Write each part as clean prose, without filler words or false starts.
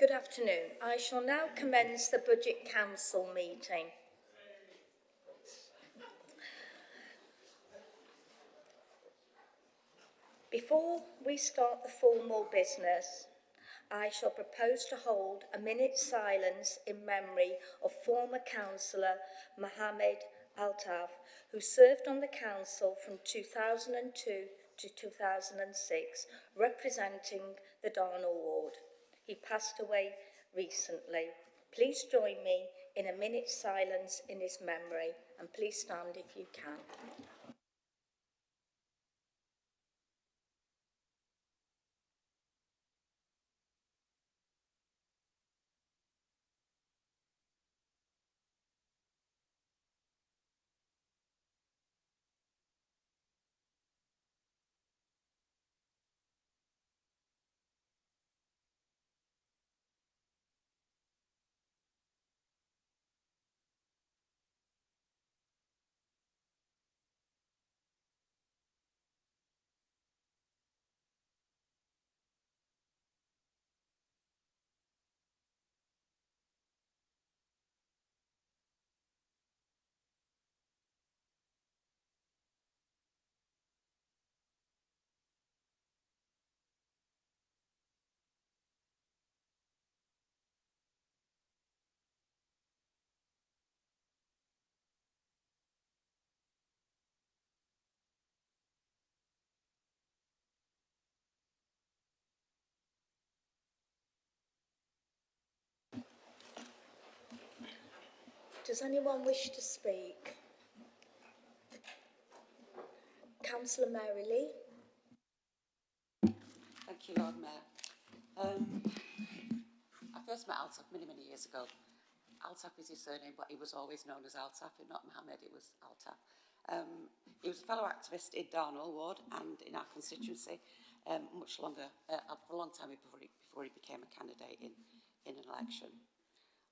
Good afternoon. I shall now commence the Budget Council meeting. Before we start the formal business, I shall propose to hold a minute's silence in memory of former councillor Mohammed Altaf, who served on the council from 2002 to 2006, representing the Darnall ward. He passed away recently. Please join me in a minute's silence in his memory, and please stand if you can. Does anyone wish to speak? Councillor Mary Lee. Thank you, Lord Mayor. I first met Altaf many, many years ago. Altaf is his surname, but he was always known as Altaf, and not Mohammed, it was Altaf. He was a fellow activist in Darnall ward and in our constituency much longer, for a long time before he became a candidate in an election.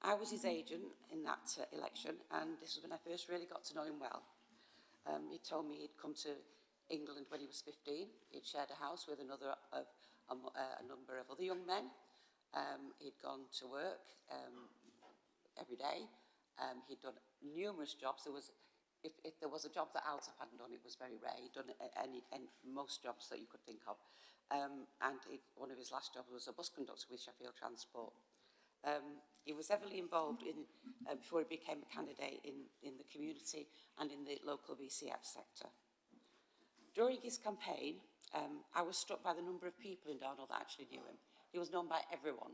I was his agent in that election, and this was when I first really got to know him well. He told me he'd come to England when he was 15. He'd shared a house with a number of other young men. He'd gone to work every day. He'd done numerous jobs. If there was a job that Altaf hadn't done, it was very rare. He'd done most jobs that you could think of. One of his last jobs was a bus conductor with Sheffield Transport. He was heavily involved before he became a candidate in the community and in the local VCF sector. During his campaign, I was struck by the number of people in Darnall that actually knew him. He was known by everyone.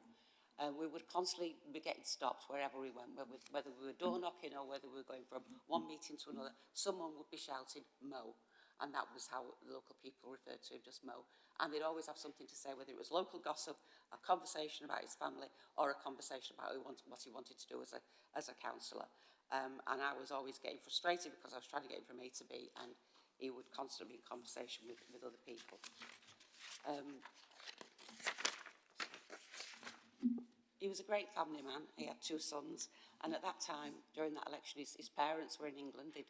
We would constantly be getting stopped wherever we went, whether we were door knocking or whether we were going from one meeting to another. Someone would be shouting, Mo. And that was how local people referred to him, just Mo. And they'd always have something to say, whether it was local gossip, a conversation about his family, or a conversation about what he wanted to do as a councillor. And I was always getting frustrated because I was trying to get him from A to B, and he would constantly be in conversation with other people. He was a great family man. He had 2 sons, and at that time, during that election, his parents were in England. They'd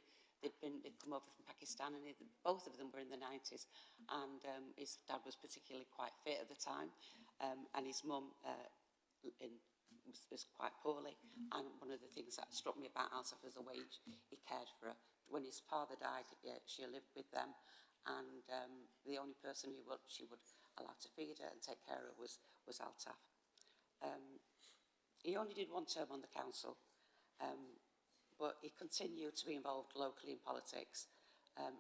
come over from Pakistan, and both of them were in the 90s, and his dad was particularly quite fit at the time, and his mum was quite poorly. And one of the things that struck me about Altaf was the way he cared for her. When his father died, she lived with them, and the only person she would allow to feed her and take care of was Altaf. He only did 1 term on the council, but he continued to be involved locally in politics.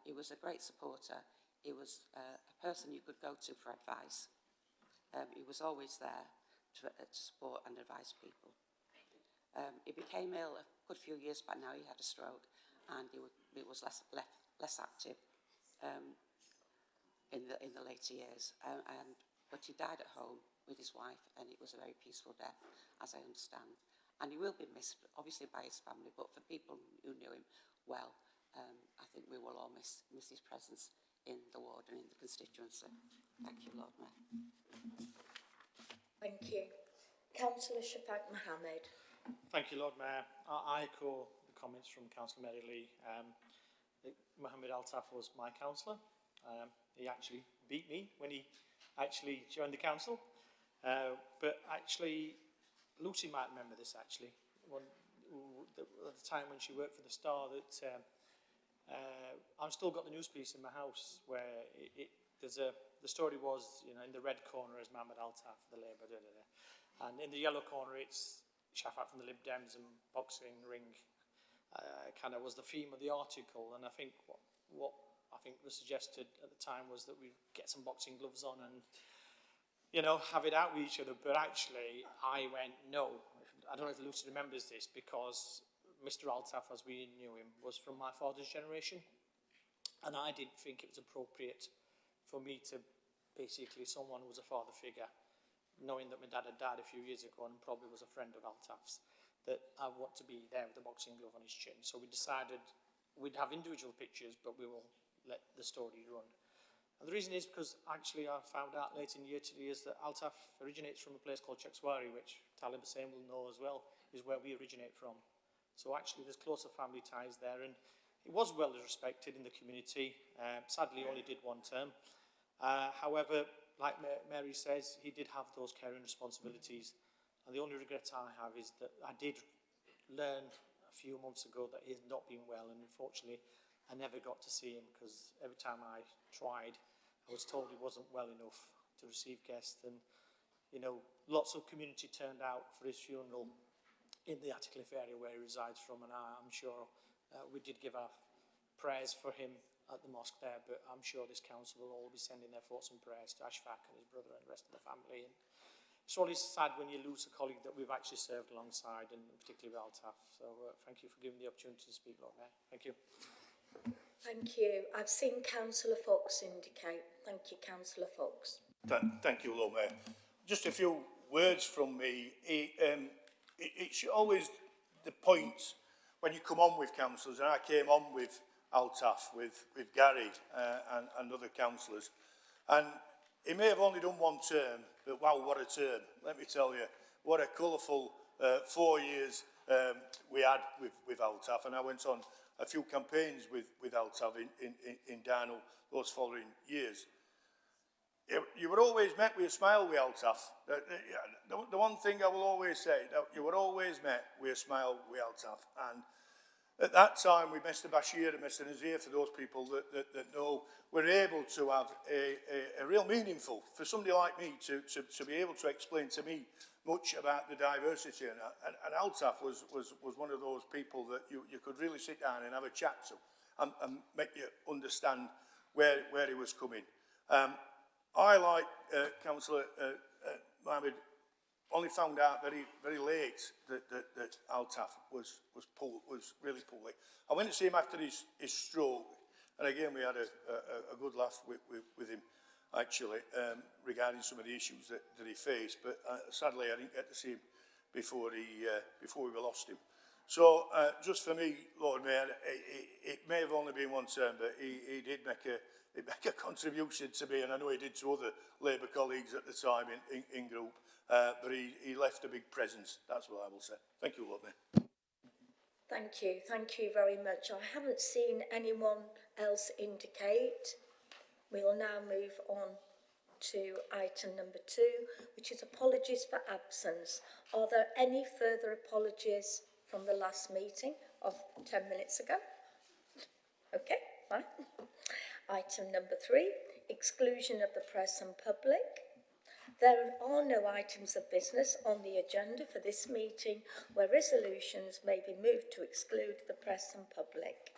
He was a great supporter. He was a person you could go to for advice. He was always there to support and advise people. He became ill a good few years back now. He had a stroke, and he was less active in the later years. But he died at home with his wife, and it was a very peaceful death, as I understand. And he will be missed, obviously, by his family, but for people who knew him well, I think we will all miss his presence in the ward and in the constituency. Thank you, Lord Mayor. Thank you. Councillor Shafaq Mohammed. Thank you, Lord Mayor. I echo the comments from Councillor Mary Lee. Mohammed Altaf was my councillor. He actually beat me when he actually joined the council. But actually, Lucy might remember this actually. At the time when she worked for the Star, that I've still got the news piece in my house where the story was, you know, in the red corner is Mohammed Altaf, the Labour, and in the yellow corner it's Shafat from the Lib Dems and boxing ring. Kind of was the theme of the article, and I think what I think was suggested at the time was that we get some boxing gloves on and, you know, have it out with each other. But actually, I went, no. I don't know if Lucy remembers this, because Mr. Altaf, as we knew him, was from my father's generation, and I didn't think it was appropriate for me to basically someone who was a father figure, knowing that my dad had died a few years ago and probably was a friend of Altaf's, that I want to be there with a boxing glove on his chin. So we decided we'd have individual pictures, but we will let the story run. And the reason is because actually I found out late in the year today is that Altaf originates from a place called Chexwari, which Talib Hussain will know as well, is where we originate from. So actually there's closer family ties there, and he was well respected in the community. Sadly, he only did one term. However, like Mary says, he did have those caring responsibilities. And the only regret I have is that I did learn a few months ago that he's not been well, and unfortunately I never got to see him, because every time I tried, I was told he wasn't well enough to receive guests. And, you know, lots of community turned out for his funeral in the Attercliffe area where he resides from, and I'm sure we did give our prayers for him at the mosque there, but I'm sure this council will all be sending their thoughts and prayers to Ashfaq and his brother and the rest of the family. And it's always sad when you lose a colleague that we've actually served alongside, and particularly with Altaf. So thank you for giving me the opportunity to speak, Lord Mayor. Thank you. Thank you. I've seen Councillor Fox indicate. Thank you, Councillor Fox. Thank you, Lord Mayor. Just a few words from me. It's always the point when you come on with councillors, and I came on with Altaf, with Gary and other councillors, and he may have only done one term, but wow, what a term. Let me tell you, what a colourful 4 years we had with Altaf. And I went on a few campaigns with Altaf in Darnell those following years. You were always met with a smile with Altaf. The one thing I will always say, that you were always met with a smile with Altaf. And at that time, with Mr. Bashir and Mr. Nazir, for those people that know, were able to have a real meaningful, for somebody like me to be able to explain to me much about the diversity. And Altaf was one of those people that you could really sit down and have a chat to and make you understand where he was coming. I, like Councillor Mohammed, only found out very late that Altaf was really poorly. I went to see him after his stroke, and again we had a good laugh with him, actually, regarding some of the issues that he faced. But sadly, I didn't get to see him before we lost him. So just for me, Lord Mayor, it may have only been one term, but he did make a contribution to me, and I know he did to other Labour colleagues at the time in group. But he left a big presence. That's what I will say. Thank you, Lord Mayor. Thank you. Thank you very much. I haven't seen anyone else indicate. We'll now move on to item number 2, which is apologies for absence. Are there any further apologies from the last meeting of 10 minutes ago? Okay, fine. Item number 3, exclusion of the press and public. There are no items of business on the agenda for this meeting where resolutions may be moved to exclude the press and public.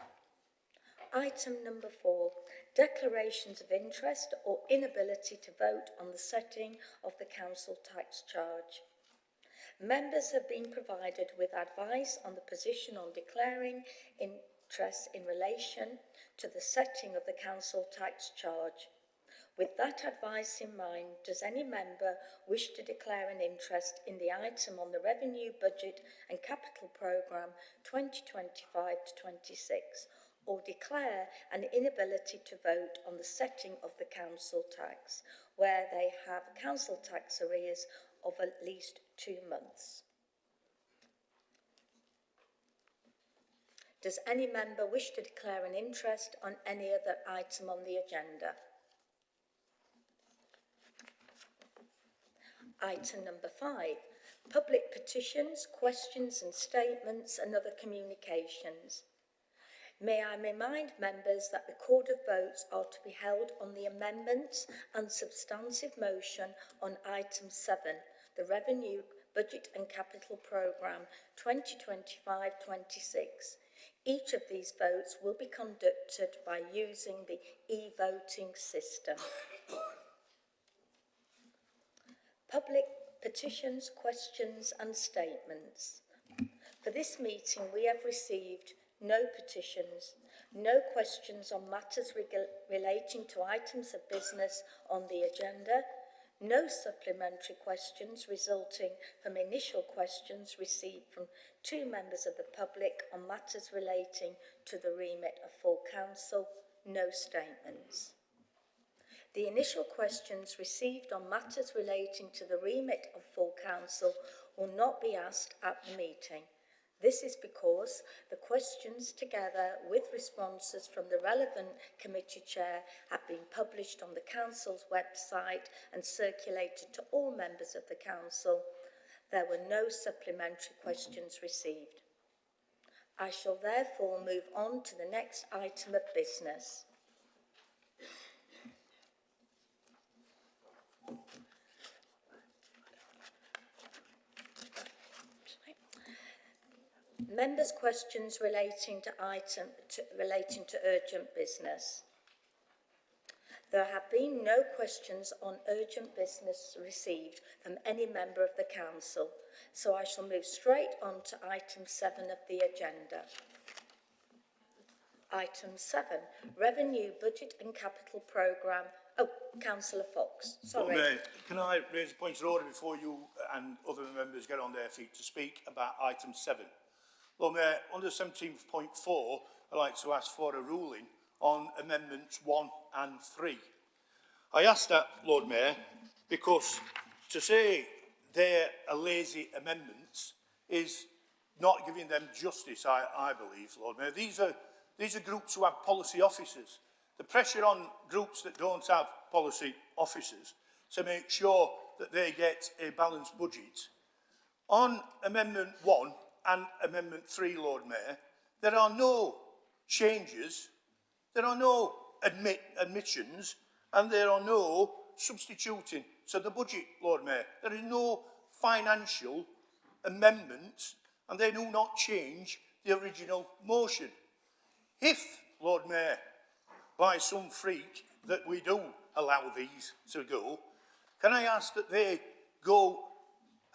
Item number 4, declarations of interest or inability to vote on the setting of the council tax charge. Members have been provided with advice on the position on declaring interest in relation to the setting of the council tax charge. With that advice in mind, does any member wish to declare an interest in the item on the Revenue Budget and Capital Programme 2025-26, or declare an inability to vote on the setting of the council tax, where they have council tax arrears of at least 2 months? Does any member wish to declare an interest on any other item on the agenda? Item number 5, public petitions, questions and statements and other communications. May I remind members that record of votes are to be held on the amendments and substantive motion on item 7, the Revenue, Budget and Capital Programme 2025-26. Each of these votes will be conducted by using the e-voting system. Public petitions, questions and statements. For this meeting, we have received no petitions, no questions on matters relating to items of business on the agenda, no supplementary questions resulting from initial questions received from 2 members of the public on matters relating to the remit of full council, no statements. The initial questions received on matters relating to the remit of full council will not be asked at the meeting. This is because the questions, together with responses from the relevant committee chair, have been published on the council's website and circulated to all members of the council. There were no supplementary questions received. I shall therefore move on to the next item of business. Members' questions relating to urgent business. There have been no questions on urgent business received from any member of the council, so I shall move straight on to item 7 of the agenda. Item 7, Revenue, Budget and Capital Programme. Oh, Councillor Fox, sorry. Mayor, can I raise a point of order before you and other members get on their feet to speak about item 7? Lord Mayor, under 17.4, I'd like to ask for a ruling on amendments 1 and 3. I ask that, Lord Mayor, because to say they're lazy amendments is not giving them justice, I believe, Lord Mayor. These are groups who have policy officers. The pressure on groups that don't have policy officers to make sure that they get a balanced budget. On Amendment 1 and Amendment 3, Lord Mayor, there are no changes, there are no admissions, and there are no substituting to the budget, Lord Mayor. There is no financial amendments, and they do not change the original motion. If, Lord Mayor, by some freak that we do allow these to go, can I ask that they go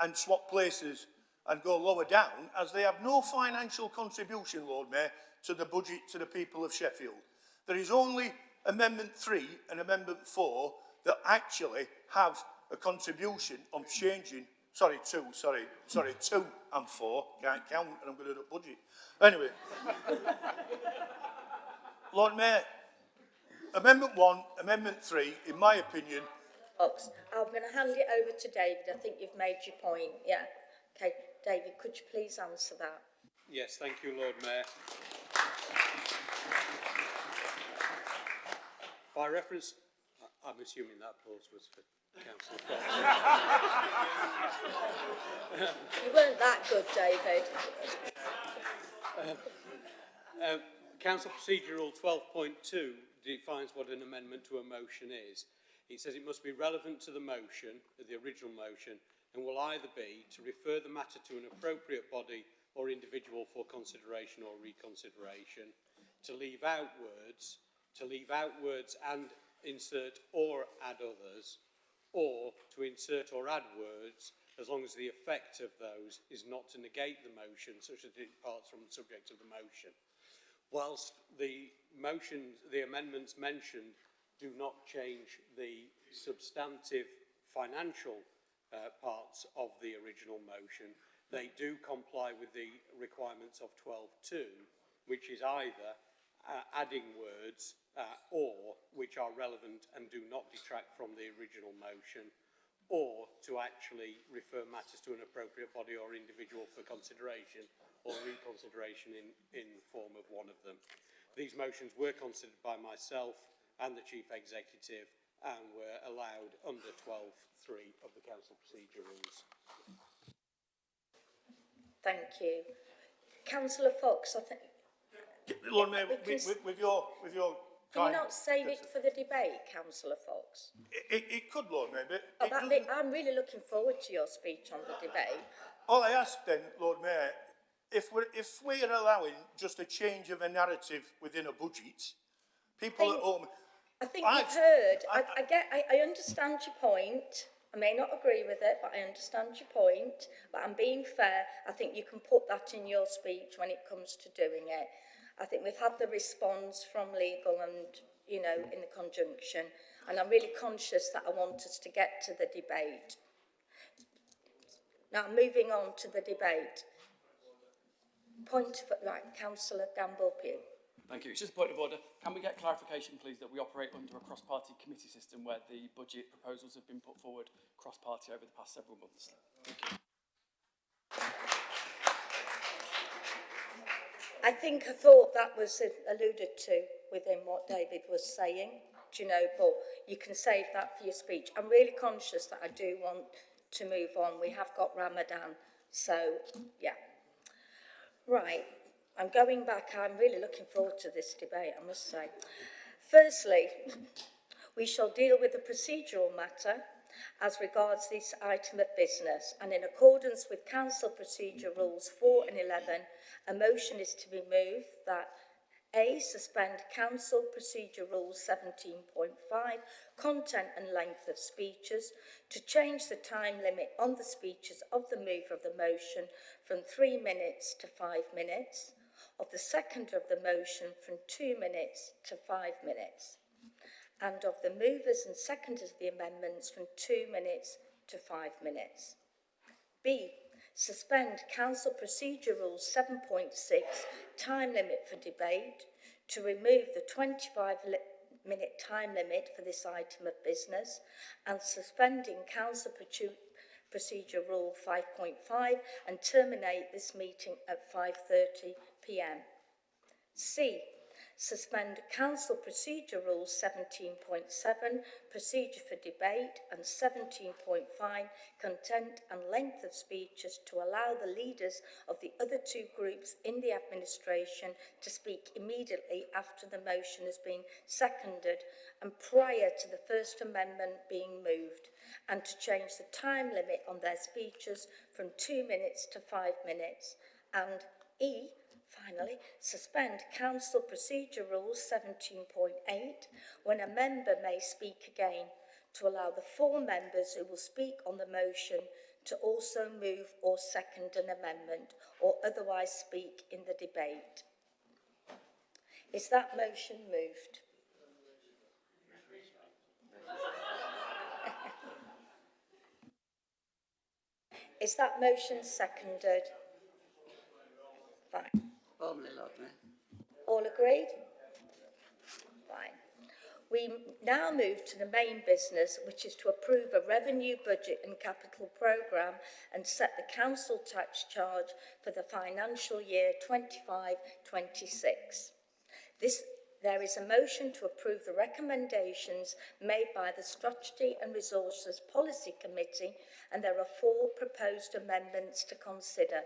and swap places and go lower down, as they have no financial contribution, Lord Mayor, to the budget to the people of Sheffield. There is only Amendment 3 and Amendment 4 that actually have a contribution on changing, 2 and 4, can't count and I'm going to do budget. Anyway, Lord Mayor, Amendment 1, Amendment 3, in my opinion... Fox, I'm going to hand it over to David. I think you've made your point, yeah. Okay, David, could you please answer that? Yes, thank you, Lord Mayor. By reference, I'm assuming that applause was for Councillor Fox. You weren't that good, David. Council Procedure Rule 12.2 defines what an amendment to a motion is. It says it must be relevant to the motion, the original motion, and will either be to refer the matter to an appropriate body or individual for consideration or reconsideration, to leave out words and insert or add others, or to insert or add words as long as the effect of those is not to negate the motion, such that it departs from the subject of the motion. Whilst the amendments mentioned do not change the substantive financial parts of the original motion, they do comply with the requirements of 12.2, which is either adding words or which are relevant and do not detract from the original motion, or to actually refer matters to an appropriate body or individual for consideration or reconsideration in the form of one of them. These motions were considered by myself and the Chief Executive, and were allowed under 12.3 of the council procedure rules. Thank you. Councillor Fox, I think... Lord Mayor, we can with your Can you kind... not save it for the debate, Councillor Fox? It could, Lord Mayor, but Oh, it doesn't... I'm really looking forward to your speech on the debate. All I ask then, Lord Mayor, if we are allowing just a change of a narrative within a budget, people at home... I think you've heard. I understand your point. I may not agree with it, but I understand your point. But I'm being fair. I think you can put that in your speech when it comes to doing it. I think we've had the response from legal and, you know, in the conjunction. And I'm really conscious that I want us to get to the debate. Now, moving on to the debate. Right, Councillor Gamble-Pugh. Thank you. It's just a point of order. Can we get clarification, please, that we operate under a cross-party committee system where the budget proposals have been put forward cross-party over the past several months? Thank you. I thought that was alluded to within what David was saying, do you know, but you can save that for your speech. I'm really conscious that I do want to move on. We have got Ramadan, so, yeah. Right, I'm going back. I'm really looking forward to this debate, I must say. Firstly, we shall deal with the procedural matter as regards this item of business, and in accordance with Council Procedure Rules 4 and 11, a motion is to be moved that A. Suspend Council Procedure Rule 17.5, content and length of speeches, to change the time limit on the speeches of the mover of the motion from 3 minutes to 5 minutes, of the seconder of the motion from 2 minutes to 5 minutes, and of the movers and seconders of the amendments from 2 minutes to 5 minutes. B. Suspend Council Procedure Rule 7.6, time limit for debate, to remove the 25-minute time limit for this item of business, and suspending Council Procedure Rule 5.5 and terminate this meeting at 5:30 p.m. C. Suspend Council Procedure Rule 17.7, procedure for debate, and 17.5, content and length of speeches, to allow the leaders of the other two groups in the administration to speak immediately after the motion has been seconded and prior to the First Amendment being moved, and to change the time limit on their speeches from 2 minutes to 5 minutes, and E. Finally, suspend Council Procedure Rule 17.8 when a member may speak again, to allow the 4 members who will speak on the motion to also move or second an amendment or otherwise speak in the debate. Is that motion moved? Is that motion seconded? Fine. Formally, Lord Mayor. All agreed? Fine. We now move to the main business, which is to approve a revenue budget and capital programme and set the council tax charge for the financial year 25-26. There is a motion to approve the recommendations made by the Strategy and Resources Policy Committee, and there are 4 proposed amendments to consider.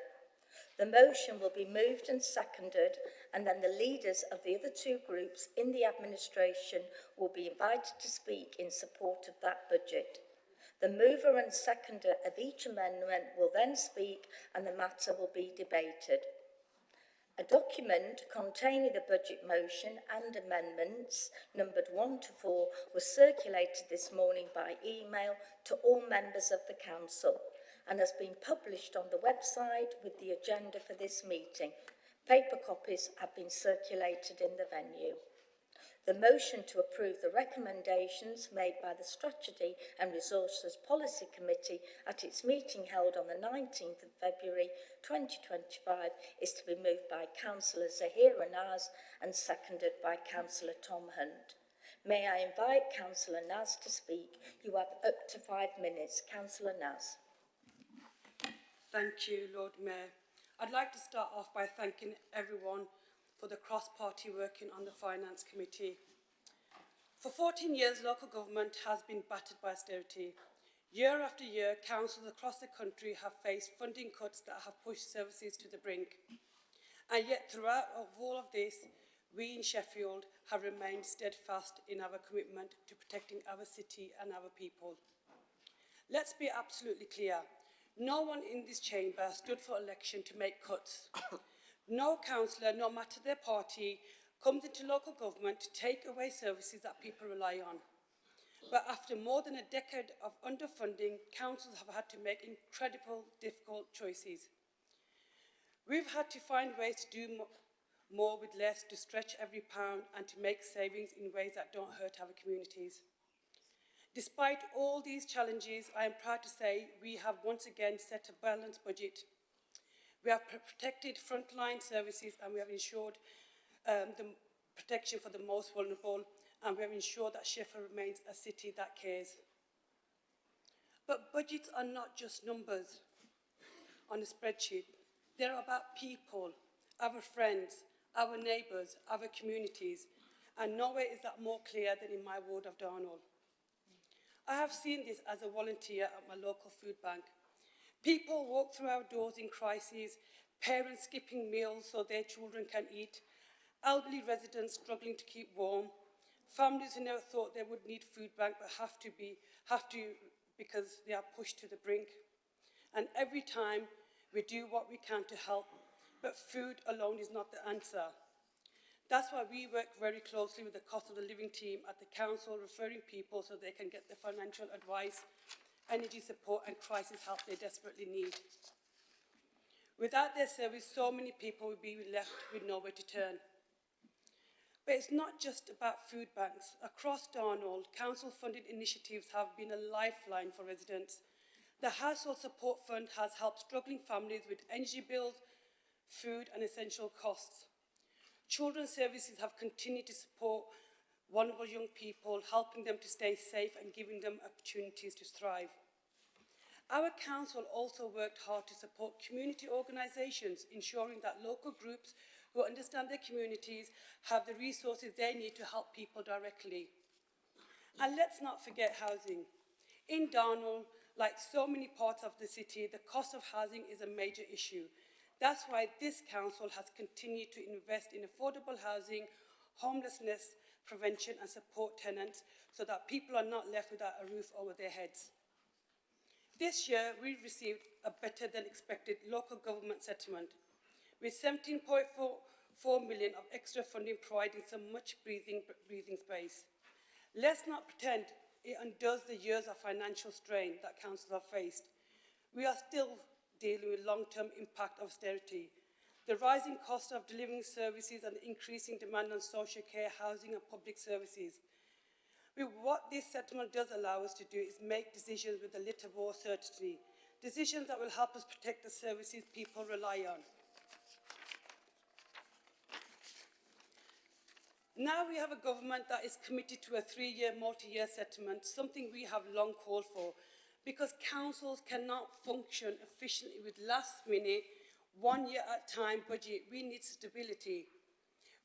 The motion will be moved and seconded, and then the leaders of the other 2 groups in the administration will be invited to speak in support of that budget. The mover and seconder of each amendment will then speak, and the matter will be debated. A document containing the budget motion and amendments, numbered 1 to 4, was circulated this morning by email to all members of the council, and has been published on the website with the agenda for this meeting. Paper copies have been circulated in the venue. The motion to approve the recommendations made by the Strategy and Resources Policy Committee at its meeting held on the 19th of February 2025 is to be moved by Councillor Zahira Naz and seconded by Councillor Tom Hunt. May I invite Councillor Naz to speak? You have up to 5 minutes. Councillor Naz. Thank you, Lord Mayor. I'd like to start off by thanking everyone for the cross-party working on the Finance Committee. For 14 years, local government has been battered by austerity. Year after year, councils across the country have faced funding cuts that have pushed services to the brink. And yet, throughout all of this, we in Sheffield have remained steadfast in our commitment to protecting our city and our people. Let's be absolutely clear. No one in this chamber stood for election to make cuts. No councillor, no matter their party, comes into local government to take away services that people rely on. But after more than a decade of underfunding, councils have had to make incredible, difficult choices. We've had to find ways to do more with less, to stretch every pound and to make savings in ways that don't hurt our communities. Despite all these challenges, I am proud to say we have once again set a balanced budget. We have protected frontline services and we have ensured the protection for the most vulnerable, and we have ensured that Sheffield remains a city that cares. But budgets are not just numbers on a spreadsheet. They're about people, our friends, our neighbours, our communities, and nowhere is that more clear than in my ward of Darnall. I have seen this as a volunteer at my local food bank. People walk through our doors in crises, parents skipping meals so their children can eat, elderly residents struggling to keep warm, families who never thought they would need food bank but have to because they are pushed to the brink. And every time we do what we can to help, but food alone is not the answer. That's why we work very closely with the cost of the living team at the council, referring people so they can get the financial advice, energy support and crisis help they desperately need. Without their service, so many people will be left with nowhere to turn. But it's not just about food banks. Across Darnall, council-funded initiatives have been a lifeline for residents. The Household Support Fund has helped struggling families with energy bills, food and essential costs. Children's services have continued to support vulnerable young people, helping them to stay safe and giving them opportunities to thrive. Our council also worked hard to support community organisations, ensuring that local groups who understand their communities have the resources they need to help people directly. And let's not forget housing. In Darnall, like so many parts of the city, the cost of housing is a major issue. That's why this council has continued to invest in affordable housing, homelessness prevention and support tenants so that people are not left without a roof over their heads. This year, we received a better than expected local government settlement, with 17.4 million of extra funding providing some much breathing space. Let's not pretend it undoes the years of financial strain that councils have faced. We are still dealing with long-term impact of austerity, the rising cost of delivering services and the increasing demand on social care, housing and public services. What this settlement does allow us to do is make decisions with a little more certainty, decisions that will help us protect the services people rely on. Now we have a government that is committed to a 3-year, multi-year settlement, something we have long called for, because councils cannot function efficiently with last-minute, 1 year at a time budget. We need stability.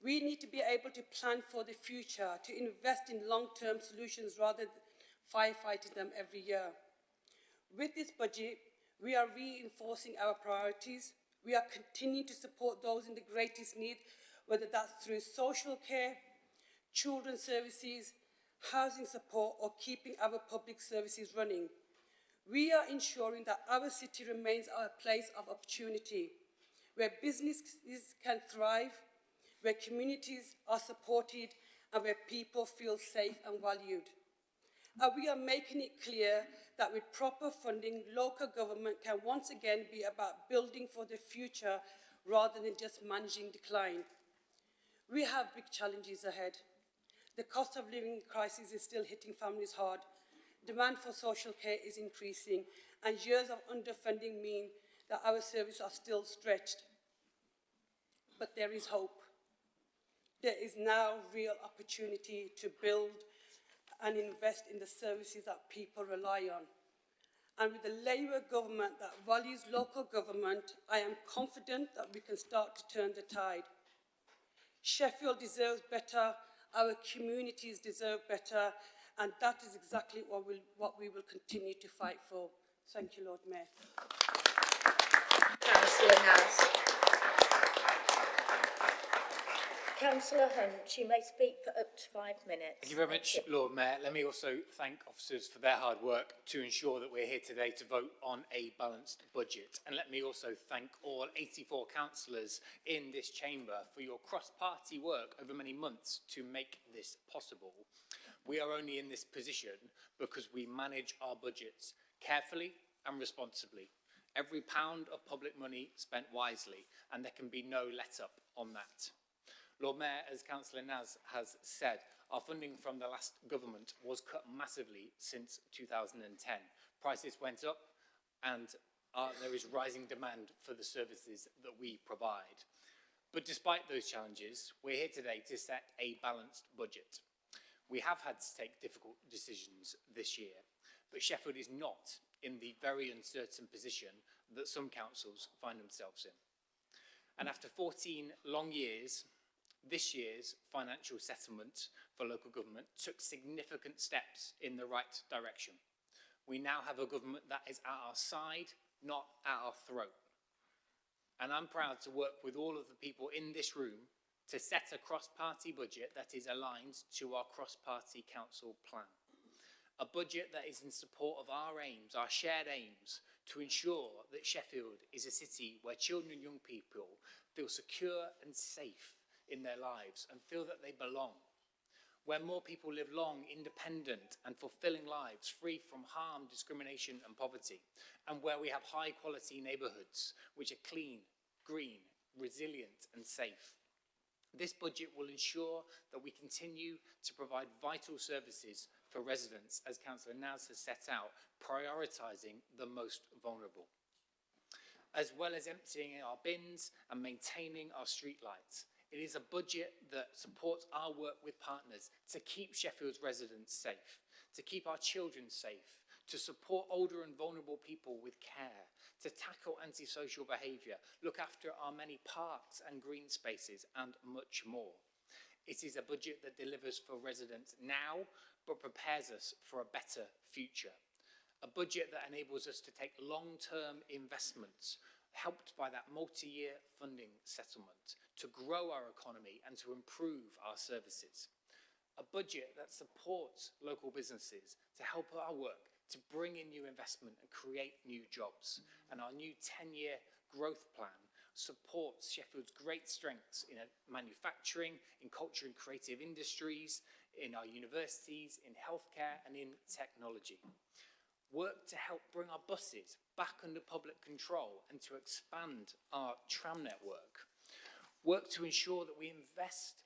We need to be able to plan for the future, to invest in long-term solutions rather than firefighting them every year. With this budget, we are reinforcing our priorities. We are continuing to support those in the greatest need, whether that's through social care, children's services, housing support, or keeping our public services running. We are ensuring that our city remains a place of opportunity, where businesses can thrive, where communities are supported, and where people feel safe and valued. And we are making it clear that with proper funding, local government can once again be about building for the future rather than just managing decline. We have big challenges ahead. The cost of living crisis is still hitting families hard. Demand for social care is increasing, and years of underfunding mean that our services are still stretched. But there is hope. There is now real opportunity to build and invest in the services that people rely on. And with a Labour government that values local government, I am confident that we can start to turn the tide. Sheffield deserves better, Our communities deserve better, and that is exactly what we will continue to fight for. Thank you, Lord Mayor. Councillor Naz. Councillor Hunt, you may speak for up to 5 minutes. Thank you very much, Lord Mayor. Let me also thank officers for their hard work to ensure that we're here today to vote on a balanced budget. And let me also thank all 84 councillors in this chamber for your cross-party work over many months to make this possible. We are only in this position because we manage our budgets carefully and responsibly. Every pound of public money spent wisely, and there can be no let-up on that. Lord Mayor, as Councillor Naz has said, our funding from the last government was cut massively since 2010. Prices went up and there is rising demand for the services that we provide. But despite those challenges, we're here today to set a balanced budget. We have had to take difficult decisions this year, but Sheffield is not in the very uncertain position that some councils find themselves in. And after 14 long years, this year's financial settlement for local government took significant steps in the right direction. We now have a government that is at our side, not at our throat. And I'm proud to work with all of the people in this room to set a cross-party budget that is aligned to our cross-party council plan. A budget that is in support of our aims, our shared aims, to ensure that Sheffield is a city where children and young people feel secure and safe in their lives and feel that they belong, where more people live long, independent and fulfilling lives free from harm, discrimination and poverty, and where we have high quality neighbourhoods which are clean, green, resilient and safe. This budget will ensure that we continue to provide vital services for residents, as Councillor Naz has set out, prioritising the most vulnerable, as well as emptying our bins and maintaining our streetlights. It is a budget that supports our work with partners to keep Sheffield's residents safe, to keep our children safe, to support older and vulnerable people with care, to tackle antisocial behaviour, look after our many parks and green spaces, and much more. It is a budget that delivers for residents now, but prepares us for a better future. A budget that enables us to take long-term investments, helped by that multi-year funding settlement, to grow our economy and to improve our services. A budget that supports local businesses to help our work, to bring in new investment and create new jobs. And our new 10-year growth plan supports Sheffield's great strengths in manufacturing, in culture and creative industries, in our universities, in healthcare and in technology. Work to help bring our buses back under public control and to expand our tram network. Work to ensure that we invest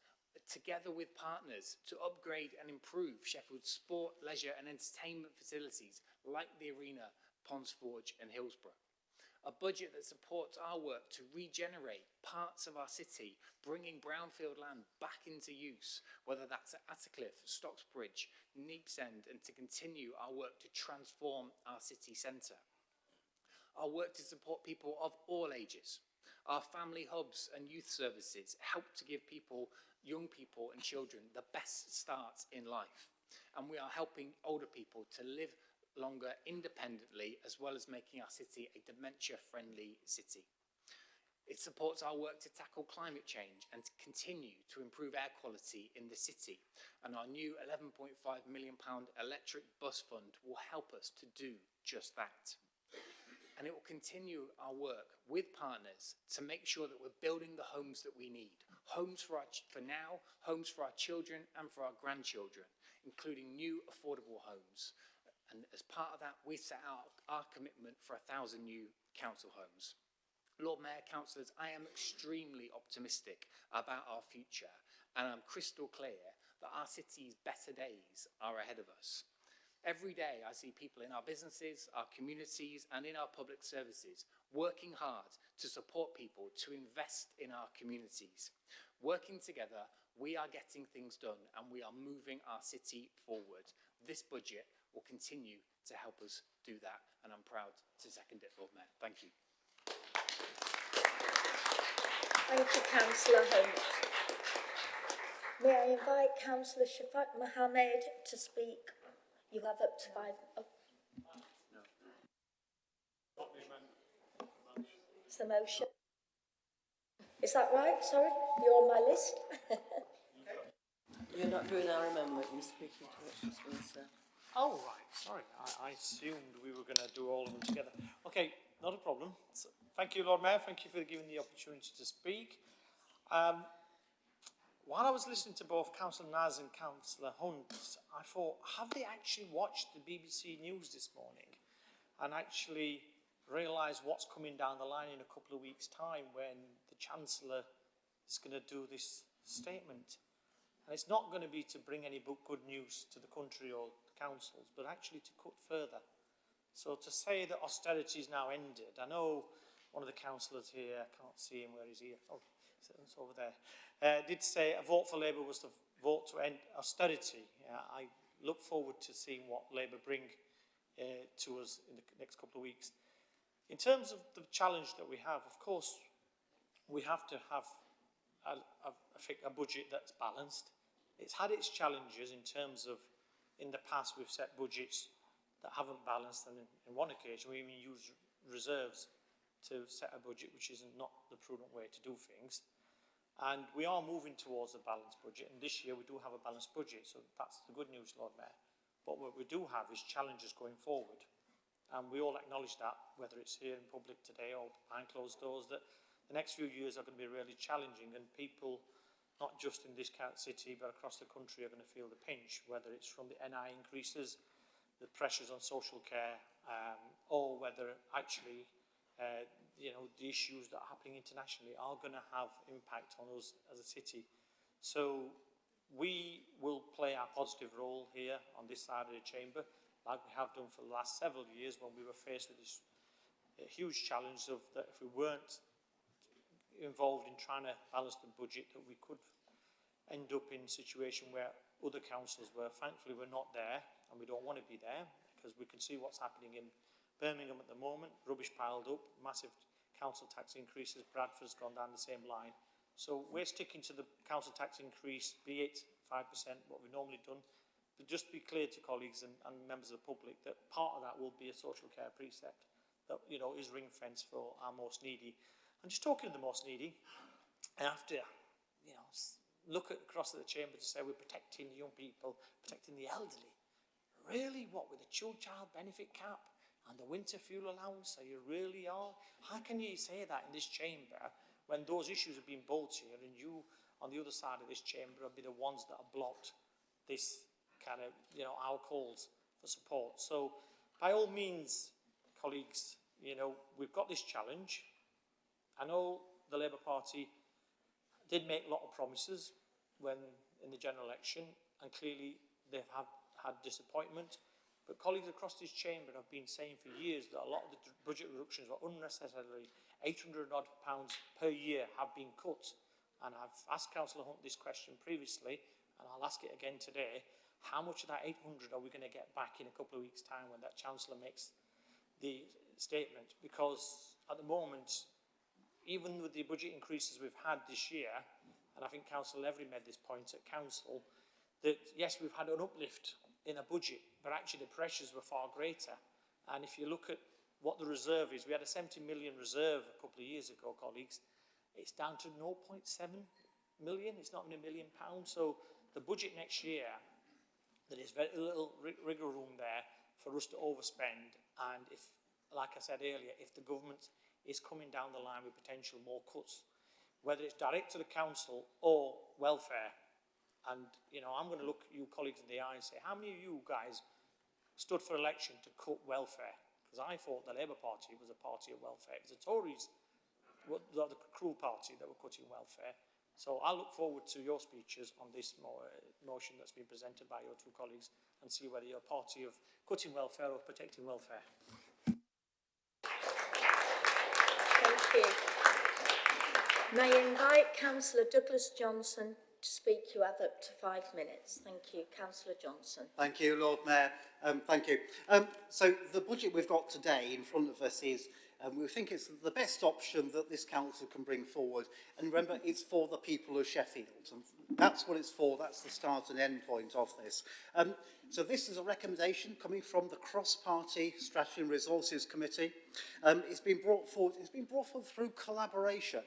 together with partners to upgrade and improve Sheffield's sport, leisure and entertainment facilities like the Arena, Ponsforge and Hillsborough. A budget that supports our work to regenerate parts of our city, bringing brownfield land back into use, whether that's at Attercliffe, Stocksbridge, Neepsend, and to continue our work to transform our city centre. Our work to support people of all ages. Our family hubs and youth services help to give people, young people and children the best starts in life. And we are helping older people to live longer independently, as well as making our city a dementia-friendly city. It supports our work to tackle climate change and to continue to improve air quality in the city. And our new £11.5 million electric bus fund will help us to do just that. And it will continue our work with partners to make sure that we're building the homes that we need. Homes for now, homes for our children and for our grandchildren, including new affordable homes. And as part of that, we set out our commitment for 1,000 new council homes. Lord Mayor, councillors, I am extremely optimistic about our future, and I'm crystal clear that our city's better days are ahead of us. Every day I see people in our businesses, our communities and in our public services working hard to support people, to invest in our communities. Working together, we are getting things done and we are moving our city forward. This budget will continue to help us do that, and I'm proud to second it, Lord Mayor. Thank you. Thank you, Councillor Hunt. May I invite Councillor Shafat Mohammed to speak? You have up to 5... Oh. It's the motion. Is that right? Sorry, you're on my list. You're not doing our amendment, you're speaking to Westminster. Oh, right, sorry. I assumed we were going to do all of them together. Okay, not a problem. So, thank you, Lord Mayor. Thank you for giving the opportunity to speak. While I was listening to both Councillor Naz and Councillor Hunt, I thought, have they actually watched the BBC News this morning and actually realised what's coming down the line in a couple of weeks' time when the Chancellor is going to do this statement? And it's not going to be to bring any good news to the country or the councils, but actually to cut further. So to say that austerity is now ended, I know one of the councillors here, I can't see him, where is he? Oh, it's over there, did say a vote for Labour was to vote to end austerity. I look forward to seeing what Labour bring to us in the next couple of weeks. In terms of the challenge that we have, of course, we have to have a budget that's balanced. It's had its challenges in terms of, in the past, we've set budgets that haven't balanced, and in one occasion we even used reserves to set a budget which is not the prudent way to do things. And we are moving towards a balanced budget, and this year we do have a balanced budget, so that's the good news, Lord Mayor. But what we do have is challenges going forward, and we all acknowledge that, whether it's here in public today or behind closed doors, that the next few years are going to be really challenging, and people, not just in this city but across the country, are going to feel the pinch, whether it's from the NI increases, the pressures on social care, or whether actually the issues that are happening internationally are going to have impact on us as a city. So we will play our positive role here on this side of the chamber, like we have done for the last several years when we were faced with this huge challenge of that if we weren't involved in trying to balance the budget, that we could end up in a situation where other councils were. Thankfully, we're not there, and we don't want to be there, because we can see what's happening in Birmingham at the moment. Rubbish piled up, massive council tax increases. Bradford's gone down the same line. So we're sticking to the council tax increase, be it 5%, what we've normally done. But just be clear to colleagues and members of the public that part of that will be a social care precept that, is ring-fenced for our most needy. And just talking to the most needy, I have to, look across at the chamber to say we're protecting young people, protecting the elderly. Really? What, with a child benefit cap and the winter fuel allowance? So you really are? How can you say that in this chamber when those issues have been brought here and you, on the other side of this chamber, have been the ones that have blocked this kind of, our calls for support? So by all means, colleagues, we've got this challenge. I know the Labour Party did make a lot of promises when in the general election, and clearly they have had disappointment. But colleagues across this chamber have been saying for years that a lot of the budget reductions were unnecessarily. £800 odd per year have been cut. And I've asked Councillor Hunt this question previously, and I'll ask it again today. How much of that 800 are we going to get back in a couple of weeks' time when that Chancellor makes the statement? Because at the moment, even with the budget increases we've had this year, and I think Councillor Levery made this point at Council, that yes, we've had an uplift in a budget, but actually the pressures were far greater. And if you look at what the reserve is, we had a 70 million reserve a couple of years ago, colleagues. It's down to 0.7 million, it's not even £1 million. So the budget next year, there is very little wriggle room there for us to overspend. And if, like I said earlier, if the government is coming down the line with potential more cuts, whether it's direct to the council or welfare. And, I'm going to look you colleagues in the eye and say, how many of you guys stood for election to cut welfare? Because I thought the Labour Party was a party of welfare. It was the Tories, the cruel party, that were cutting welfare. So I look forward to your speeches on this motion that's been presented by your two colleagues and see whether you're a party of cutting welfare or protecting welfare. Thank you. May I invite Councillor Douglas Johnson to speak? You have up to 5 minutes. Thank you. Councillor Johnson. Thank you, Lord Mayor. Thank you. So the budget we've got today in front of us is And we think it's the best option that this council can bring forward. And remember, it's for the people of Sheffield. And that's what it's for. That's the start and end point of this. So this is a recommendation coming from the Cross-Party Strategy and Resources Committee. It's been brought forward through collaboration.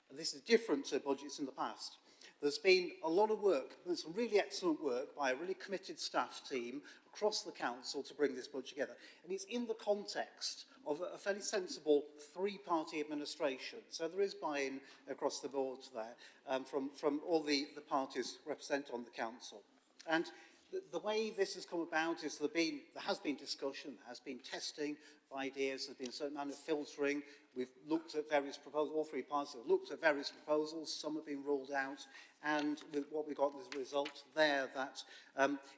And this is different to budgets in the past. There's been a lot of work, there's some really excellent work by a really committed staff team across the council to bring this budget together. And it's in the context of a fairly sensible three-party administration. So there is buy-in across the board there from all the parties represented on the council. And the way this has come about is there has been discussion, there has been testing of ideas, there's been a certain amount of filtering. We've looked at various proposals, all three parties have looked at various proposals, some have been ruled out, and what we got as a result there that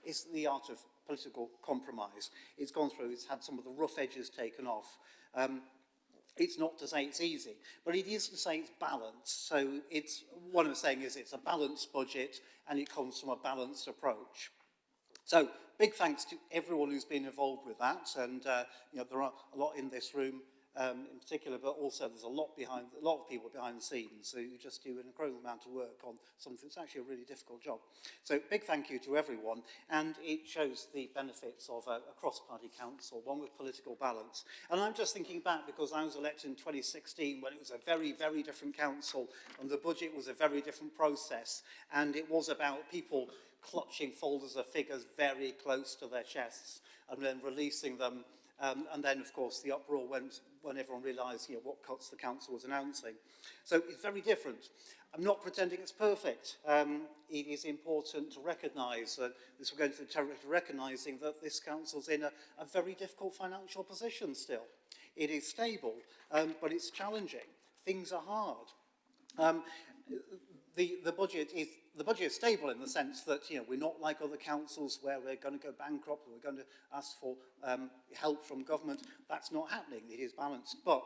is the art of political compromise. It's gone through, it's had some of the rough edges taken off. It's not to say it's easy, but it is to say it's balanced. So what I'm saying is it's a balanced budget and it comes from a balanced approach. So big thanks to everyone who's been involved with that, and there are a lot in this room in particular, but also there's a lot of people behind the scenes who just do an incredible amount of work on something that's actually a really difficult job. So big thank you to everyone, and it shows the benefits of a cross-party council, one with political balance. And I'm just thinking back because I was elected in 2016 when it was a very, very different council, and the budget was a very different process, and it was about people clutching folders of figures very close to their chests and then releasing them. And then, of course, the uproar went when everyone realised what cuts the council was announcing. So it's very different. I'm not pretending it's perfect. It is important to recognise that we're going to the territory recognising that this council's in a very difficult financial position still. It is stable, but it's challenging. Things are hard. The budget is stable in the sense that we're not like other councils where we're going to go bankrupt or we're going to ask for help from government. That's not happening. It is balanced, but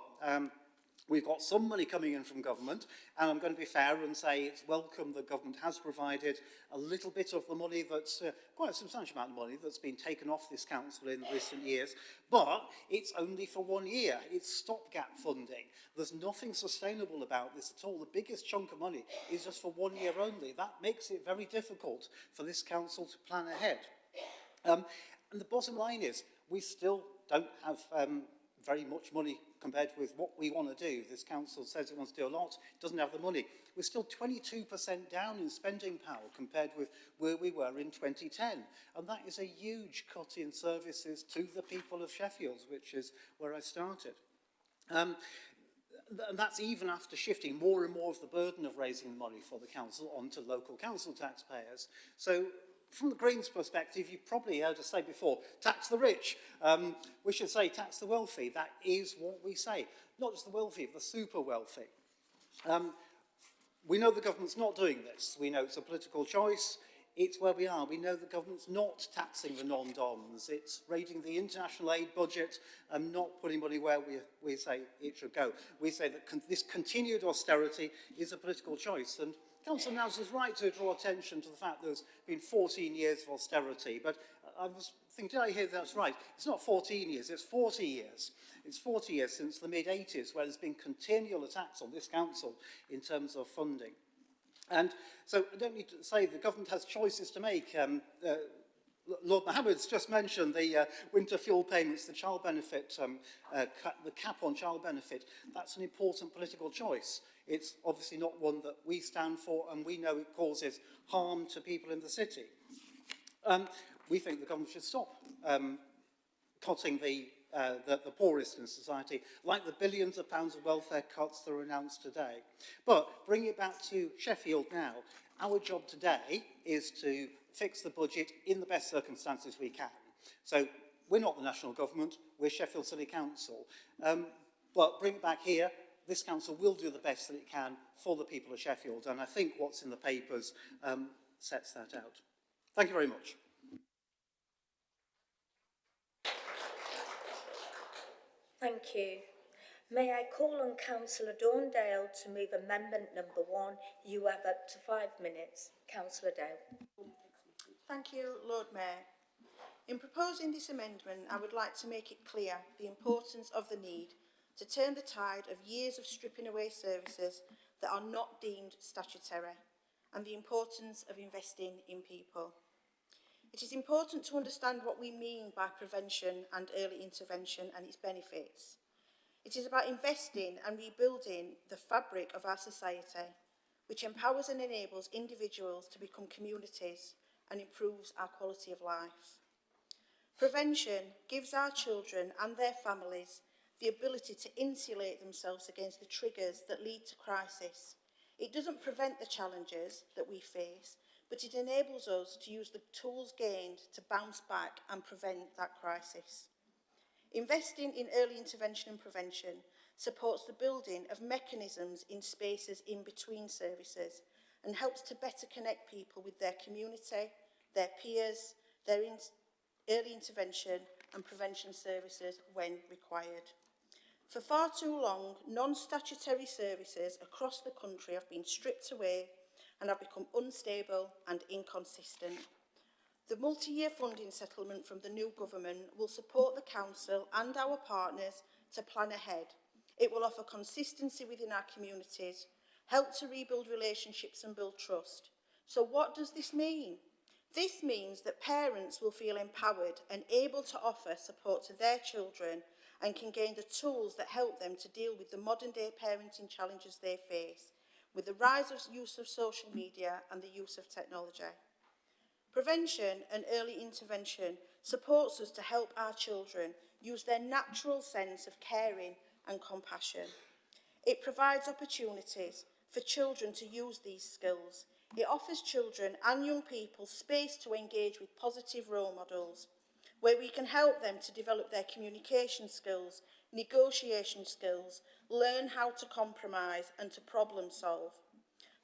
we've got some money coming in from government, and I'm going to be fair and say it's welcome that government has provided a little bit of the money that's quite a substantial amount of money that's been taken off this council in recent years, but it's only for 1 year. It's stopgap funding. There's nothing sustainable about this at all. The biggest chunk of money is just for 1 year only. That makes it very difficult for this council to plan ahead. And the bottom line is we still don't have very much money compared with what we want to do. This council says it wants to do a lot, doesn't have the money. We're still 22% down in spending power compared with where we were in 2010. And that is a huge cut in services to the people of Sheffield, which is where I started. And that's even after shifting more and more of the burden of raising money for the council onto local council taxpayers. So from the Greens' perspective, you've probably heard us say before, tax the rich. We should say tax the wealthy. That is what we say. Not just the wealthy, the super wealthy. We know the government's not doing this. We know it's a political choice. It's where we are. We know the government's not taxing the non-DOMs. It's raiding the international aid budget and not putting money where we say it should go. We say that this continued austerity is a political choice. And Councillor Naz is right to draw attention to the fact that there's been 14 years of austerity. But I was thinking, did I hear that's right? It's not 14 years, it's 40 years. It's 40 years since the mid-80s where there's been continual attacks on this council in terms of funding. And so I don't need to say the government has choices to make. Lord Mohammed's just mentioned the winter fuel payments, the child benefit, the cap on child benefit. That's an important political choice. It's obviously not one that we stand for, and we know it causes harm to people in the city. We think the government should stop cutting the poorest in society, like the billions of pounds of welfare cuts that are announced today. But bring it back to Sheffield now. Our job today is to fix the budget in the best circumstances we can. So we're not the national government, we're Sheffield City Council. But bring it back here, this council will do the best that it can for the people of Sheffield, and I think what's in the papers sets that out. Thank you very much. Thank you. May I call on Councillor Dorndale to move amendment number 1. You have up to 5 minutes. Councillor Dale. Thank you, Lord Mayor. In proposing this amendment, I would like to make it clear the importance of the need to turn the tide of years of stripping away services that are not deemed statutory, and the importance of investing in people. It is important to understand what we mean by prevention and early intervention and its benefits. It is about investing and rebuilding the fabric of our society, which empowers and enables individuals to become communities and improves our quality of life. Prevention gives our children and their families the ability to insulate themselves against the triggers that lead to crisis. It doesn't prevent the challenges that we face, but it enables us to use the tools gained to bounce back and prevent that crisis. Investing in early intervention and prevention supports the building of mechanisms in spaces in between services and helps to better connect people with their community, their peers, their early intervention and prevention services when required. For far too long, non-statutory services across the country have been stripped away and have become unstable and inconsistent. The multi-year funding settlement from the new government will support the council and our partners to plan ahead. It will offer consistency within our communities, help to rebuild relationships and build trust. So what does this mean? This means that parents will feel empowered and able to offer support to their children and can gain the tools that help them to deal with the modern-day parenting challenges they face, with the rise of use of social media and the use of technology. Prevention and early intervention supports us to help our children use their natural sense of caring and compassion. It provides opportunities for children to use these skills. It offers children and young people space to engage with positive role models, where we can help them to develop their communication skills, negotiation skills, learn how to compromise and to problem solve.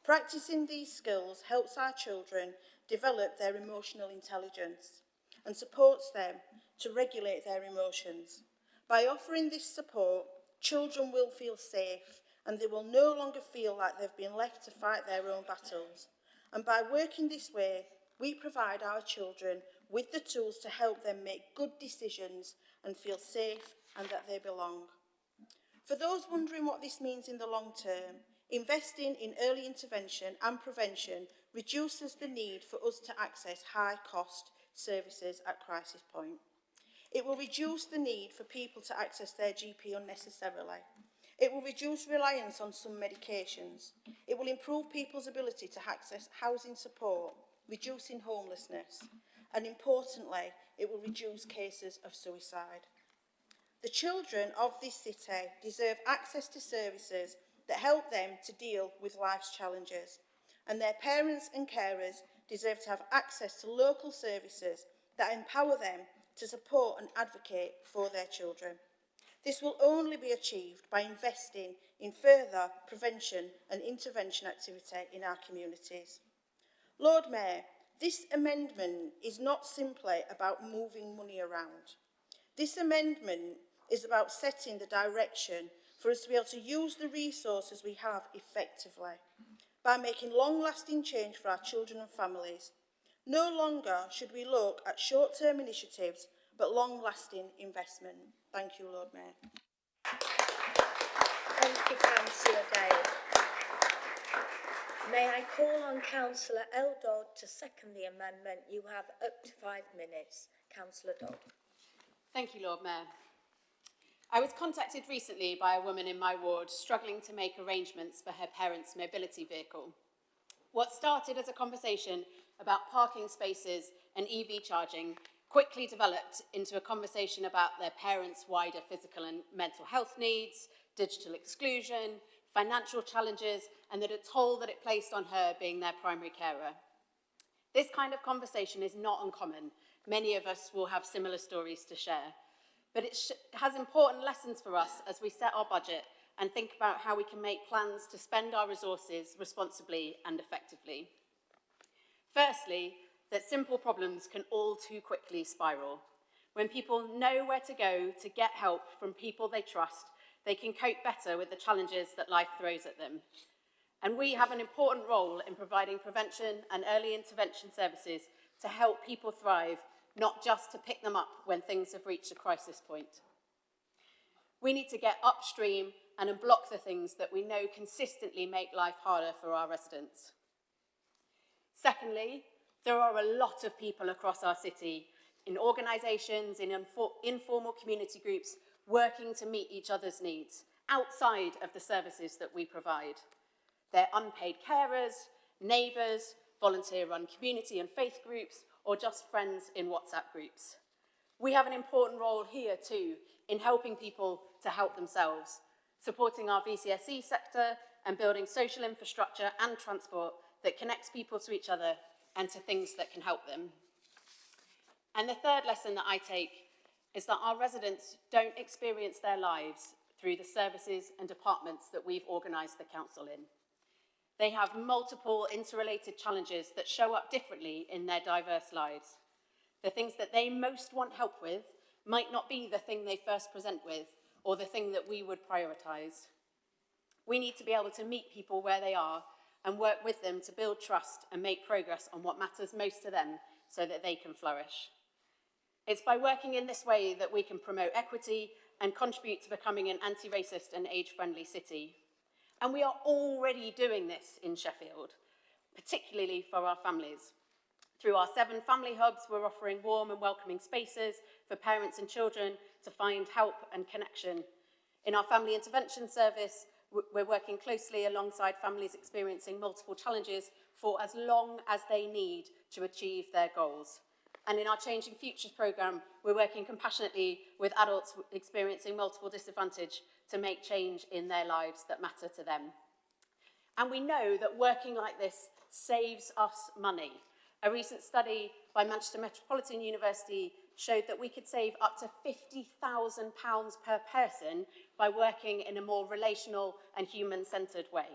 Practicing these skills helps our children develop their emotional intelligence and supports them to regulate their emotions. By offering this support, children will feel safe and they will no longer feel like they've been left to fight their own battles. And by working this way, we provide our children with the tools to help them make good decisions and feel safe and that they belong. For those wondering what this means in the long term, investing in early intervention and prevention reduces the need for us to access high-cost services at crisis point. It will reduce the need for people to access their GP unnecessarily. It will reduce reliance on some medications. It will improve people's ability to access housing support, reducing homelessness. And importantly, it will reduce cases of suicide. The children of this city deserve access to services that help them to deal with life's challenges, and their parents and carers deserve to have access to local services that empower them to support and advocate for their children. This will only be achieved by investing in further prevention and intervention activity in our communities. Lord Mayor, this amendment is not simply about moving money around. This amendment is about setting the direction for us to be able to use the resources we have effectively by making long-lasting change for our children and families. No longer should we look at short-term initiatives, but long-lasting investment. Thank you, Lord Mayor. Thank you, Councillor Dale. May I call on Councillor Dodd to second the amendment? You have up to 5 minutes. Councillor Dodd. Thank you, Lord Mayor. I was contacted recently by a woman in my ward struggling to make arrangements for her parents' mobility vehicle. What started as a conversation about parking spaces and EV charging quickly developed into a conversation about their parents' wider physical and mental health needs, digital exclusion, financial challenges, and the toll that it placed on her being their primary carer. This kind of conversation is not uncommon. Many of us will have similar stories to share. But it has important lessons for us as we set our budget and think about how we can make plans to spend our resources responsibly and effectively. Firstly, that simple problems can all too quickly spiral. When people know where to go to get help from people they trust, they can cope better with the challenges that life throws at them. And we have an important role in providing prevention and early intervention services to help people thrive, not just to pick them up when things have reached a crisis point. We need to get upstream and unblock the things that we know consistently make life harder for our residents. Secondly, there are a lot of people across our city, in organisations, in informal community groups, working to meet each other's needs outside of the services that we provide. They're unpaid carers, neighbours, volunteer-run community and faith groups, or just friends in WhatsApp groups. We have an important role here too in helping people to help themselves, supporting our VCSE sector and building social infrastructure and transport that connects people to each other and to things that can help them. And the third lesson that I take is that our residents don't experience their lives through the services and departments that we've organised the council in. They have multiple interrelated challenges that show up differently in their diverse lives. The things that they most want help with might not be the thing they first present with or the thing that we would prioritise. We need to be able to meet people where they are and work with them to build trust and make progress on what matters most to them so that they can flourish. It's by working in this way that we can promote equity and contribute to becoming an anti-racist and age-friendly city. And we are already doing this in Sheffield, particularly for our families. Through our 7 family hubs, we're offering warm and welcoming spaces for parents and children to find help and connection. In our family intervention service, we're working closely alongside families experiencing multiple challenges for as long as they need to achieve their goals. And in our Changing Futures programme, we're working compassionately with adults experiencing multiple disadvantage to make change in their lives that matter to them. And we know that working like this saves us money. A recent study by Manchester Metropolitan University showed that we could save up to £50,000 per person by working in a more relational and human-centred way.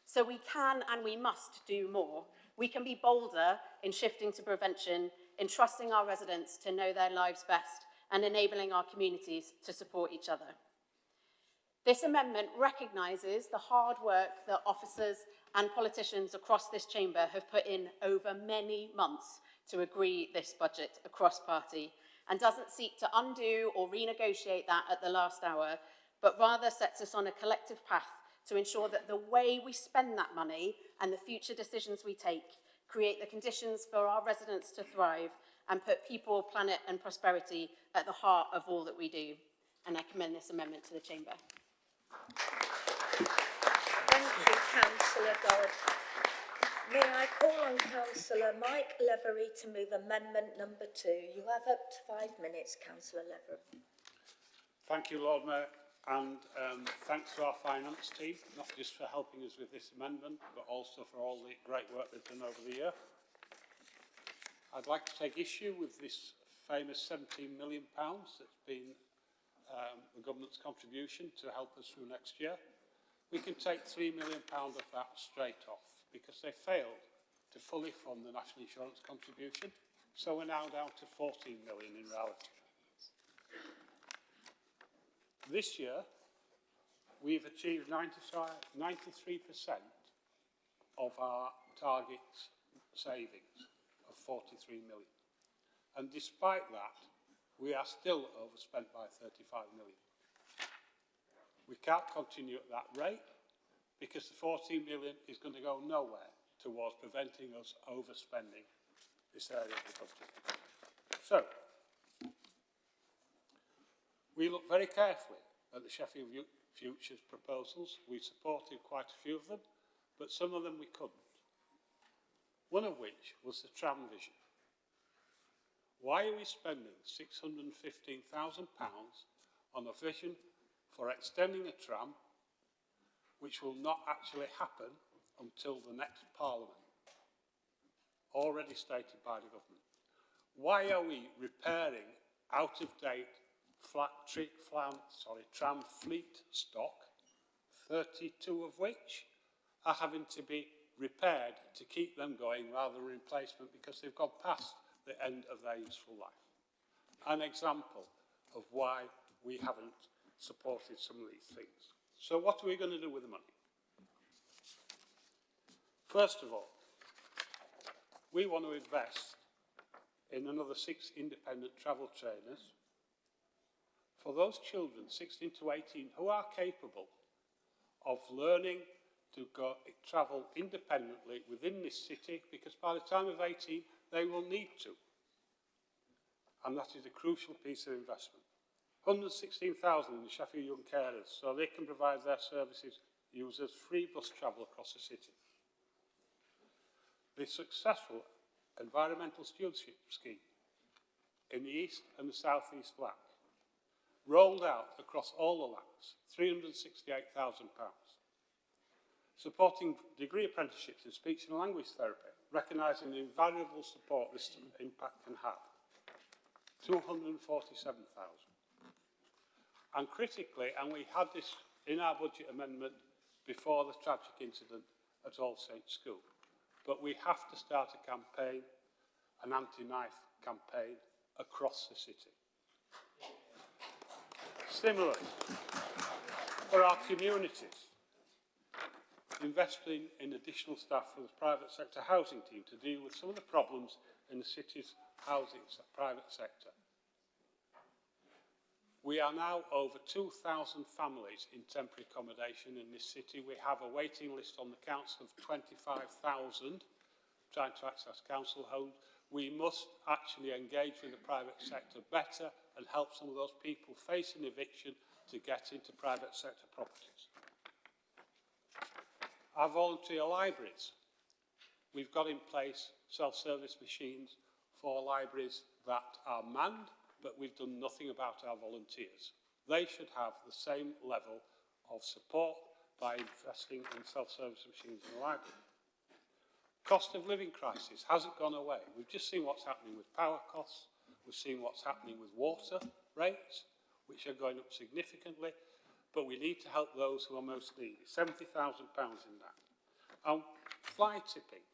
So we can and we must do more. We can be bolder in shifting to prevention, in trusting our residents to know their lives best, and enabling our communities to support each other. This amendment recognises the hard work that officers and politicians across this chamber have put in over many months to agree this budget across party, and doesn't seek to undo or renegotiate that at the last hour, but rather sets us on a collective path to ensure that the way we spend that money and the future decisions we take create the conditions for our residents to thrive and put people, planet and prosperity at the heart of all that we do. And I commend this amendment to the chamber. Thank you, Councillor Dodd. May I call on Councillor Mike Levery to move amendment number 2. You have up to 5 minutes, Councillor Levery. Thank you, Lord Mayor, and thanks to our finance team, not just for helping us with this amendment, but also for all the great work they've done over the year. I'd like to take issue with this famous £17 million that's been the government's contribution to help us through next year. We can take £3 million of that straight off because they failed to fully fund the National Insurance contribution. So we're now down to 14 million in reality. This year, we've achieved 93% of our target savings of 43 million. And despite that, we are still overspent by 35 million. We can't continue at that rate because the 14 million is going to go nowhere towards preventing us overspending this area of the budget. So, we look very carefully at the Sheffield Futures proposals. We supported quite a few of them, but some of them we couldn't. One of which was the tram vision. Why are we spending £615,000 on a vision for extending a tram which will not actually happen until the next Parliament, already stated by the government? Why are we repairing out-of-date tram fleet stock, 32 of which are having to be repaired to keep them going rather than replacement because they've gone past the end of their useful life? An example of why we haven't supported some of these things. So what are we going to do with the money? First of all, we want to invest in another 6 independent travel trainers for those children 16 to 18 who are capable of learning to travel independently within this city, because by the time of 18 they will need to. And that is a crucial piece of investment. 116,000 in the Sheffield Young Carers, so they can provide their services users free bus travel across the city. The successful environmental stewardship scheme in the East and the South East LAC rolled out across all the LACs, £368,000. Supporting degree apprenticeships in speech and language therapy, recognising the invaluable support this impact can have, 247,000. And critically, and we had this in our budget amendment before the tragic incident at All Saints School, but we have to start a campaign, an anti-knife campaign, across the city. Similarly, for our communities, investing in additional staff for the private sector housing team to deal with some of the problems in the city's housing private sector. We are now over 2,000 families in temporary accommodation in this city. We have a waiting list on the council of 25,000 trying to access council homes. We must actually engage with the private sector better and help some of those people facing eviction to get into private sector properties. Our volunteer libraries. We've got in place self-service machines for libraries that are manned, but we've done nothing about our volunteers. They should have the same level of support by investing in self-service machines in the library. Cost of living crisis hasn't gone away. We've just seen what's happening with power costs. We've seen what's happening with water rates, which are going up significantly, but we need to help those who are most needy. £70,000 in that. Fly tipping.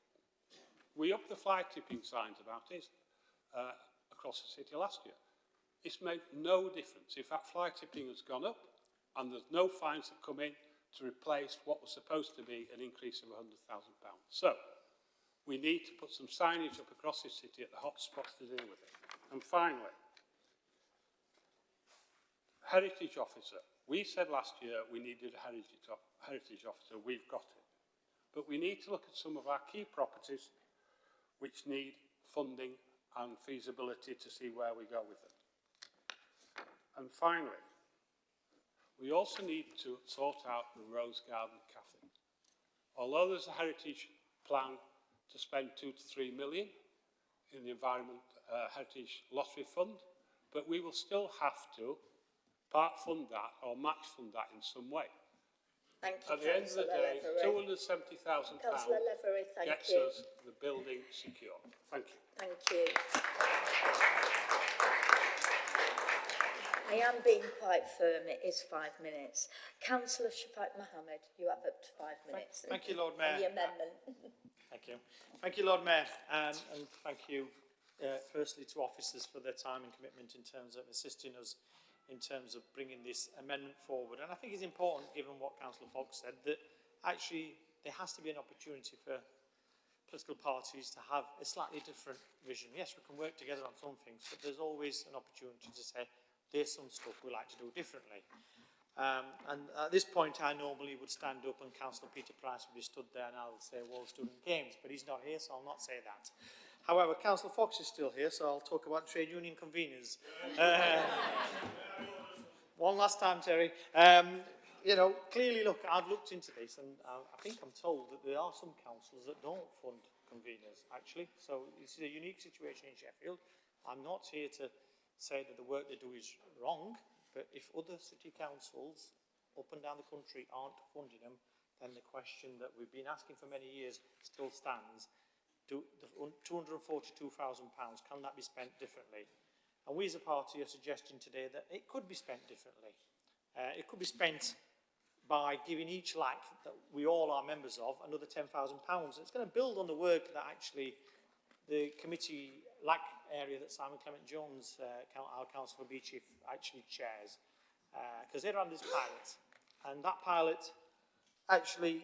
We upped the fly tipping signs about it across the city last year. It's made no difference. In fact, fly tipping has gone up and there's no fines that come in to replace what was supposed to be an increase of £100,000. So, we need to put some signage up across this city at the hot spots to deal with it. And finally, heritage officer. We said last year we needed a heritage officer. We've got it. But we need to look at some of our key properties which need funding and feasibility to see where we go with them. And finally, we also need to sort out the Rose Garden Cafe. Although there's a heritage plan to spend 2 to 3 million in the Environment Heritage Lottery Fund, but we will still have to part fund that or match fund that in some way. Thank you, At the end of the day, £270,000 gets us the building secure. Thank you. Thank you. I am being quite firm, it is 5 minutes. Councillor Shafat Mohammed, you have up to 5 minutes. Thank you, Lord Mayor. The amendment. Thank you. Thank you, Lord Mayor, and thank you firstly to officers for their time and commitment in terms of assisting us in terms of bringing this amendment forward. And I think it's important, given what Councillor Fox said, that actually there has to be an opportunity for political parties to have a slightly different vision. Yes, we can work together on some things, but there's always an opportunity to say, there's some stuff we like to do differently. And at this point, I normally would stand up and Councillor Peter Price would be stood there and I'll say, well, student games, but he's not here, so I'll not say that. However, Councillor Fox is still here, so I'll talk about trade union conveners. One last time, Terry. You know, clearly, look, I've looked into this, and I think I'm told that there are some councils that don't fund conveners, actually. So this is a unique situation in Sheffield. I'm not here to say that the work they do is wrong, but if other city councils up and down the country aren't funding them, then the question that we've been asking for many years still stands. The £242,000, can that be spent differently? And we as a party are suggesting today that it could be spent differently. It could be spent by giving each LAC that we all are members of another £10,000. It's going to build on the work that actually the committee LAC area that Simon Clement Jones, our councillor B chief, actually chairs. Because they ran this pilot. And that pilot actually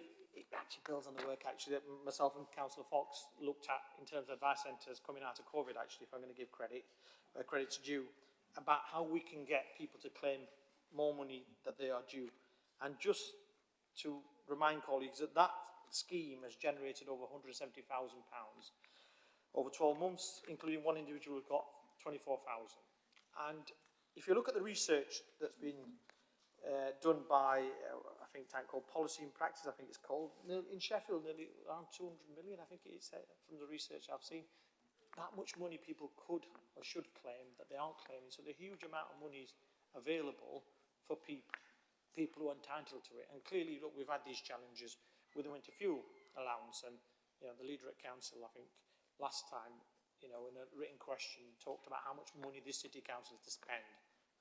builds on the work actually that myself and Councillor Fox looked at in terms of advice centres coming out of COVID, actually, if I'm going to give credit's due. about how we can get people to claim more money that they are due. And just to remind colleagues that that scheme has generated over £170,000 over 12 months, including one individual who got 24,000. And if you look at the research that's been done by, I think, a tank called Policy and Practice, I think it's called, in Sheffield, nearly around 200 million, I think it is, from the research I've seen. That much money people could or should claim that they aren't claiming. So the huge amount of money is available for people who are entitled to it. And clearly, look, we've had these challenges with the winter fuel allowance, and the leader at council, I think, last time, in a written question, talked about how much money this city council has to spend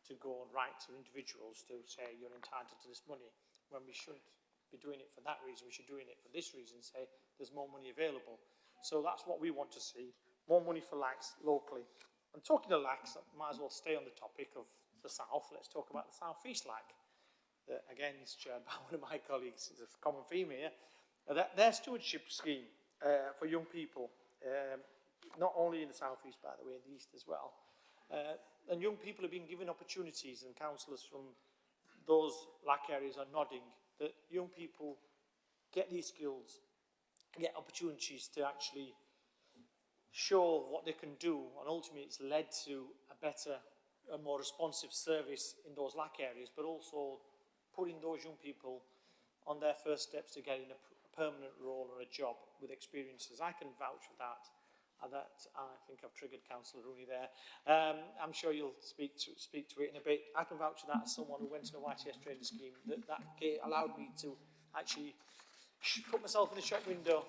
to go and write to individuals to say you're entitled to this money, when we shouldn't be doing it for that reason. We should be doing it for this reason, say there's more money available. So that's what we want to see, more money for LACs locally. And talking to LACs, I might as well stay on the topic of the South. Let's talk about the South East LAC. That, again, is chaired by one of my colleagues. It's a common theme here. Their stewardship scheme for young people, not only in the South East, by the way, in the East as well. And young people have been given opportunities, and councillors from those LAC areas are nodding, that young people get these skills, get opportunities to actually show what they can do, and ultimately it's led to a better, a more responsive service in those LAC areas, but also putting those young people on their first steps to getting a permanent role or a job with experiences. I can vouch for that. That I think I've triggered Councillor Rooney there. I'm sure you'll speak to it in a bit. I can vouch for that as someone who went to the YTS training scheme. That allowed me to actually put myself in the shop window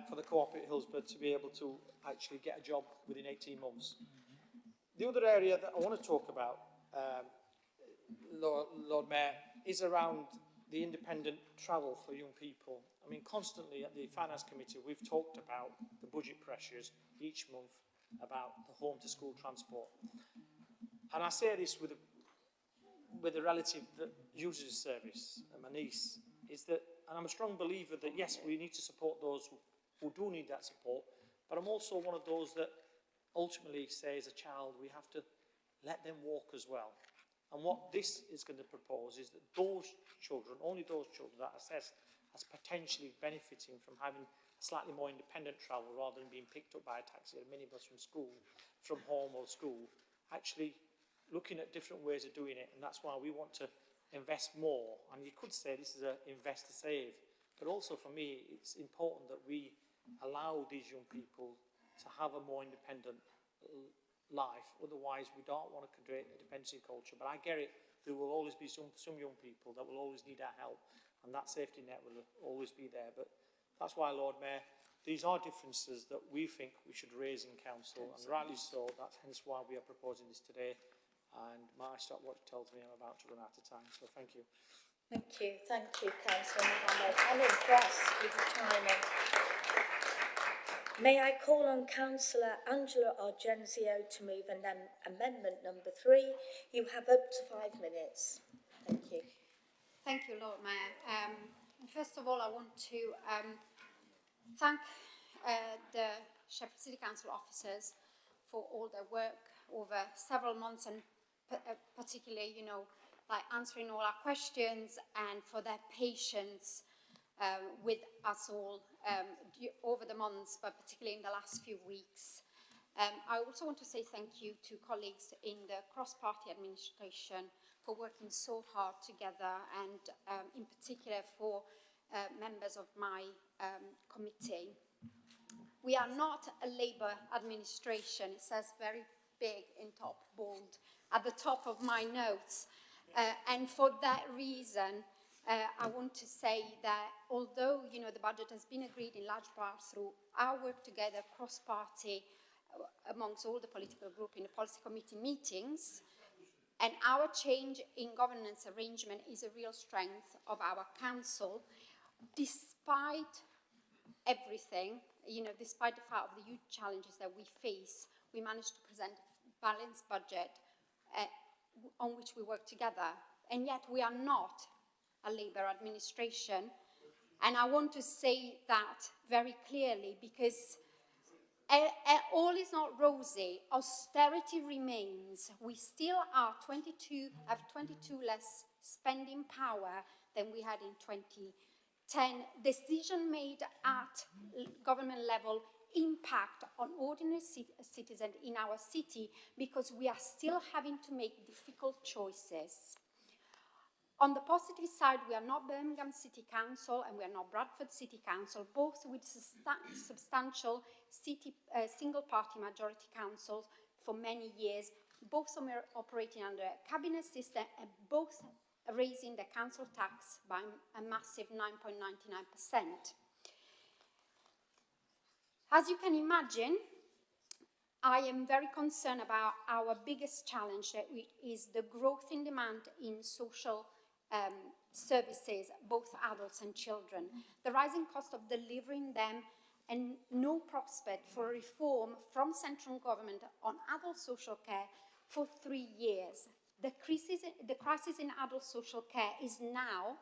for the co-op at Hillsborough to be able to actually get a job within 18 months. The other area that I want to talk about, Lord Mayor, is around the independent travel for young people. I mean, constantly at the Finance Committee, we've talked about the budget pressures each month about the home-to-school transport. And I say this with a relative that uses the service, my niece, is that, and I'm a strong believer that, yes, we need to support those who do need that support, but I'm also one of those that ultimately say, as a child, we have to let them walk as well. And what this is going to propose is that those children, only those children that are assessed as potentially benefiting from having slightly more independent travel rather than being picked up by a taxi or a minibus from school, from home or school, actually looking at different ways of doing it. And that's why we want to invest more. And you could say this is an invest to save. But also for me, it's important that we allow these young people to have a more independent life. Otherwise, we don't want to create a dependency culture. But I get it. There will always be some young people that will always need our help, and that safety net will always be there. But that's why, Lord Mayor, these are differences that we think we should raise in council, and rightly so. That's hence why we are proposing this today. And my stopwatch tells me I'm about to run out of time. So thank you. Thank you, Councillor Mohammed. I'm impressed with the timing. May I call on Councillor Angela Argenzio to move amendment number 3. You have up to 5 minutes. Thank you. Thank you, Lord Mayor. First of all, I want to thank the Sheffield City Council officers for all their work over several months, and particularly, by answering all our questions, and for their patience with us all over the months, but particularly in the last few weeks. I also want to say thank you to colleagues in the cross-party administration for working so hard together, and in particular for members of my committee. We are not a Labour administration. It says very big in top bold at the top of my notes. And for that reason, I want to say that although, the budget has been agreed in large part through our work together, cross-party, amongst all the political groups in the policy committee meetings, and our change in governance arrangement is a real strength of our council, despite everything, despite the fact of the huge challenges that we face, we managed to present a balanced budget on which we work together. And yet we are not a Labour administration. And I want to say that very clearly, because All is not rosy. Austerity remains. We still have 22 less spending power than we had in 2010. Decision made at government level impact on ordinary citizens in our city because we are still having to make difficult choices. On the positive side, we are not Birmingham City Council and we are not Bradford City Council, both with substantial single-party majority councils for many years, both operating under a cabinet system and both raising the council tax by a massive 9.99%. As you can imagine, I am very concerned about our biggest challenge, that is the growth in demand in social services, both adults and children, the rising cost of delivering them, and no prospect for reform from central government on adult social care for 3 years. The crisis in adult social care is now,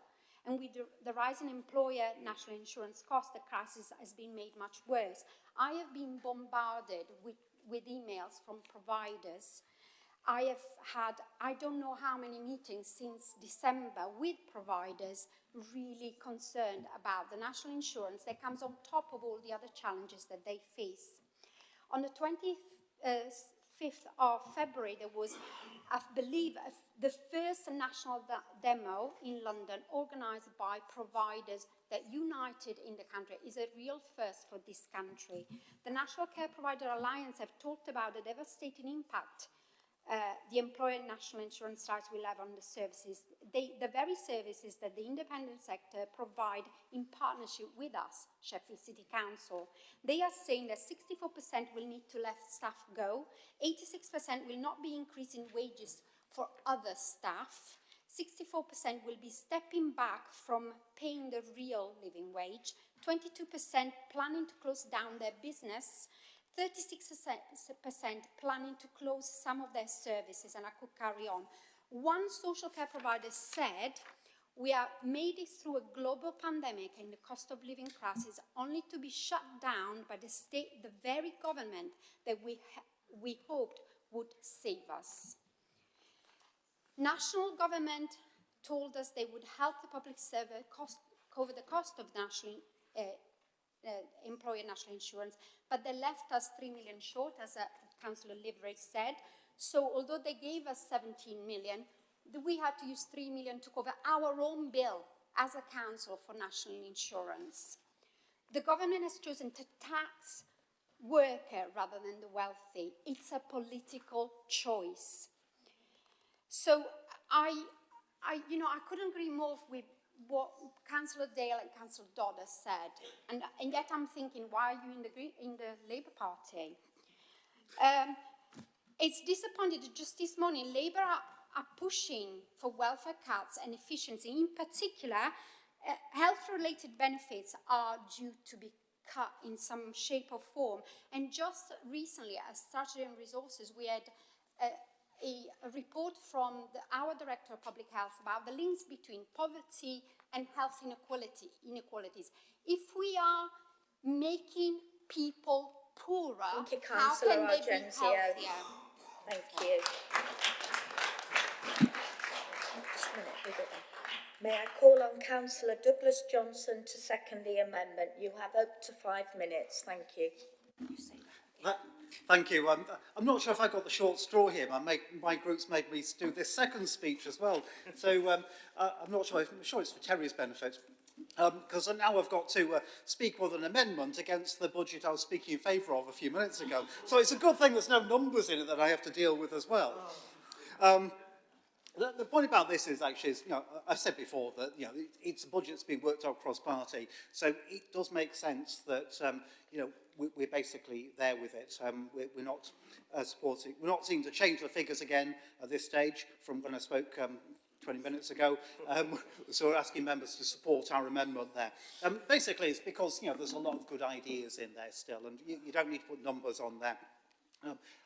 and with the rise in employer national insurance costs, the crisis has been made much worse. I have been bombarded with emails from providers. I have had, I don't know how many meetings since December with providers really concerned about the national insurance that comes on top of all the other challenges that they face. On the 25th of February, there was, I believe, the first national demo in London organised by providers that united in the country. Is a real first for this country. The National Care Provider Alliance have talked about the devastating impact the employer national insurance starts will have on the services, the very services that the independent sector provide in partnership with us, Sheffield City Council. They are saying that 64% will need to let staff go, 86% will not be increasing wages for other staff, 64% will be stepping back from paying the real living wage, 22% planning to close down their business, 36% planning to close some of their services, and I could carry on. One social care provider said, we have made it through a global pandemic and the cost of living crisis only to be shut down by the state, the very government that we hoped would save us. National government told us they would help the public server cover the cost of national employer national insurance, but they left us 3 million short, as Councillor Livery said. So although they gave us 17 million, we had to use 3 million to cover our own bill as a council for national insurance. The government has chosen to tax worker rather than the wealthy. It's a political choice. So I couldn't agree more with what Councillor Dale and Councillor Dodd has said, and yet I'm thinking, why are you in the Labour Party? It's disappointing that just this morning Labour are pushing for welfare cuts and efficiency. In particular, health-related benefits are due to be cut in some shape or form. And just recently, as Strategy and Resources, we had a report from our Director of Public Health about the links between poverty and health inequalities. If we are making people poorer, how can they be healthier? Thank you. Just a minute, we've got that. May I call on Councillor Douglas Johnson to second the amendment? You have up to 5 minutes. Thank you. Thank you. I'm not sure if I got the short straw here. My group's made me do this second speech as well. So I'm not sure. I'm sure it's for Terry's benefit. Because now I've got to speak with an amendment against the budget I was speaking in favour of a few minutes ago. So it's a good thing there's no numbers in it that I have to deal with as well. The point about this is actually, I've said before that, it's a budget that's been worked out cross-party. So it does make sense that, we're basically there with it. We're not supporting, we're not seeking to change the figures again at this stage from when I spoke 20 minutes ago. So we're asking members to support our amendment there. Basically, it's because, there's a lot of good ideas in there still, and you don't need to put numbers on there.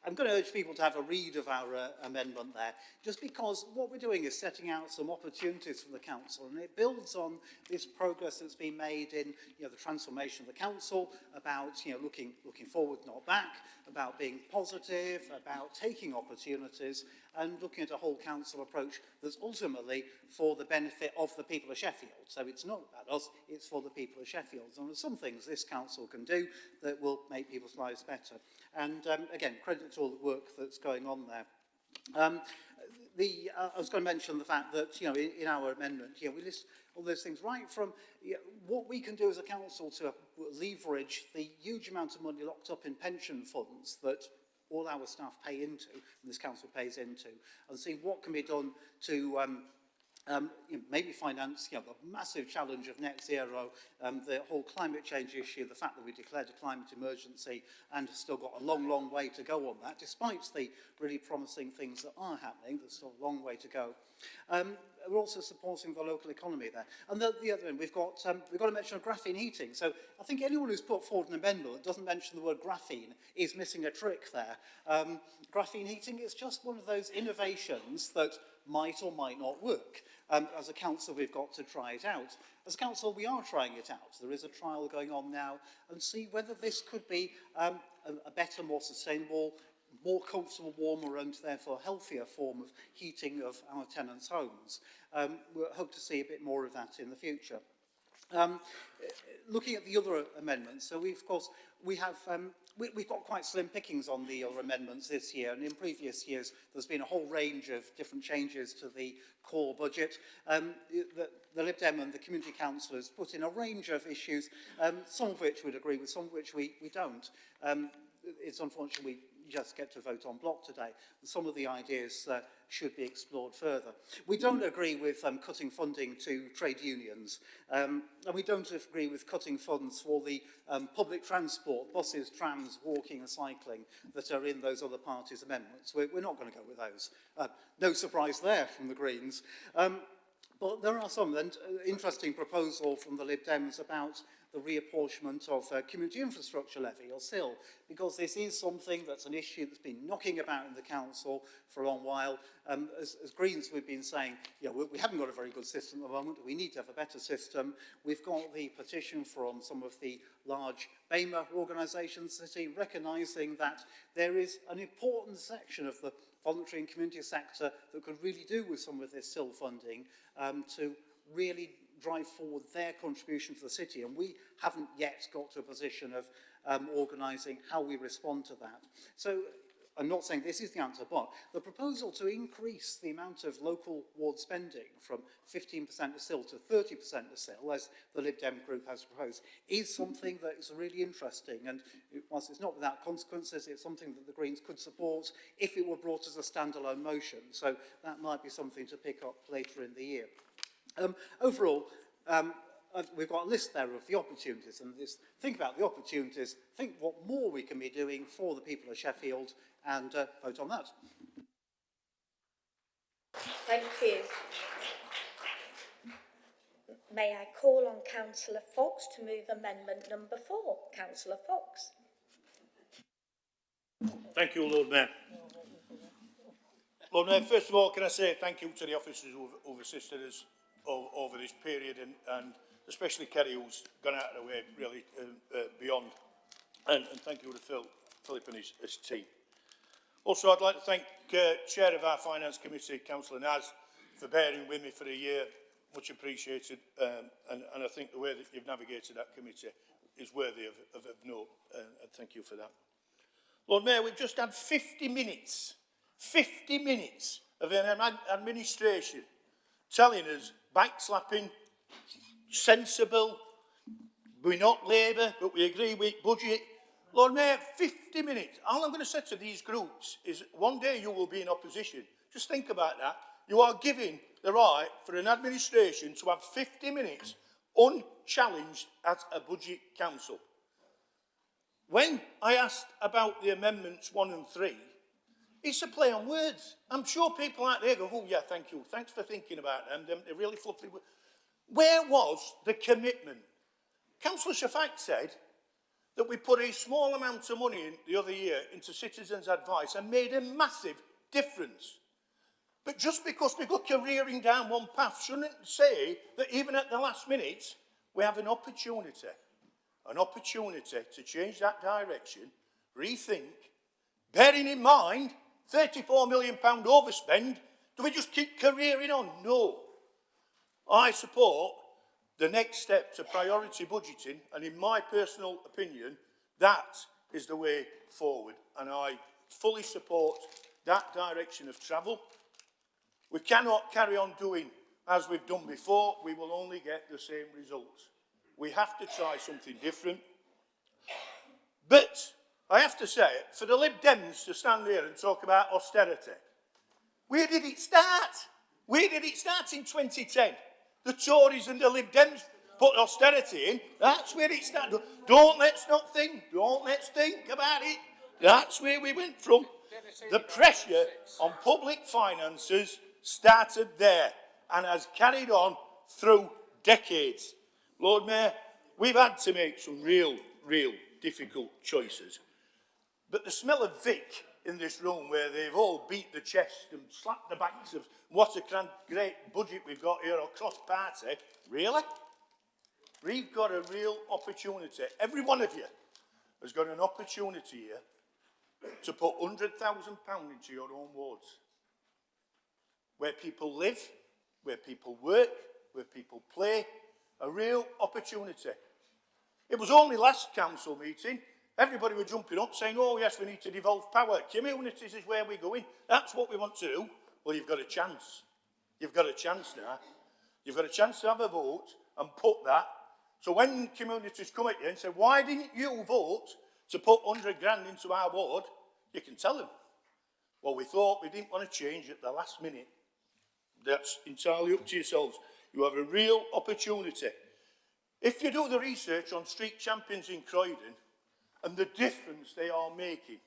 I'm going to urge people to have a read of our amendment there, just because what we're doing is setting out some opportunities for the council, and it builds on this progress that's been made in the transformation of the council, about looking forward, not back, about being positive, about taking opportunities, and looking at a whole council approach that's ultimately for the benefit of the people of Sheffield. So it's not about us, it's for the people of Sheffield. And there's some things this council can do that will make people's lives better. And again, credit to all the work that's going on there. I was going to mention the fact that, in our amendment, we list all those things, right from what we can do as a council to leverage the huge amount of money locked up in pension funds that all our staff pay into, and this council pays into, and seeing what can be done to maybe finance the massive challenge of net zero, the whole climate change issue, the fact that we declared a climate emergency and still got a long, long way to go on that, despite the really promising things that are happening. There's still a long way to go. We're also supporting the local economy there. And the other end, we've got to mention graphene heating. So I think anyone who's put forward an amendment that doesn't mention the word graphene is missing a trick there. Graphene heating is just one of those innovations that might or might not work. As a council, we've got to try it out. As a council, we are trying it out. There is a trial going on now, and see whether this could be a better, more sustainable, more comfortable, warmer, and therefore healthier form of heating of our tenants' homes. We hope to see a bit more of that in the future. Looking at the other amendments, so we've got quite slim pickings on the other amendments this year, and in previous years there's been a whole range of different changes to the core budget. The Lib Dem and the community councillors put in a range of issues, some of which we'd agree with, some of which we don't. It's unfortunate we just get to vote on block today. Some of the ideas should be explored further. We don't agree with cutting funding to trade unions, and we don't agree with cutting funds for the public transport, buses, trams, walking and cycling that are in those other parties' amendments. We're not going to go with those. No surprise there from the Greens. But there are some interesting proposal from the Lib Dems about the reapportionment of community infrastructure levy, or SIL, because this is something that's an issue that's been knocking about in the council for a long while. As Greens, we've been saying, we haven't got a very good system at the moment. We need to have a better system. We've got the petition from some of the large BEMA organisations recognising that there is an important section of the voluntary and community sector that could really do with some of this SIL funding to really drive forward their contribution to the city, and we haven't yet got to a position of organising how we respond to that. So I'm not saying this is the answer, but the proposal to increase the amount of local ward spending from 15% of SIL to 30% of SIL, as the Lib Dem group has proposed, is something that is really interesting, and whilst it's not without consequences, it's something that the Greens could support if it were brought as a standalone motion. So that might be something to pick up later in the year. Overall, we've got a list there of the opportunities, and think about the opportunities, think what more we can be doing for the people of Sheffield, and vote on that. Thank you. May I call on Councillor Fox to move amendment number 4? Councillor Fox. Thank you, Lord Mayor. Lord Mayor, first of all, can I say thank you to the officers who've assisted us over this period, and especially Kerry, who's gone out of the way really beyond, and thank you to Philip and his team. Also, I'd like to thank Chair of our Finance Committee, Councillor Naz, for bearing with me for a year. Much appreciated, and I think the way that you've navigated that committee is worthy of note, and thank you for that. Lord Mayor, we've just had 50 minutes of an administration telling us backslapping, sensible, we're not Labour, but we agree with budget. Lord Mayor, 50 minutes. All I'm going to say to these groups is one day you will be in opposition. Just think about that. You are giving the right for an administration to have 50 minutes unchallenged as a budget council. When I asked about the amendments 1 and 3, it's a play on words. I'm sure people out there go, oh yeah, thank you. Thanks for thinking about them. They're really fluffy. Where was the commitment? Councillor Shafak said that we put a small amount of money in the other year into citizens' advice and made a massive difference. But just because we go careering down one path shouldn't say that even at the last minute we have an opportunity to change that direction, rethink, bearing in mind £34 million overspend. Do we just keep careering on? No. I support the next step to priority budgeting, and in my personal opinion, that is the way forward, and I fully support that direction of travel. We cannot carry on doing as we've done before. We will only get the same results. We have to try something different. But I have to say, for the Lib Dems to stand here and talk about austerity, where did it start? Where did it start in 2010? The Tories and the Lib Dems put austerity in. That's where it started. Let's think about it. That's where we went from. The pressure on public finances started there and has carried on through decades. Lord Mayor, we've had to make some real difficult choices. But the smell of Vic in this room, where they've all beat the chest and slapped the backs of what a great budget we've got here across party, really? We've got a real opportunity. Every one of you has got an opportunity here to put £100,000 into your own wards. Where people live, where people work, where people play, a real opportunity. It was only last council meeting, everybody were jumping up saying, oh yes, we need to devolve power. Communities is where we're going. That's what we want to do. Well, you've got a chance. You've got a chance now. You've got a chance to have a vote and put that. So when communities come at you and say, why didn't you vote to put 100 grand into our ward? You can tell them, well, we thought we didn't want to change at the last minute. That's entirely up to yourselves. You have a real opportunity. If you do the research on street champions in Croydon and the difference they are making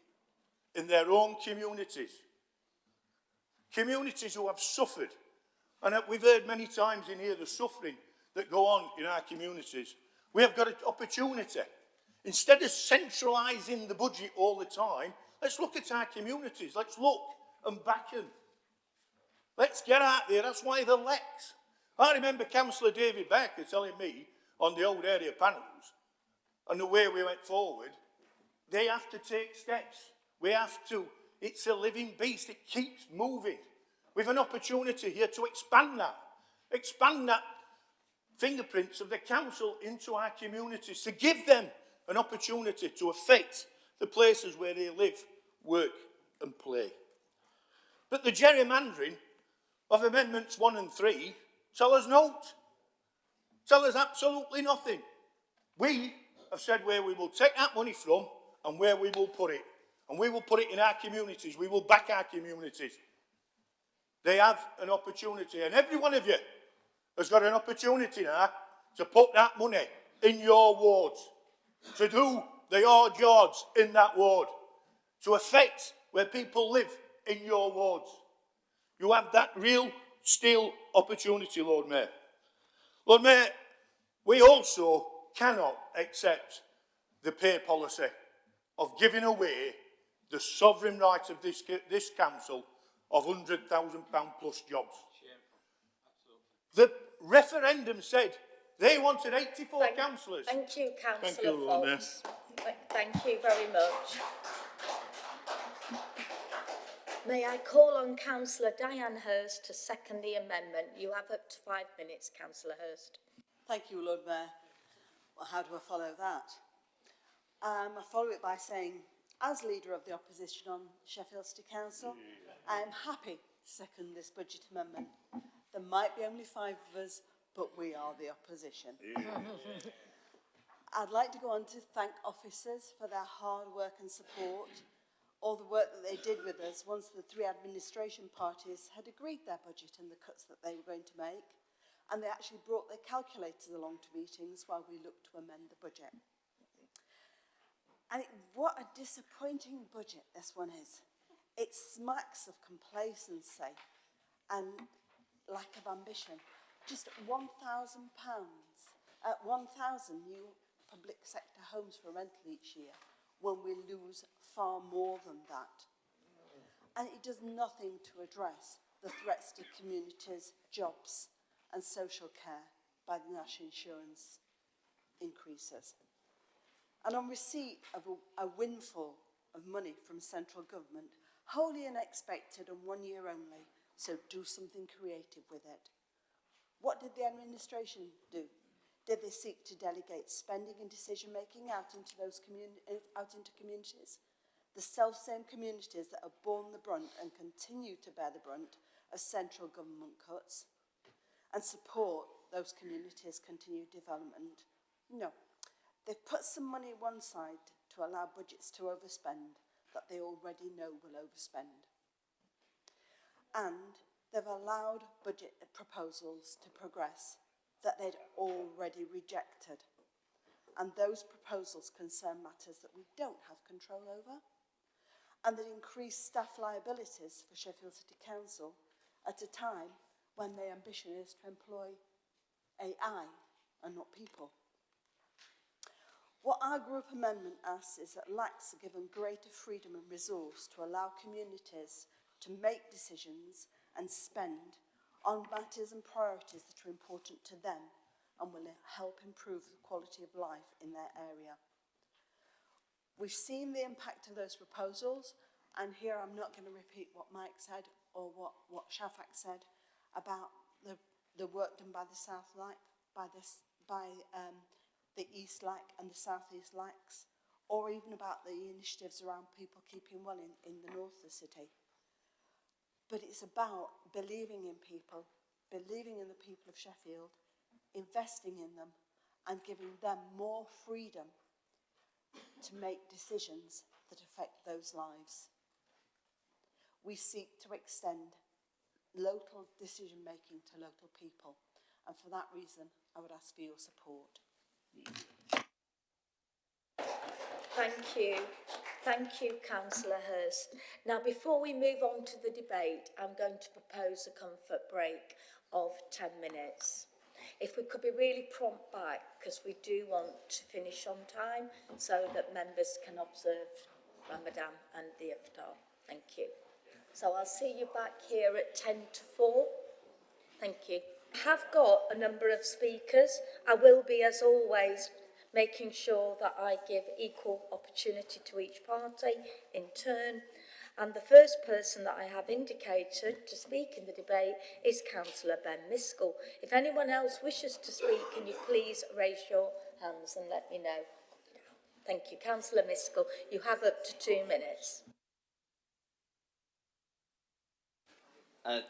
in their own communities who have suffered, and we've heard many times in here the suffering that go on in our communities, we have got an opportunity. Instead of centralising the budget all the time, let's look at our communities. Let's look and back them. Let's get out there. That's why they're Lex. I remember Councillor David Barker telling me on the old area panels and the way we went forward, they have to take steps. We have to. It's a living beast. It keeps moving. We've an opportunity here to expand that fingerprints of the council into our communities, to give them an opportunity to affect the places where they live, work and play. But the gerrymandering of Amendments 1 and 3 tell us naught. Tell us absolutely nothing. We have said where we will take that money from and where we will put it. And we will put it in our communities. We will back our communities. They have an opportunity, and every one of you has got an opportunity now to put that money in your wards, to do the hard yards in that ward, to affect where people live in your wards. You have that real steel opportunity, Lord Mayor. Lord Mayor, we also cannot accept the pay policy of giving away the sovereign right of this council of £100,000 plus jobs. The referendum said they wanted 84 councillors. Thank you, Councillor Thank you, Lord Mayor. Fox. Thank you very much. May I call on Councillor Diane Hurst to second the amendment? You have up to 5 minutes, Councillor Hurst. Thank you, Lord Mayor. Well, how do I follow that? I follow it by saying, as Leader of the Opposition on Sheffield City Council, I am happy to second this budget amendment. There might be only 5 of us, but we are the opposition. I'd like to go on to thank officers for their hard work and support, all the work that they did with us once the 3 administration parties had agreed their budget and the cuts that they were going to make, and they actually brought their calculators along to meetings while we looked to amend the budget. And what a disappointing budget this one is. It smacks of complacency and lack of ambition. Just £1,000, 1,000 new public sector homes for rental each year when we lose far more than that. And it does nothing to address the threats to communities, jobs and social care by the national insurance increases. And on receipt of a windfall of money from central government, wholly unexpected and 1 year only, so do something creative with it. What did the administration do? Did they seek to delegate spending and decision-making out into communities? The self-same communities that have borne the brunt and continue to bear the brunt of central government cuts and support those communities' continued development? No. They've put some money one side to allow budgets to overspend that they already know will overspend. And they've allowed budget proposals to progress that they'd already rejected. And those proposals concern matters that we don't have control over, and that increase staff liabilities for Sheffield City Council at a time when their ambition is to employ AI and not people. What our group amendment asks is that LACs are given greater freedom and resource to allow communities to make decisions and spend on matters and priorities that are important to them and will help improve the quality of life in their area. We've seen the impact of those proposals, and here I'm not going to repeat what Mike said or what Shafak said about the work done by the South LAC, by the East LAC and the South East LACs, or even about the initiatives around people keeping well in the north of the city. But it's about believing in people, believing in the people of Sheffield, investing in them and giving them more freedom to make decisions that affect those lives. We seek to extend local decision making to local people, and for that reason I would ask for your support. Thank you. Thank you, Councillor Hurst. Now, before we move on to the debate, I'm going to propose a comfort break of 10 minutes. If we could be really prompt back, because we do want to finish on time so that members can observe Ramadan and the iftar. Thank you. So I'll see you back here at 10 to 4. Thank you. I have got a number of speakers. I will be, as always, making sure that I give equal opportunity to each party in turn. And the first person that I have indicated to speak in the debate is Councillor Ben Miskell. If anyone else wishes to speak, can you please raise your hands and let me know? Thank you. Councillor Miskell, you have up to 2 minutes.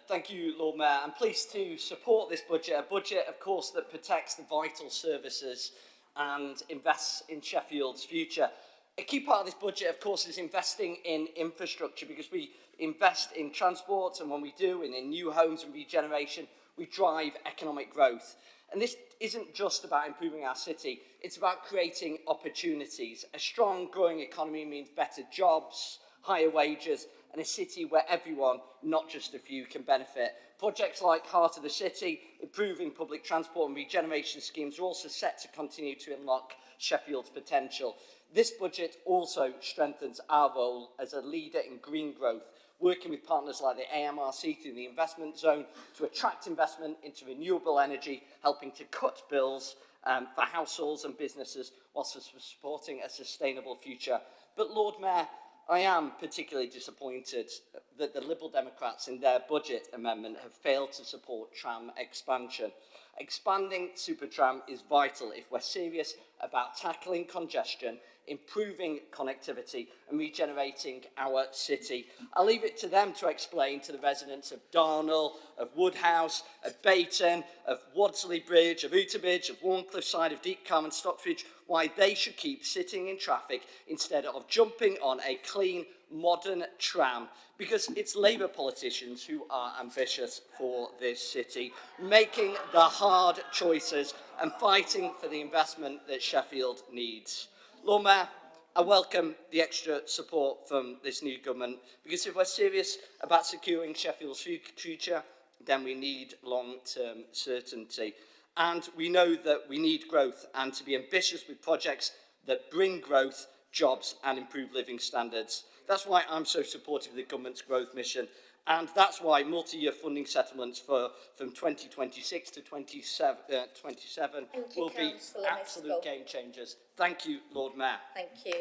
Thank you, Lord Mayor. I'm pleased to support this budget, a budget, of course, that protects the vital services and invests in Sheffield's future. A key part of this budget, of course, is investing in infrastructure, because we invest in transport, and when we do, and in new homes and regeneration, we drive economic growth. And this isn't just about improving our city, it's about creating opportunities. A strong, growing economy means better jobs, higher wages, and a city where everyone, not just a few, can benefit. Projects like Heart of the City, improving public transport and regeneration schemes are also set to continue to unlock Sheffield's potential. This budget also strengthens our role as a leader in green growth, working with partners like the AMRC through the investment zone to attract investment into renewable energy, helping to cut bills for households and businesses whilst supporting a sustainable future. But Lord Mayor, I am particularly disappointed that the Liberal Democrats in their budget amendment have failed to support tram expansion. Expanding Supertram is vital if we're serious about tackling congestion, improving connectivity and regenerating our city. I'll leave it to them to explain to the residents of Darnall, of Woodhouse, of Bayton, of Wadsley Bridge, of Uterbridge, of Warncliffe Side, of Deepcam and Stockbridge why they should keep sitting in traffic instead of jumping on a clean, modern tram, because it's Labour politicians who are ambitious for this city, making the hard choices and fighting for the investment that Sheffield needs. Lord Mayor, I welcome the extra support from this new government, because if we're serious about securing Sheffield's future, then we need long-term certainty. And we know that we need growth and to be ambitious with projects that bring growth, jobs and improve living standards. That's why I'm so supportive of the government's growth mission. And that's why multi-year funding settlements from 2026 to 27 will be absolute game changers. Thank you, Lord Mayor. Thank you.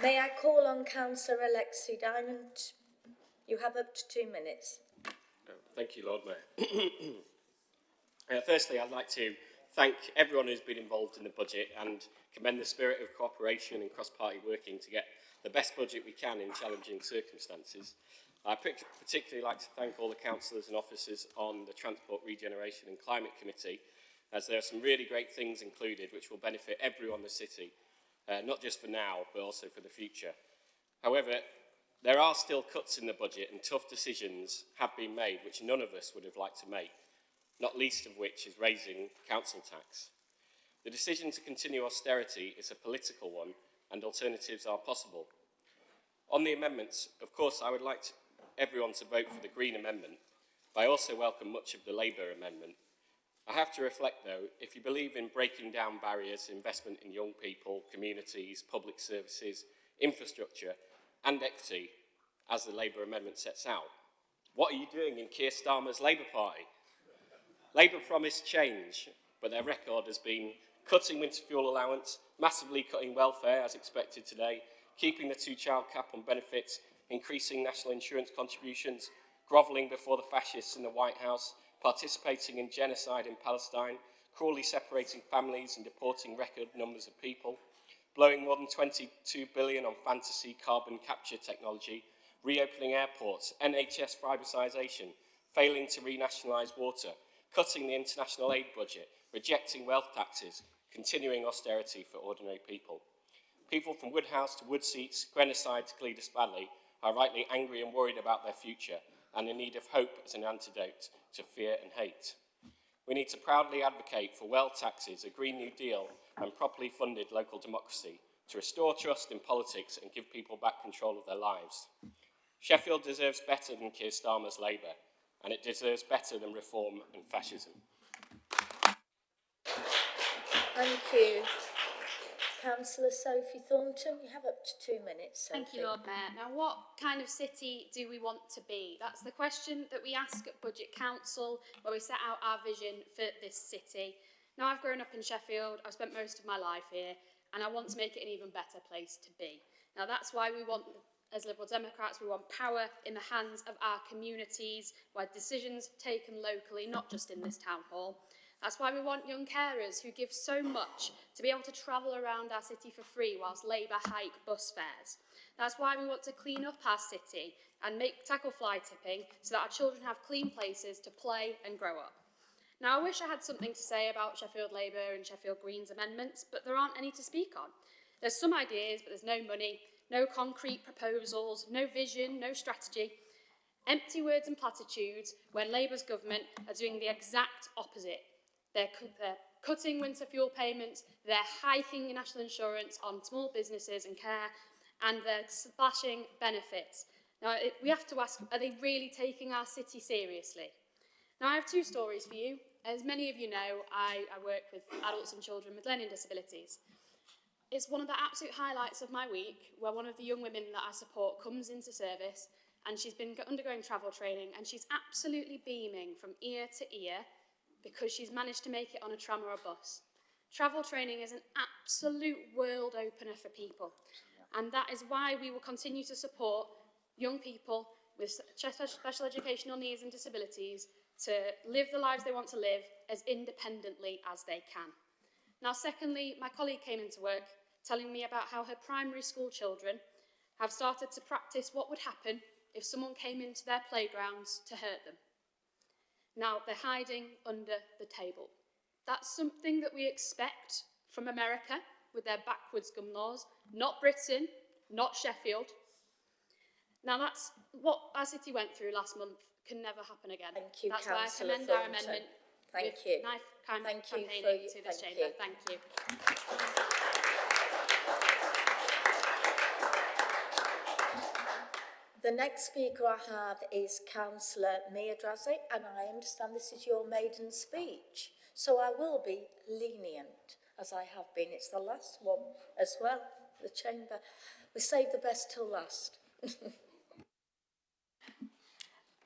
May I call on Councillor Alexi Diamond? You have up to 2 minutes. Thank you, Lord Mayor. Firstly, I'd like to thank everyone who's been involved in the budget and commend the spirit of cooperation and cross-party working to get the best budget we can in challenging circumstances. I'd particularly like to thank all the councillors and officers on the Transport, Regeneration and Climate Committee, as there are some really great things included which will benefit everyone in the city, not just for now, but also for the future. However, there are still cuts in the budget and tough decisions have been made which none of us would have liked to make, not least of which is raising council tax. The decision to continue austerity is a political one and alternatives are possible. On the amendments, of course, I would like everyone to vote for the Green amendment, but I also welcome much of the Labour amendment. I have to reflect, though, if you believe in breaking down barriers, investment in young people, communities, public services, infrastructure and equity, as the Labour amendment sets out, what are you doing in Keir Starmer's Labour Party? Labour promised change, but their record has been cutting winter fuel allowance, massively cutting welfare as expected today, keeping the two-child cap on benefits, increasing national insurance contributions, grovelling before the fascists in the White House, participating in genocide in Palestine, cruelly separating families and deporting record numbers of people, blowing more than 22 billion on fantasy carbon capture technology, reopening airports, NHS privatisation, failing to renationalise water, cutting the international aid budget, rejecting wealth taxes, continuing austerity for ordinary people. People from Woodhouse to Woodseats, Grenoside to Clevis Valley are rightly angry and worried about their future and in need of hope as an antidote to fear and hate. We need to proudly advocate for wealth taxes, a Green New Deal and properly funded local democracy to restore trust in politics and give people back control of their lives. Sheffield deserves better than Keir Starmer's Labour, and it deserves better than reform and fascism. Thank you. Councillor Sophie Thornton, you have up to 2 minutes, Sophie. Thank you, Lord Mayor. Now, what kind of city do we want to be? That's the question that we ask at Budget Council, where we set out our vision for this city. Now, I've grown up in Sheffield, I've spent most of my life here, and I want to make it an even better place to be. Now, that's why we want, as Liberal Democrats, we want power in the hands of our communities, where decisions taken locally, not just in this town hall. That's why we want young carers who give so much to be able to travel around our city for free whilst Labour hike bus fares. That's why we want to clean up our city and tackle fly tipping so that our children have clean places to play and grow up. Now, I wish I had something to say about Sheffield Labour and Sheffield Green's amendments, but there aren't any to speak on. There's some ideas, but there's no money, no concrete proposals, no vision, no strategy. Empty words and platitudes when Labour's government are doing the exact opposite. They're cutting winter fuel payments, they're hiking national insurance on small businesses and care, and they're slashing benefits. Now, we have to ask, are they really taking our city seriously? Now, I have two stories for you. As many of you know, I work with adults and children with learning disabilities. It's one of the absolute highlights of my week where one of the young women that I support comes into service and she's been undergoing travel training and she's absolutely beaming from ear to ear because she's managed to make it on a tram or a bus. Travel training is an absolute world opener for people, and that is why we will continue to support young people with special educational needs and disabilities to live the lives they want to live as independently as they can. Now, secondly, my colleague came into work telling me about how her primary school children have started to practice what would happen if someone came into their playgrounds to hurt them. Now, they're hiding under the table. That's something that we expect from America with their backwards gun laws, not Britain, not Sheffield. Now, that's what our city went through last month can never happen again. Thank you, That's why I Councillor commend our Thornton. amendment Thank with you. knife Thank you campaigning to this thank chamber. you. Thank you. The next speaker I have is Councillor Mia Drazic, and I understand this is your maiden speech. So I will be lenient, as I have been. It's the last one as well, for the chamber. We save the best till last.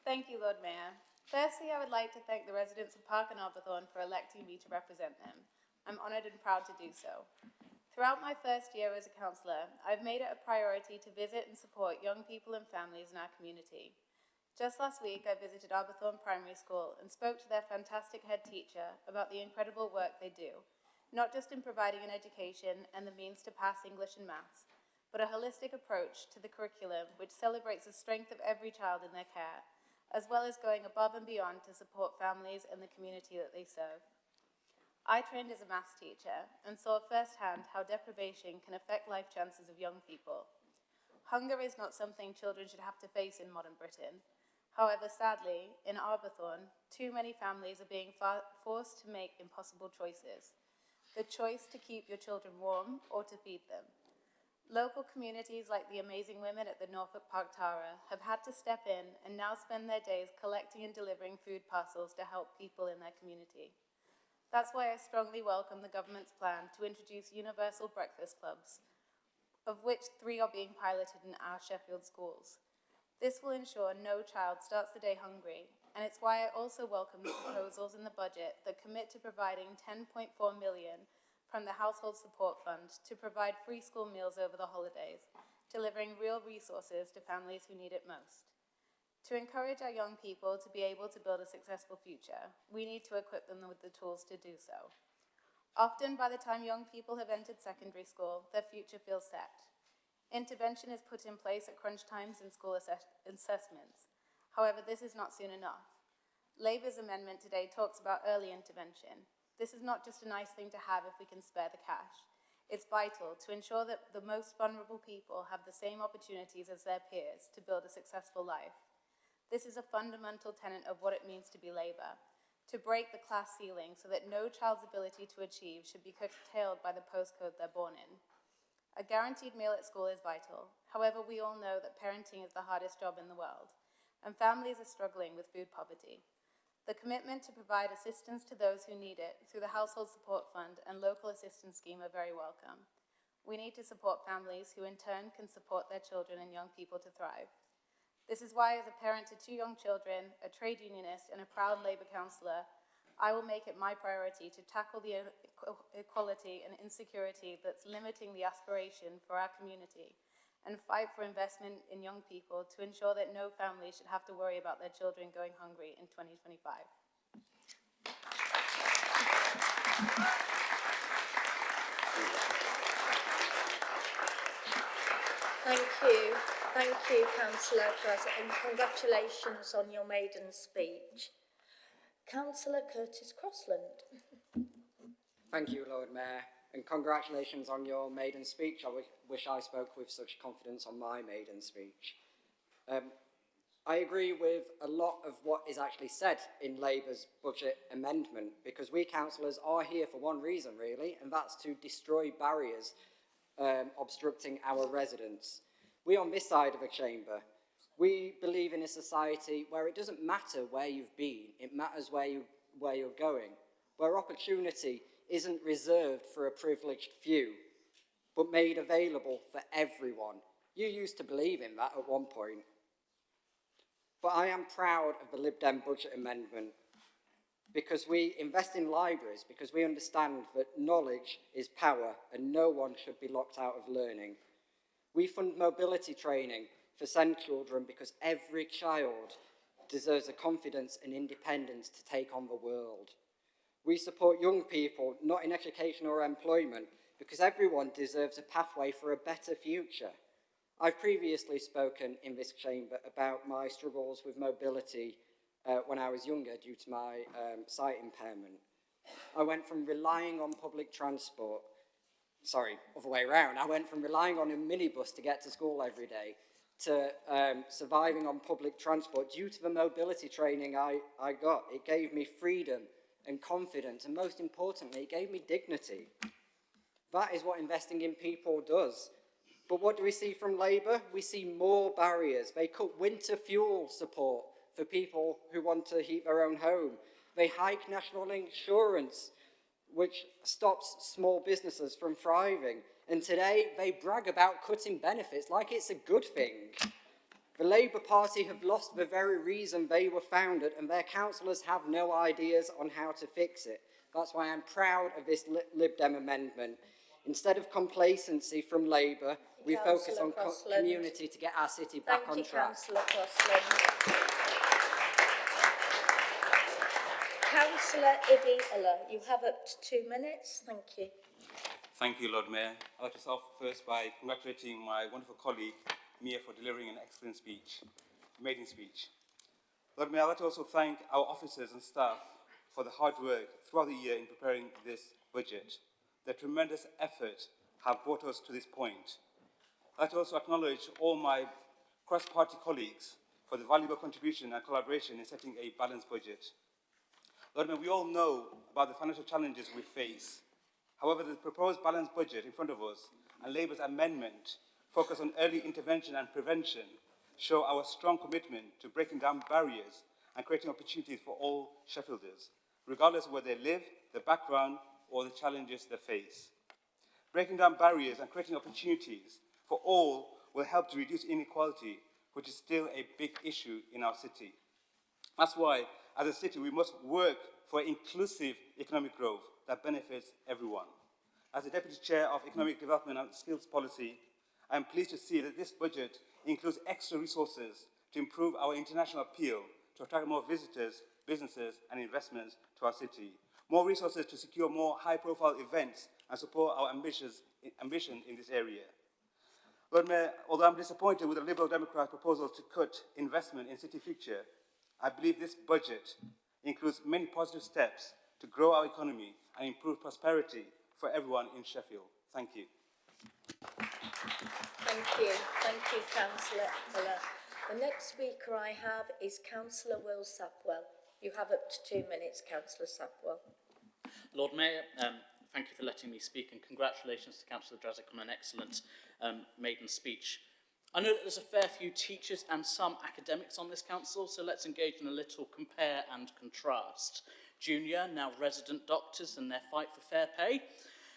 Thank you, Lord Mayor. Firstly, I would like to thank the residents of Park and Arbourthorne for electing me to represent them. I'm honoured and proud to do so. Throughout my first year as a councillor, I've made it a priority to visit and support young people and families in our community. Just last week, I visited Arbourthorne Primary School and spoke to their fantastic head teacher about the incredible work they do, not just in providing an education and the means to pass English and maths, but a holistic approach to the curriculum which celebrates the strength of every child in their care, as well as going above and beyond to support families and the community that they serve. I trained as a maths teacher and saw firsthand how deprivation can affect life chances of young people. Hunger is not something children should have to face in modern Britain. However, sadly, in Arbourthorne, too many families are being forced to make impossible choices. The choice to keep your children warm or to feed them. Local communities like the amazing women at the Norfolk Park Tara have had to step in and now spend their days collecting and delivering food parcels to help people in their community. That's why I strongly welcome the government's plan to introduce universal breakfast clubs, of which 3 are being piloted in our Sheffield schools. This will ensure no child starts the day hungry, and it's why I also welcome the proposals in the budget that commit to providing £10.4 million from the Household Support Fund to provide free school meals over the holidays, delivering real resources to families who need it most. To encourage our young people to be able to build a successful future, we need to equip them with the tools to do so. Often, by the time young people have entered secondary school, their future feels set. Intervention is put in place at crunch times and school assessments. However, this is not soon enough. Labour's amendment today talks about early intervention. This is not just a nice thing to have if we can spare the cash. It's vital to ensure that the most vulnerable people have the same opportunities as their peers to build a successful life. This is a fundamental tenet of what it means to be Labour, to break the class ceiling so that no child's ability to achieve should be curtailed by the postcode they're born in. A guaranteed meal at school is vital. However, we all know that parenting is the hardest job in the world, and families are struggling with food poverty. The commitment to provide assistance to those who need it through the Household Support Fund and local assistance scheme are very welcome. We need to support families who in turn can support their children and young people to thrive. This is why, as a parent to 2 young children, a trade unionist, and a proud Labour councillor, I will make it my priority to tackle the inequality and insecurity that's limiting the aspiration for our community and fight for investment in young people to ensure that no family should have to worry about their children going hungry in 2025. Thank you, Councillor Drazic, and congratulations on your maiden speech. Councillor Curtis Crossland. Thank you, Lord Mayor, and congratulations on your maiden speech. I wish I spoke with such confidence on my maiden speech. I agree with a lot of what is actually said in Labour's budget amendment, because we councillors are here for one reason, really, and that's to destroy barriers obstructing our residents. We on this side of the chamber, we believe in a society where it doesn't matter where you've been, it matters where you're going, where opportunity isn't reserved for a privileged few, but made available for everyone. You used to believe in that at one point. But I am proud of the Lib Dem budget amendment because we invest in libraries, because we understand that knowledge is power and no one should be locked out of learning. We fund mobility training for SEND children because every child deserves the confidence and independence to take on the world. We support young people, not in education or employment, because everyone deserves a pathway for a better future. I've previously spoken in this chamber about my struggles with mobility when I was younger due to my sight impairment. I went from relying on public transport, other way around. I went from relying on a minibus to get to school every day to surviving on public transport due to the mobility training I got. It gave me freedom and confidence, and most importantly, it gave me dignity. That is what investing in people does. But what do we see from Labour? We see more barriers. They cut winter fuel support for people who want to heat their own home. They hike national insurance, which stops small businesses from thriving. And today, they brag about cutting benefits like it's a good thing. The Labour Party have lost the very reason they were founded, and their councillors have no ideas on how to fix it. That's why I'm proud of this Lib Dem amendment. Instead of complacency from Labour, we focus on community to get our city back on track. Councillor Crosland. Councillor Ibby-Ella, you have up to 2 minutes. Thank you. Thank you, Lord Mayor. I'd like to start first by congratulating my wonderful colleague, Mia, for delivering an excellent speech, maiden speech. Lord Mayor, I'd like to also thank our officers and staff for the hard work throughout the year in preparing this budget. Their tremendous effort have brought us to this point. I'd like to also acknowledge all my cross-party colleagues for the valuable contribution and collaboration in setting a balanced budget. Lord Mayor, we all know about the financial challenges we face. However, the proposed balanced budget in front of us and Labour's amendment focus on early intervention and prevention show our strong commitment to breaking down barriers and creating opportunities for all Sheffielders, regardless of where they live, their background, or the challenges they face. Breaking down barriers and creating opportunities for all will help to reduce inequality, which is still a big issue in our city. That's why, as a city, we must work for inclusive economic growth that benefits everyone. As the Deputy Chair of Economic Development and Skills Policy, I am pleased to see that this budget includes extra resources to improve our international appeal, to attract more visitors, businesses, and investments to our city. More resources to secure more high-profile events and support our ambition in this area. Lord Mayor, although I'm disappointed with the Liberal Democrat proposal to cut investment in city future, I believe this budget includes many positive steps to grow our economy and improve prosperity for everyone in Sheffield. Thank you. Thank you. Thank you, Councillor Ella. The next speaker I have is Councillor Will Sapwell. You have up to 2 minutes, Councillor Sapwell. Lord Mayor, thank you for letting me speak, and congratulations to Councillor Drazik on an excellent maiden speech. I know that there's a fair few teachers and some academics on this council, so let's engage in a little compare and contrast. Junior, now resident doctors and their fight for fair pay,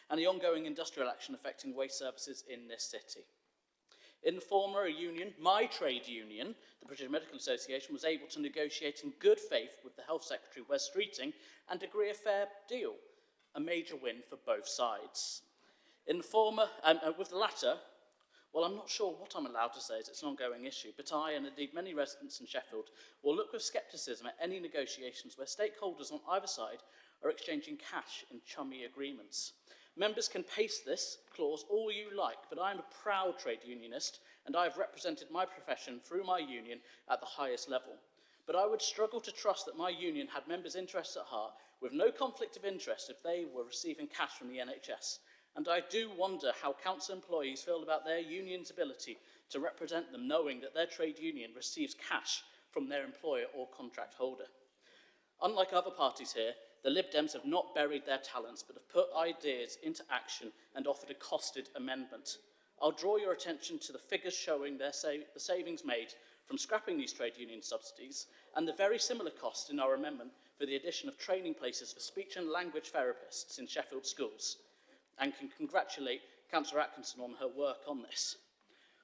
and the ongoing industrial action affecting waste services in this city. In the former, a union, my trade union, the British Medical Association, was able to negotiate in good faith with the Health Secretary, Wes Streeting, and agree a fair deal, a major win for both sides. In the former, with the latter, well, I'm not sure what I'm allowed to say as it's an ongoing issue, but I, and indeed many residents in Sheffield, will look with scepticism at any negotiations where stakeholders on either side are exchanging cash in chummy agreements. Members can paste this clause all you like, but I am a proud trade unionist, and I have represented my profession through my union at the highest level. But I would struggle to trust that my union had members' interests at heart, with no conflict of interest if they were receiving cash from the NHS. And I do wonder how council employees feel about their union's ability to represent them, knowing that their trade union receives cash from their employer or contract holder. Unlike other parties here, the Lib Dems have not buried their talents, but have put ideas into action and offered a costed amendment. I'll draw your attention to the figures showing the savings made from scrapping these trade union subsidies, and the very similar cost in our amendment for the addition of training places for speech and language therapists in Sheffield schools, and can congratulate Councillor Atkinson on her work on this.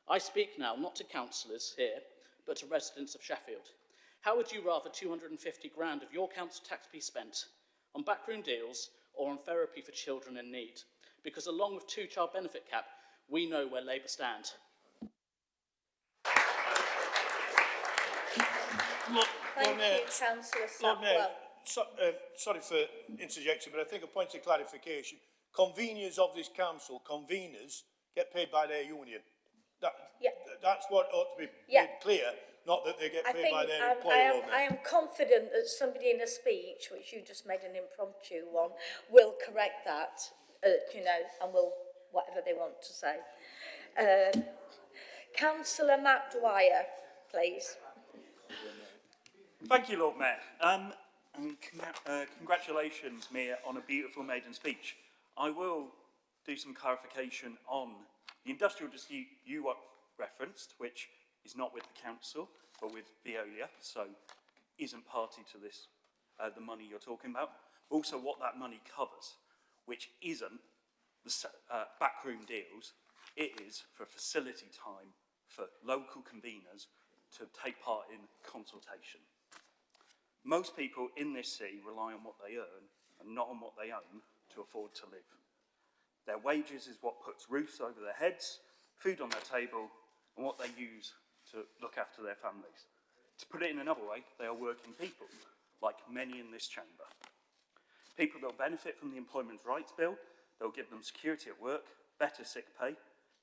I speak now not to councillors here, but to residents of Sheffield. How would you rather 250 grand of your council tax be spent? On backroom deals or on therapy for children in need? Because along with two-child benefit cap, we know where Labour stand. Thank you, Councillor Lord Mayor, Sapwell. sorry for interjecting, but I think a point of clarification. Conveners of this council, conveners, get paid by their union. That's what ought to be made clear, not that they get paid by their employer. I am confident that somebody in a speech, which you just made an impromptu one, will correct that, and will whatever they want to say. Councillor Matt Dwyer, please. Thank you, Lord Mayor. And congratulations, Mia, on a beautiful maiden speech. I will do some clarification on The industrial dispute you referenced, which is not with the council, but with Veolia, so isn't party to this, the money you're talking about, but also what that money covers, which isn't the backroom deals, it is for facility time for local conveners to take part in consultation. Most people in this city rely on what they earn and not on what they own to afford to live. Their wages is what puts roofs over their heads, food on their table, and what they use to look after their families. To put it in another way, they are working people, like many in this chamber. People that will benefit from the Employment Rights Bill, that will give them security at work, better sick pay,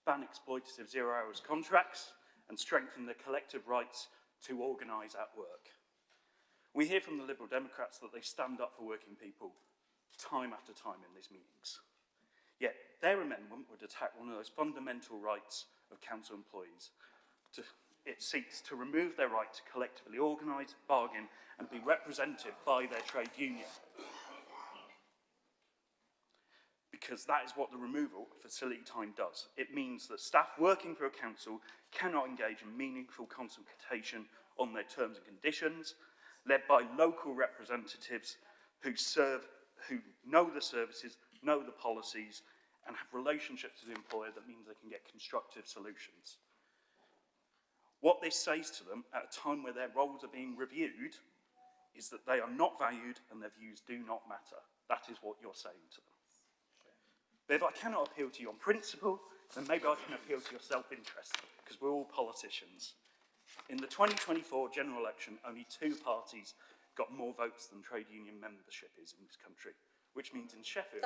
ban exploitative zero-hours contracts, and strengthen their collective rights to organise at work. We hear from the Liberal Democrats that they stand up for working people time after time in these meetings. Yet their amendment would attack one of those fundamental rights of council employees. It seeks to remove their right to collectively organise, bargain, and be represented by their trade union. Because that is what the removal of facility time does. It means that staff working for a council cannot engage in meaningful consultation on their terms and conditions, led by local representatives who know the services, know the policies, and have relationships with the employer that means they can get constructive solutions. What this says to them at a time where their roles are being reviewed is that they are not valued and their views do not matter. That is what you're saying to them. But if I cannot appeal to you on principle, then maybe I can appeal to your self-interest, because we're all politicians. In the 2024 general election, only 2 parties got more votes than trade union membership is in this country, which means in Sheffield,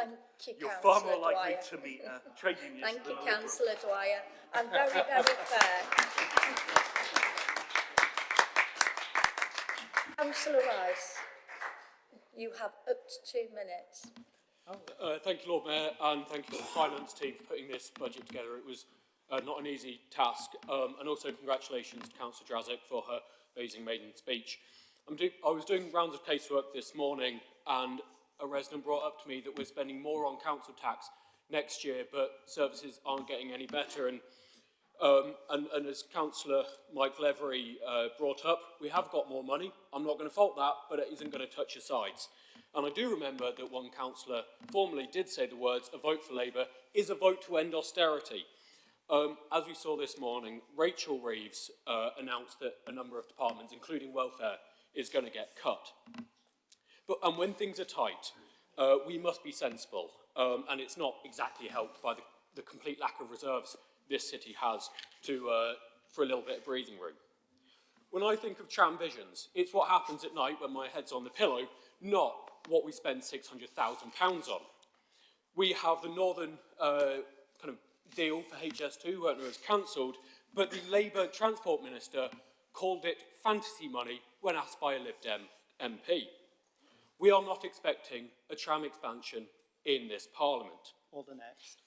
you're far more likely to meet a trade union than a Liberal. Thank you, Councillor Dwyer. And very, very fair. Councillor Rice, you have up to 2 minutes. Thank you, Lord Mayor, and thank you to the finance team for putting this budget together. It was not an easy task, and also congratulations to Councillor Drazek for her amazing maiden speech. I was doing rounds of casework this morning, and a resident brought up to me that we're spending more on council tax next year, but services aren't getting any better. And as Councillor Mike Levery brought up, we have got more money. I'm not going to fault that, but it isn't going to touch your sides. And I do remember that one councillor formerly did say the words, "A vote for Labour is a vote to end austerity." As we saw this morning, Rachel Reeves announced that a number of departments, including welfare, is going to get cut. And when things are tight, we must be sensible. And it's not exactly helped by the complete lack of reserves this city has for a little bit of breathing room. When I think of tram visions, it's what happens at night when my head's on the pillow, not what we spend £600,000 on. We have the Northern kind of deal for HS2, where it was cancelled, but the Labour Transport Minister called it fantasy money when asked by a Lib Dem MP. We are not expecting a tram expansion in this Parliament. Or the next.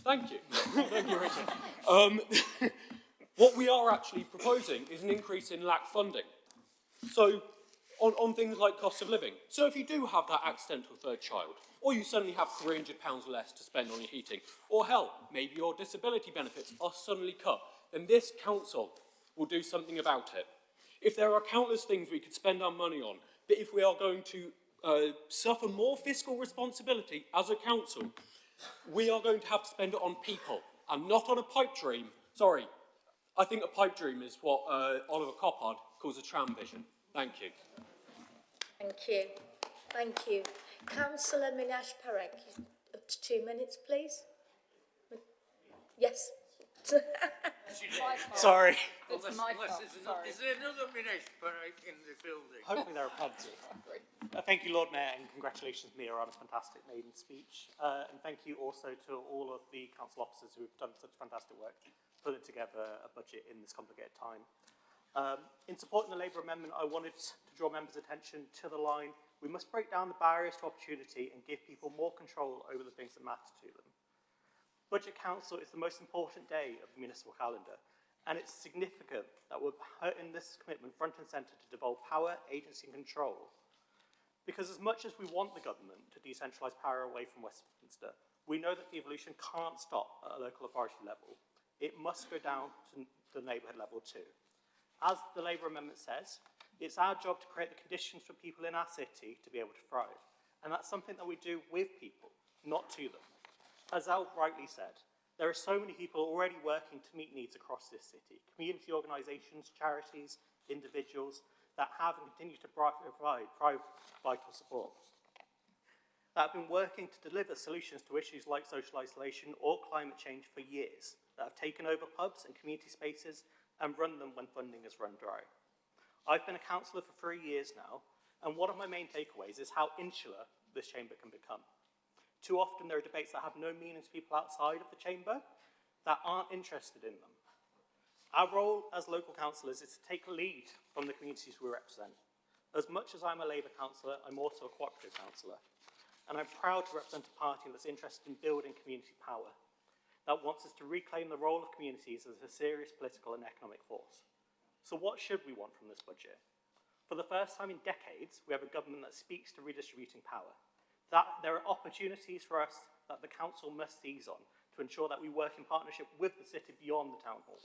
Thank you. Thank you, Richard. What we are actually proposing is an increase in LAC funding. So, on things like cost of living. So if you do have that accidental third child, or you suddenly have £300 less to spend on your heating, or hell, maybe your disability benefits are suddenly cut, then this council will do something about it. If there are countless things we could spend our money on, but if we are going to suffer more fiscal responsibility as a council, we are going to have to spend it on people, and not on a pipe dream. Sorry, I think a pipe dream is what Oliver Coppard calls a tram vision. Thank you. Thank you. Thank you. Councillor Minash Parek, up to 2 minutes, please. Yes. Sorry. It's my fault. Is there another Minash Parek in the building? Hopefully there are plenty. Thank you, Lord Mayor, and congratulations, Mia, on a fantastic maiden speech. And thank you also to all of the council officers who have done such fantastic work putting together a budget in this complicated time. In supporting the Labour amendment, I wanted to draw members' attention to the line, "We must break down the barriers to opportunity and give people more control over the things that matter to them." Budget Council is the most important day of the municipal calendar, and it's significant that we're putting this commitment front and centre to devolve power, agency and control. Because as much as we want the government to decentralise power away from Westminster, We know that devolution can't stop at a local authority level. It must go down to the neighbourhood level too. As the Labour amendment says, it's our job to create the conditions for people in our city to be able to thrive. And that's something that we do with people, not to them. As Al rightly said, there are so many people already working to meet needs across this city. Community organisations, charities, individuals that have and continue to provide vital support. That have been working to deliver solutions to issues like social isolation or climate change for years, that have taken over pubs and community spaces and run them when funding has run dry. I've been a councillor for 3 years now, and one of my main takeaways is how insular this chamber can become. Too often there are debates that have no meaning to people outside of the chamber that aren't interested in them. Our role as local councillors is to take lead from the communities we represent. As much as I'm a Labour councillor, I'm also a cooperative councillor. And I'm proud to represent a party that's interested in building community power, that wants us to reclaim the role of communities as a serious political and economic force. So what should we want from this budget? For the first time in decades, we have a government that speaks to redistributing power. That there are opportunities for us that the council must seize on to ensure that we work in partnership with the city beyond the town hall.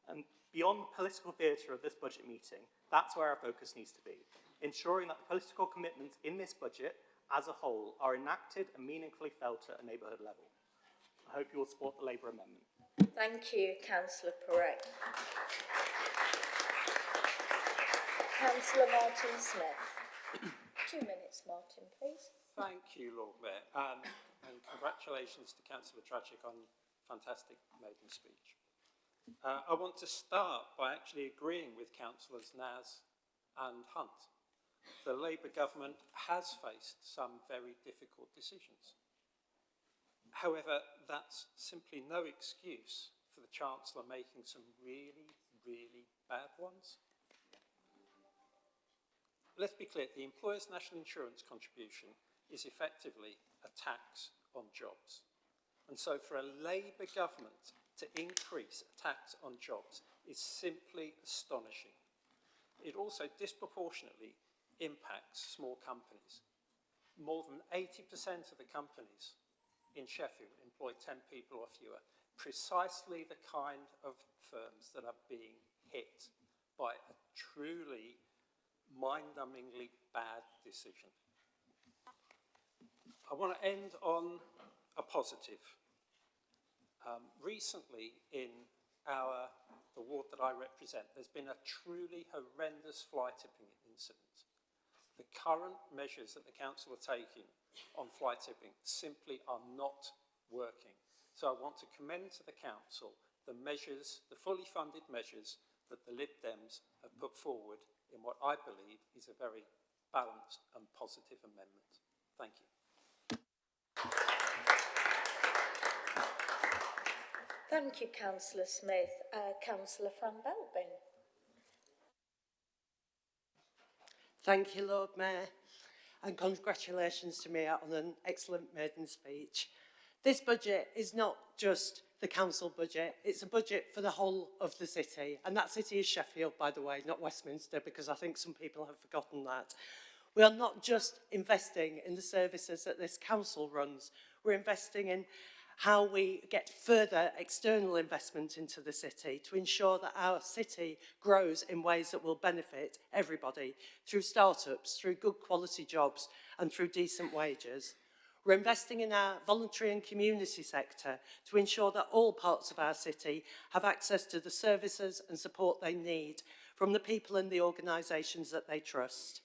And beyond the political theatre of this budget meeting, that's where our focus needs to be, ensuring that the political commitments in this budget as a whole are enacted and meaningfully felt at a neighbourhood level. I hope you will support the Labour amendment. Thank you, Councillor Perret. Councillor Martin Smith. 2 minutes, Martin, please. Thank you, Lord Mayor, and congratulations to Councillor Tragic on fantastic maiden speech. I want to start by actually agreeing with Councillors Naz and Hunt. The Labour government has faced some very difficult decisions. However, that's simply no excuse for the Chancellor making some really, really bad ones. Let's be clear, the Employers' National Insurance contribution is effectively a tax on jobs. And so for a Labour government to increase a tax on jobs is simply astonishing. It also disproportionately impacts small companies. More than 80% of the companies in Sheffield employ 10 people or fewer, precisely the kind of firms that are being hit by a truly mind-numbingly bad decision. I want to end on a positive. Recently in the ward that I represent, there's been a truly horrendous fly tipping incident. The current measures that the council are taking on fly tipping simply are not working. So I want to commend to the council the measures, the fully funded measures that the Lib Dems have put forward in what I believe is a very balanced and positive amendment. Thank you. Thank you, Councillor Smith. Councillor Fran Belbin. Thank you, Lord Mayor, and congratulations to Mia on an excellent maiden speech. This budget is not just the council budget, it's a budget for the whole of the city, and that city is Sheffield, by the way, not Westminster, because I think some people have forgotten that. We are not just investing in the services that this council runs, we're investing in how we get further external investment into the city to ensure that our city grows in ways that will benefit everybody through startups, through good quality jobs and through decent wages. We're investing in our voluntary and community sector to ensure that all parts of our city have access to the services and support they need from the people and the organisations that they trust.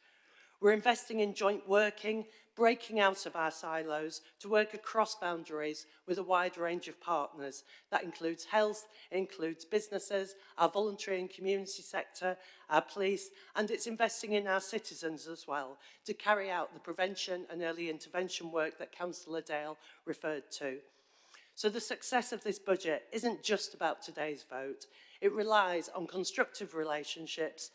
We're investing in joint working, breaking out of our silos to work across boundaries with a wide range of partners. That includes health, it includes businesses, our voluntary and community sector, our police, and it's investing in our citizens as well to carry out the prevention and early intervention work that Councillor Dale referred to. So the success of this budget isn't just about today's vote. It relies on constructive relationships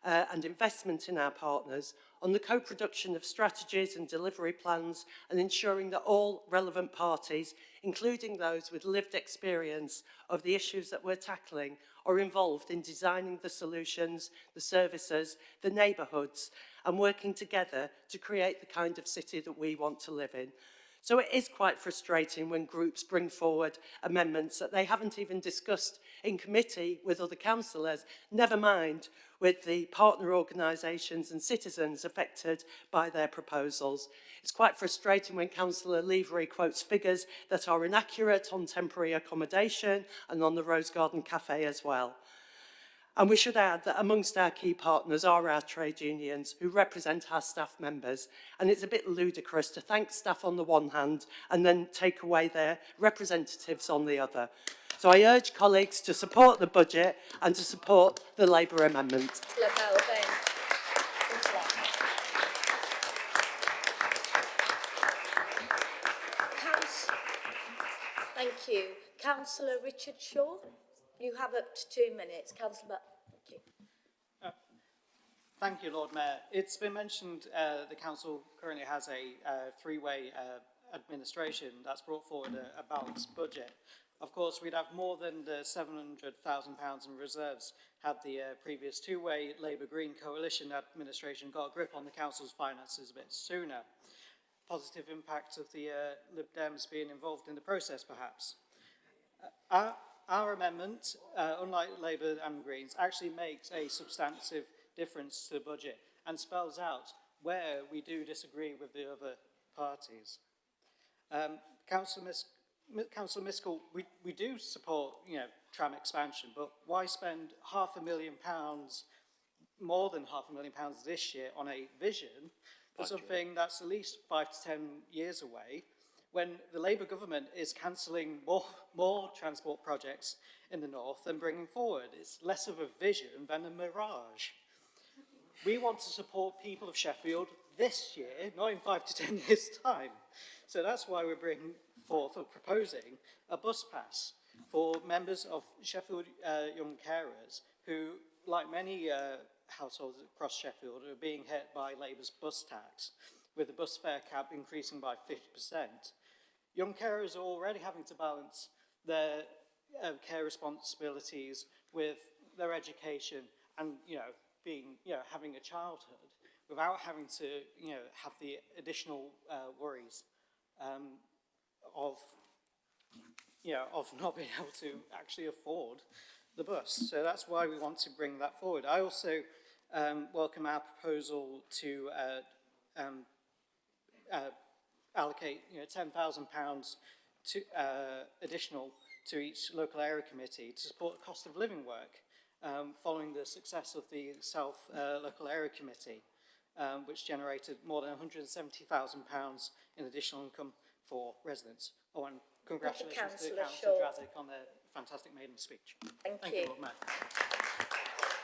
and investment in our partners, on the co-production of strategies and delivery plans, and ensuring that all relevant parties, including those with lived experience of the issues that we're tackling, are involved in designing the solutions, the services, the neighbourhoods, and working together to create the kind of city that we want to live in. So it is quite frustrating when groups bring forward amendments that they haven't even discussed in committee with other councillors, never mind with the partner organisations and citizens affected by their proposals. It's quite frustrating when Councillor Levery quotes figures that are inaccurate on temporary accommodation and on the Rose Garden Cafe as well. And we should add that amongst our key partners are our trade unions who represent our staff members. And it's a bit ludicrous to thank staff on the one hand and then take away their representatives on the other. So I urge colleagues to support the budget and to support the Labour amendment. Thank you. Councillor Richard Shaw, you have up to 2 minutes. Councillor, thank you. Thank you, Lord Mayor. It's been mentioned the council currently has a three-way administration that's brought forward a balanced budget. Of course, we'd have more than the £700,000 in reserves had the previous two-way Labour-Green coalition administration got a grip on the council's finances a bit sooner. Positive impact of the Lib Dems being involved in the process, perhaps. Our amendment, unlike Labour and Greens, actually makes a substantive difference to the budget and spells out where we do disagree with the other parties. Councillor Miskell, we do support, tram expansion, but why spend £500,000, more than £500,000 this year on a vision for something that's at least 5 to 10 years away, when the Labour government is cancelling more transport projects in the north and bringing forward? It's less of a vision than a mirage. We want to support people of Sheffield this year, not in 5 to 10 years' time. So that's why we're bringing forth or proposing a bus pass for members of Sheffield young carers who, like many households across Sheffield, are being hit by Labour's bus tax, with the bus fare cap increasing by 50%. Young carers are already having to balance their care responsibilities with their education and, having a childhood without having to, have the additional worries of not being able to actually afford the bus. So that's why we want to bring that forward. I also welcome our proposal to allocate £10,000 to additional to each local area committee to support cost of living work, following the success of the South Local Area Committee, which generated more than £170,000 in additional income for residents. Oh, and congratulations to Councillor Drazik on their fantastic maiden speech. Thank you. Lord Mayor.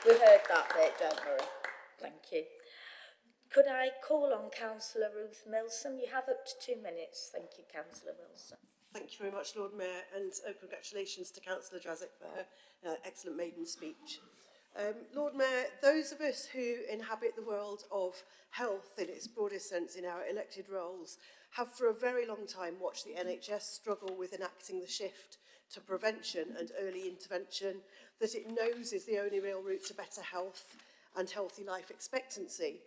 We heard that bit, don't worry. Thank you. Could I call on Councillor Ruth Milsom? You have up to 2 minutes. Thank you, Councillor Milsom. Thank you very much, Lord Mayor, and congratulations to Councillor Drazik for her excellent maiden speech. Lord Mayor, those of us who inhabit the world of health in its broadest sense in our elected roles have for a very long time watched the NHS struggle with enacting the shift to prevention and early intervention that it knows is the only real route to better health and healthy life expectancy.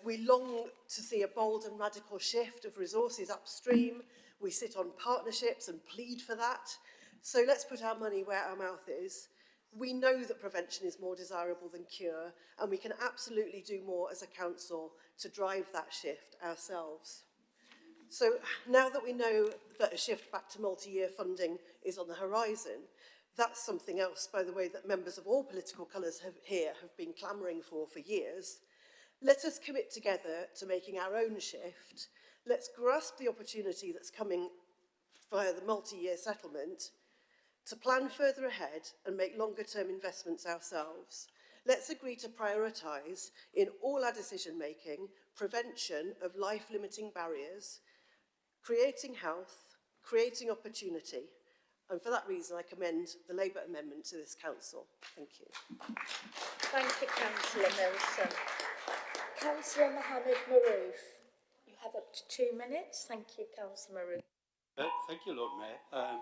We long to see a bold and radical shift of resources upstream. We sit on partnerships and plead for that. So let's put our money where our mouth is. We know that prevention is more desirable than cure, and we can absolutely do more as a council to drive that shift ourselves. So now that we know that a shift back to multi-year funding is on the horizon, that's something else, by the way, that members of all political colours have been clamouring for years. Let us commit together to making our own shift. Let's grasp the opportunity that's coming via the multi-year settlement to plan further ahead and make longer-term investments ourselves. Let's agree to prioritise in all our decision-making prevention of life-limiting barriers, creating health, creating opportunity. And for that reason, I commend the Labour amendment to this council. Thank you. Thank you, Councillor Milsom. Councillor Mohammed Maroof, you have up to 2 minutes. Thank you, Councillor Maroof. Thank you, Lord Mayor.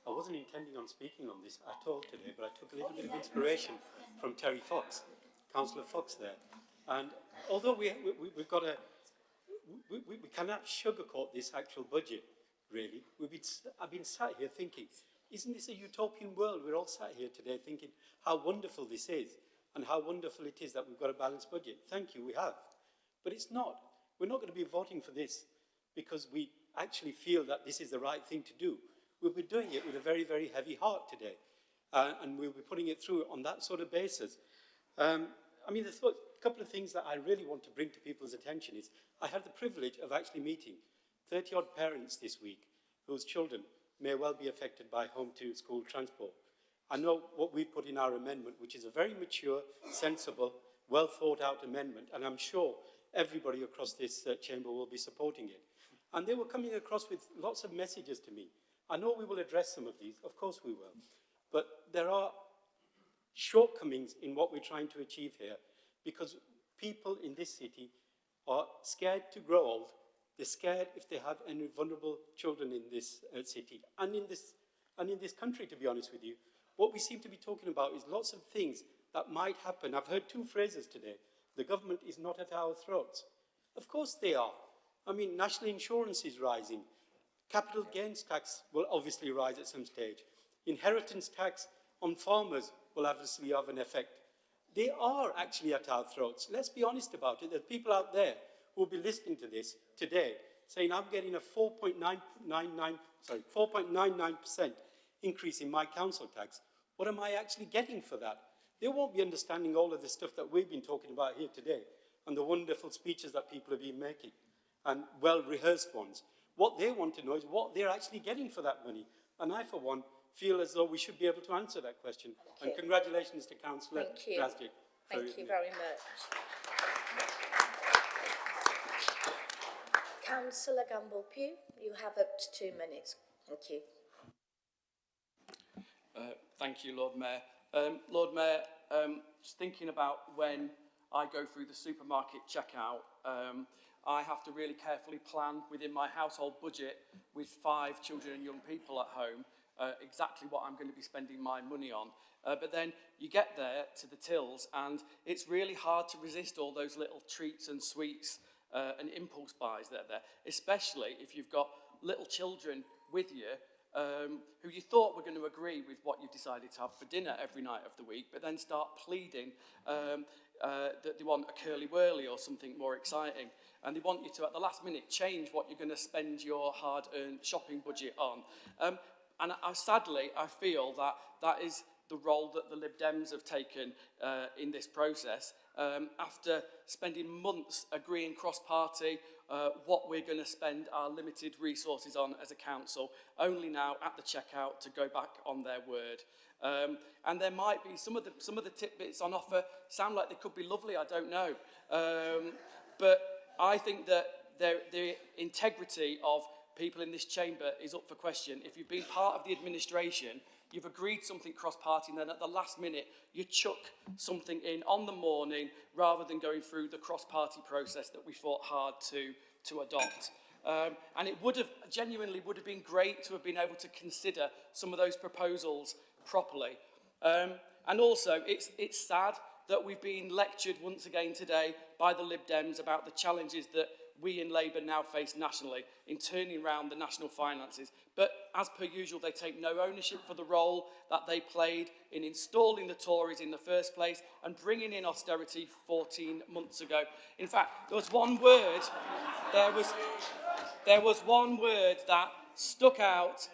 I wasn't intending on speaking on this at all today, but I took a little bit of inspiration from Terry Fox, Councillor Fox there. And although we've got we cannot sugarcoat this actual budget, really. I've been sat here thinking, isn't this a utopian world? We're all sat here today thinking how wonderful this is and how wonderful it is that we've got a balanced budget. Thank you, we have. But it's not. We're not going to be voting for this because we actually feel that this is the right thing to do. We'll be doing it with a very, very heavy heart today. And we'll be putting it through on that sort of basis. I mean, there's a couple of things that I really want to bring to people's attention is I had the privilege of actually meeting 30-odd parents this week whose children may well be affected by home-to-school transport. I know what we put in our amendment, which is a very mature, sensible, well-thought-out amendment, and I'm sure everybody across this chamber will be supporting it. And they were coming across with lots of messages to me. I know we will address some of these, of course we will, but there are shortcomings in what we're trying to achieve here because people in this city are scared to grow old. They're scared if they have any vulnerable children in this city and in this country, to be honest with you. What we seem to be talking about is lots of things that might happen. I've heard two phrases today. The government is not at our throats. Of course they are. I mean, national insurance is rising. Capital gains tax will obviously rise at some stage. Inheritance tax on farmers will obviously have an effect. They are actually at our throats. Let's be honest about it. There are people out there who will be listening to this today saying, I'm getting a 4.99% increase in my council tax. What am I actually getting for that? They won't be understanding all of the stuff that we've been talking about here today and the wonderful speeches that people have been making and well-rehearsed ones. What they want to know is what they're actually getting for that money. And I, for one, feel as though we should be able to answer that question. And congratulations to Councillor Drastic. Thank you very much. Councillor Gamble-Pugh, you have up to 2 minutes. Thank you. Thank you, Lord Mayor. Lord Mayor, just thinking about when I go through the supermarket checkout, I have to really carefully plan within my household budget with 5 children and young people at home exactly what I'm going to be spending my money on. But then you get there to the tills and it's really hard to resist all those little treats and sweets and impulse buys that are there, especially if you've got little children with you who you thought were going to agree with what you've decided to have for dinner every night of the week, but then start pleading that they want a curly whirly or something more exciting. And they want you to, at the last minute, change what you're going to spend your hard-earned shopping budget on. And sadly, I feel that that is the role that the Lib Dems have taken in this process. After spending months agreeing cross-party what we're going to spend our limited resources on as a council, only now at the checkout to go back on their word. And there might be some of the tidbits on offer sound like they could be lovely, I don't know. But I think that the integrity of people in this chamber is up for question. If you've been part of the administration, you've agreed something cross-party, and then at the last minute, you chuck something in on the morning rather than going through the cross-party process that we fought hard to adopt. And it genuinely would have been great to have been able to consider some of those proposals properly. And also, it's sad that we've been lectured once again today by the Lib Dems about the challenges that we in Labour now face nationally in turning around the national finances. But as per usual, they take no ownership for the role that they played in installing the Tories in the first place and bringing in austerity 14 months ago. In fact, there was one word that stuck out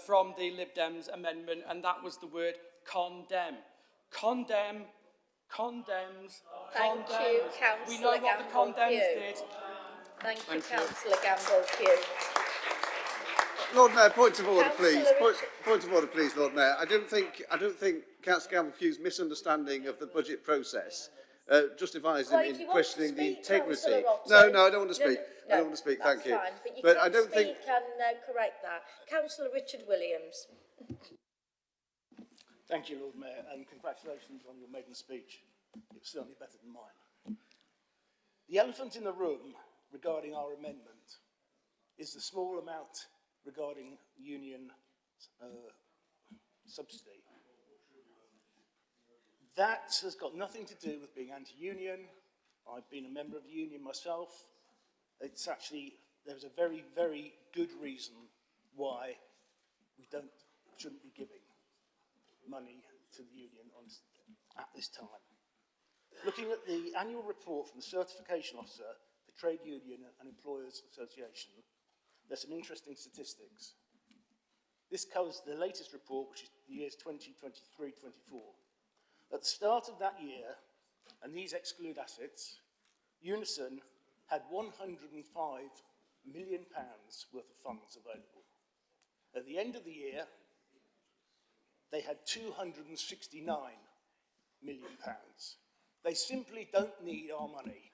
from the Lib Dems amendment, and that was the word condemn. Condemn, condemns, Thank condemns. you, Councillor We know what the condemns did. Thank you, Councillor Gamble-Pugh. Lord Mayor, point of order, Councillor please. Point of order, please, Lord Mayor. I don't think Councillor Gamble-Pugh's misunderstanding of the budget process justifies him in questioning the integrity. No, I don't want to speak. I don't want to speak. Thank you. Fine, but you I don't think. Speak and correct that. Councillor Richard Williams. Thank you, Lord Mayor, and congratulations on your maiden speech. It's certainly better than mine. The elephant in the room regarding our amendment is the small amount regarding union subsidy. That has got nothing to do with being anti-union. I've been a member of the union myself. It's actually, there's a very, very good reason why we shouldn't be giving money to the union at this time. Looking at the annual report from the Certification Officer for Trade Union and Employers Association, there's some interesting statistics. This covers the latest report, which is the years 2023-24. At the start of that year, and these exclude assets, Unison had £105 million worth of funds available. At the end of the year, they had £269 million. They simply don't need our money.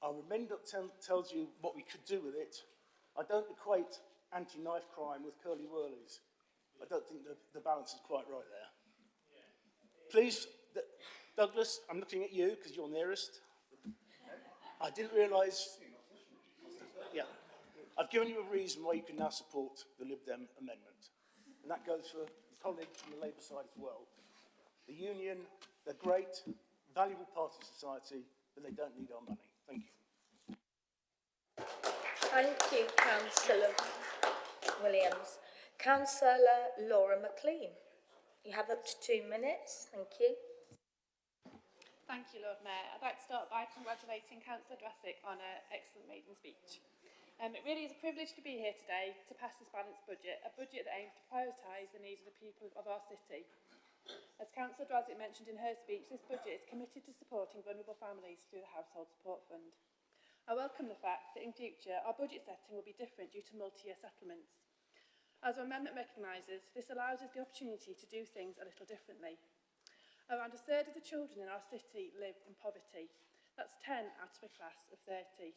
Our amendment tells you what we could do with it. I don't equate anti-knife crime with curly whirlies. I don't think the balance is quite right there. Please, Douglas, I'm looking at you because you're nearest. I didn't realise. Yeah, I've given you a reason why you can now support the Lib Dem amendment. And that goes for colleagues from the Labour side as well. The union, they're great, valuable part of society, but they don't need our money. Thank you. Thank you, Councillor Williams. Councillor Laura McLean. You have up to 2 minutes. Thank you. Thank you, Lord Mayor. I'd like to start by congratulating Councillor Drassic on an excellent maiden speech. It really is a privilege to be here today to pass this balanced budget, a budget that aims to prioritise the needs of the people of our city. As Councillor Drassic mentioned in her speech, this budget is committed to supporting vulnerable families through the Household Support Fund. I welcome the fact that in future our budget setting will be different due to multi-year settlements. As our amendment recognises, this allows us the opportunity to do things a little differently. Around a third of the children in our city live in poverty. That's 10 out of a class of 30.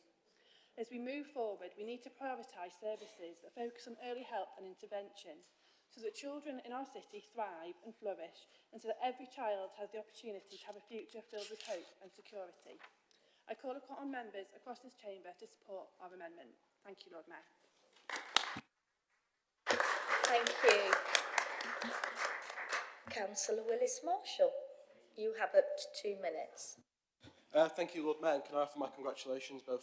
As we move forward, we need to prioritise services that focus on early help and intervention so that children in our city thrive and flourish and so that every child has the opportunity to have a future filled with hope and security. I call upon members across this chamber to support our amendment. Thank you, Lord Mayor. Thank you. Councillor Willis-Marshall, you have up to 2 minutes. Thank you, Lord Mayor, and can I offer my congratulations both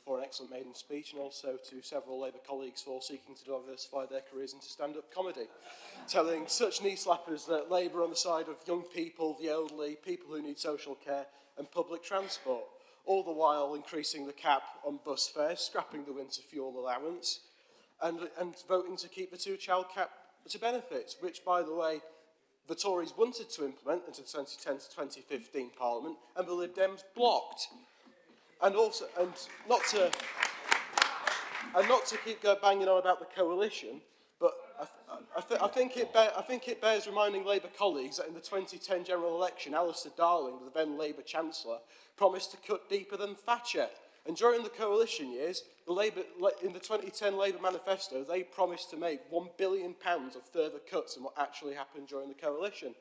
for an excellent maiden speech and also to several Labour colleagues for seeking to diversify their careers into stand-up comedy, telling such knee-slappers that Labour on the side of young people, the elderly, people who need social care and public transport, all the while increasing the cap on bus fares, scrapping the winter fuel allowance, and voting to keep the two-child cap to benefits, which, by the way, the Tories wanted to implement into the 2010 to 2015 Parliament, and the Lib Dems blocked. And not to keep banging on about the coalition, but I think it bears reminding Labour colleagues that in the 2010 general election, Alistair Darling, the then Labour Chancellor, promised to cut deeper than Thatcher. And during the coalition years, in the 2010 Labour manifesto, they promised to make £1 billion of further cuts than what actually happened during the coalition.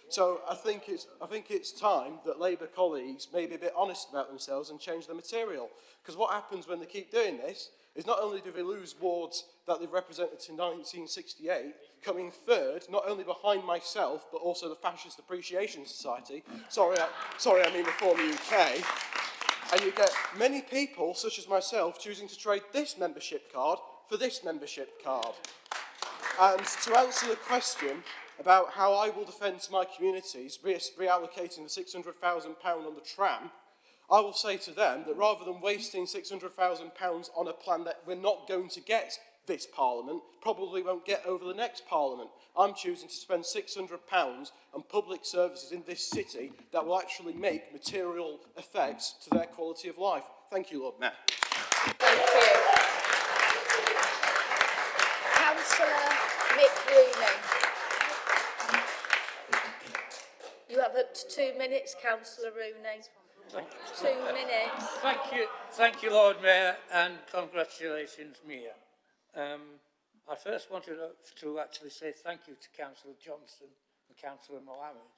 So I think it's time that Labour colleagues may be a bit honest about themselves and change the material. Because what happens when they keep doing this is not only do they lose wards that they've represented since 1968, coming third, not only behind myself, but also the Fascist Appreciation Society, sorry, I mean the former UK, and you get many people, such as myself, choosing to trade this membership card for this membership card. And to answer the question about how I will defend to my communities reallocating the £600,000 on the tram, I will say to them that rather than wasting £600,000 on a plan that we're not going to get this Parliament, probably won't get over the next Parliament, I'm choosing to spend £600 on public services in this city that will actually make material effects to their quality of life. Thank you, Lord Mayor. Thank you. Councillor Mick Rooney. You have up to 2 minutes, Councillor Rooney. 2 minutes. Thank you, Lord Mayor, and congratulations, Mia. I first wanted to actually say thank you to Councillor Johnson and Councillor Mohammed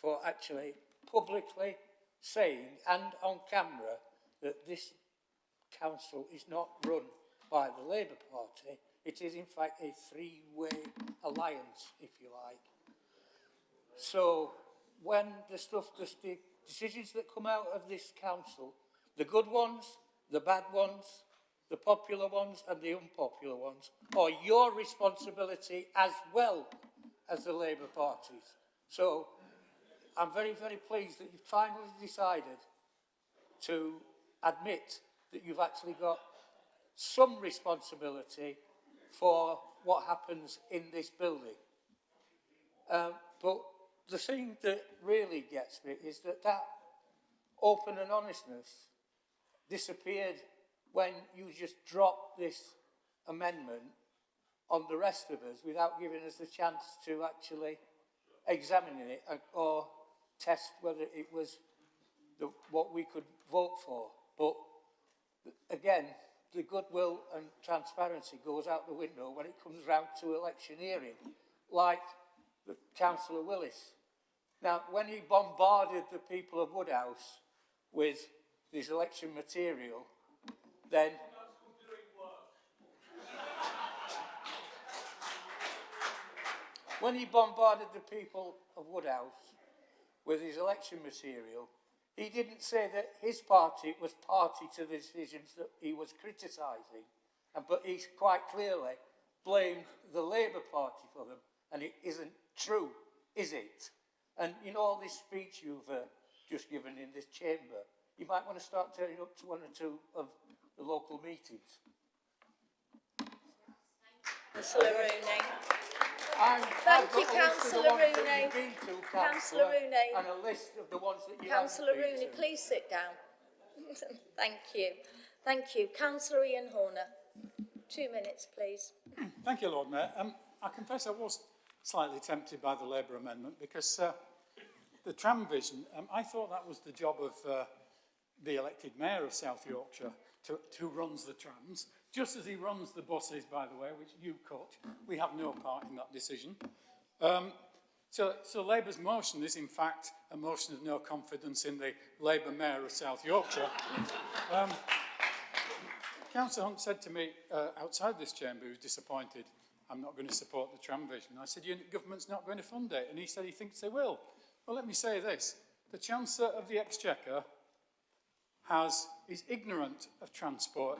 for actually publicly saying and on camera that this council is not run by the Labour Party. It is in fact a three-way alliance, if you like. So when the decisions that come out of this council, the good ones the bad ones, the popular ones and the unpopular ones, are your responsibility as well as the Labour Party's. So I'm very, very pleased that you've finally decided to admit that you've actually got some responsibility for what happens in this building. But the thing that really gets me is that open and honestness disappeared when you just dropped this amendment on the rest of us without giving us the chance to actually examine it or test whether it was what we could vote for. But again, the goodwill and transparency goes out the window when it comes round to electioneering, like Councillor Willis. Now, when he bombarded the people of Woodhouse with this election material, then when he bombarded the people of Woodhouse with his election material, he didn't say that his party was party to the decisions that he was criticising, but he quite clearly blamed the Labour Party for them, and it isn't true, is it? And you know all this speech you've just given in this chamber, you might want to start turning up to one or two of the local meetings. Councillor Rooney. Thank you, Councillor Rooney. Councillor Rooney. And a list of the ones that you Councillor Rooney, please sit down. Thank you. Thank you. Councillor Ian Horner. 2 minutes, please. Thank you, Lord Mayor. I confess I was slightly tempted by the Labour amendment because the tram vision, I thought that was the job of the elected mayor of South Yorkshire, who runs the trams, just as he runs the buses, by the way, which you cut. We have no part in that decision. So Labour's motion is, in fact, a motion of no confidence in the Labour mayor of South Yorkshire. Councillor Hunt said to me outside this chamber, he was disappointed, I'm not going to support the tram vision. I said, your government's not going to fund it. And he said he thinks they will. Well, let me say this. The Chancellor of the Exchequer is ignorant of transport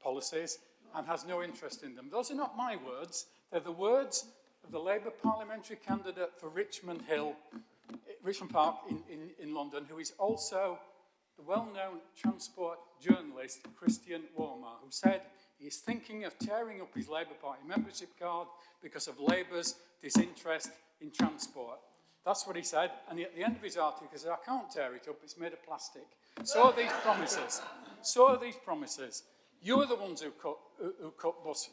policies and has no interest in them. Those are not my words. They're the words of the Labour parliamentary candidate for Richmond Park in London, who is also the well-known transport journalist Christian Wormar, who said he is thinking of tearing up his Labour Party membership card because of Labour's disinterest in transport. That's what he said, and at the end of his article, he said, I can't tear it up, it's made of plastic. So are these promises. So are these promises. You are the ones who cut bus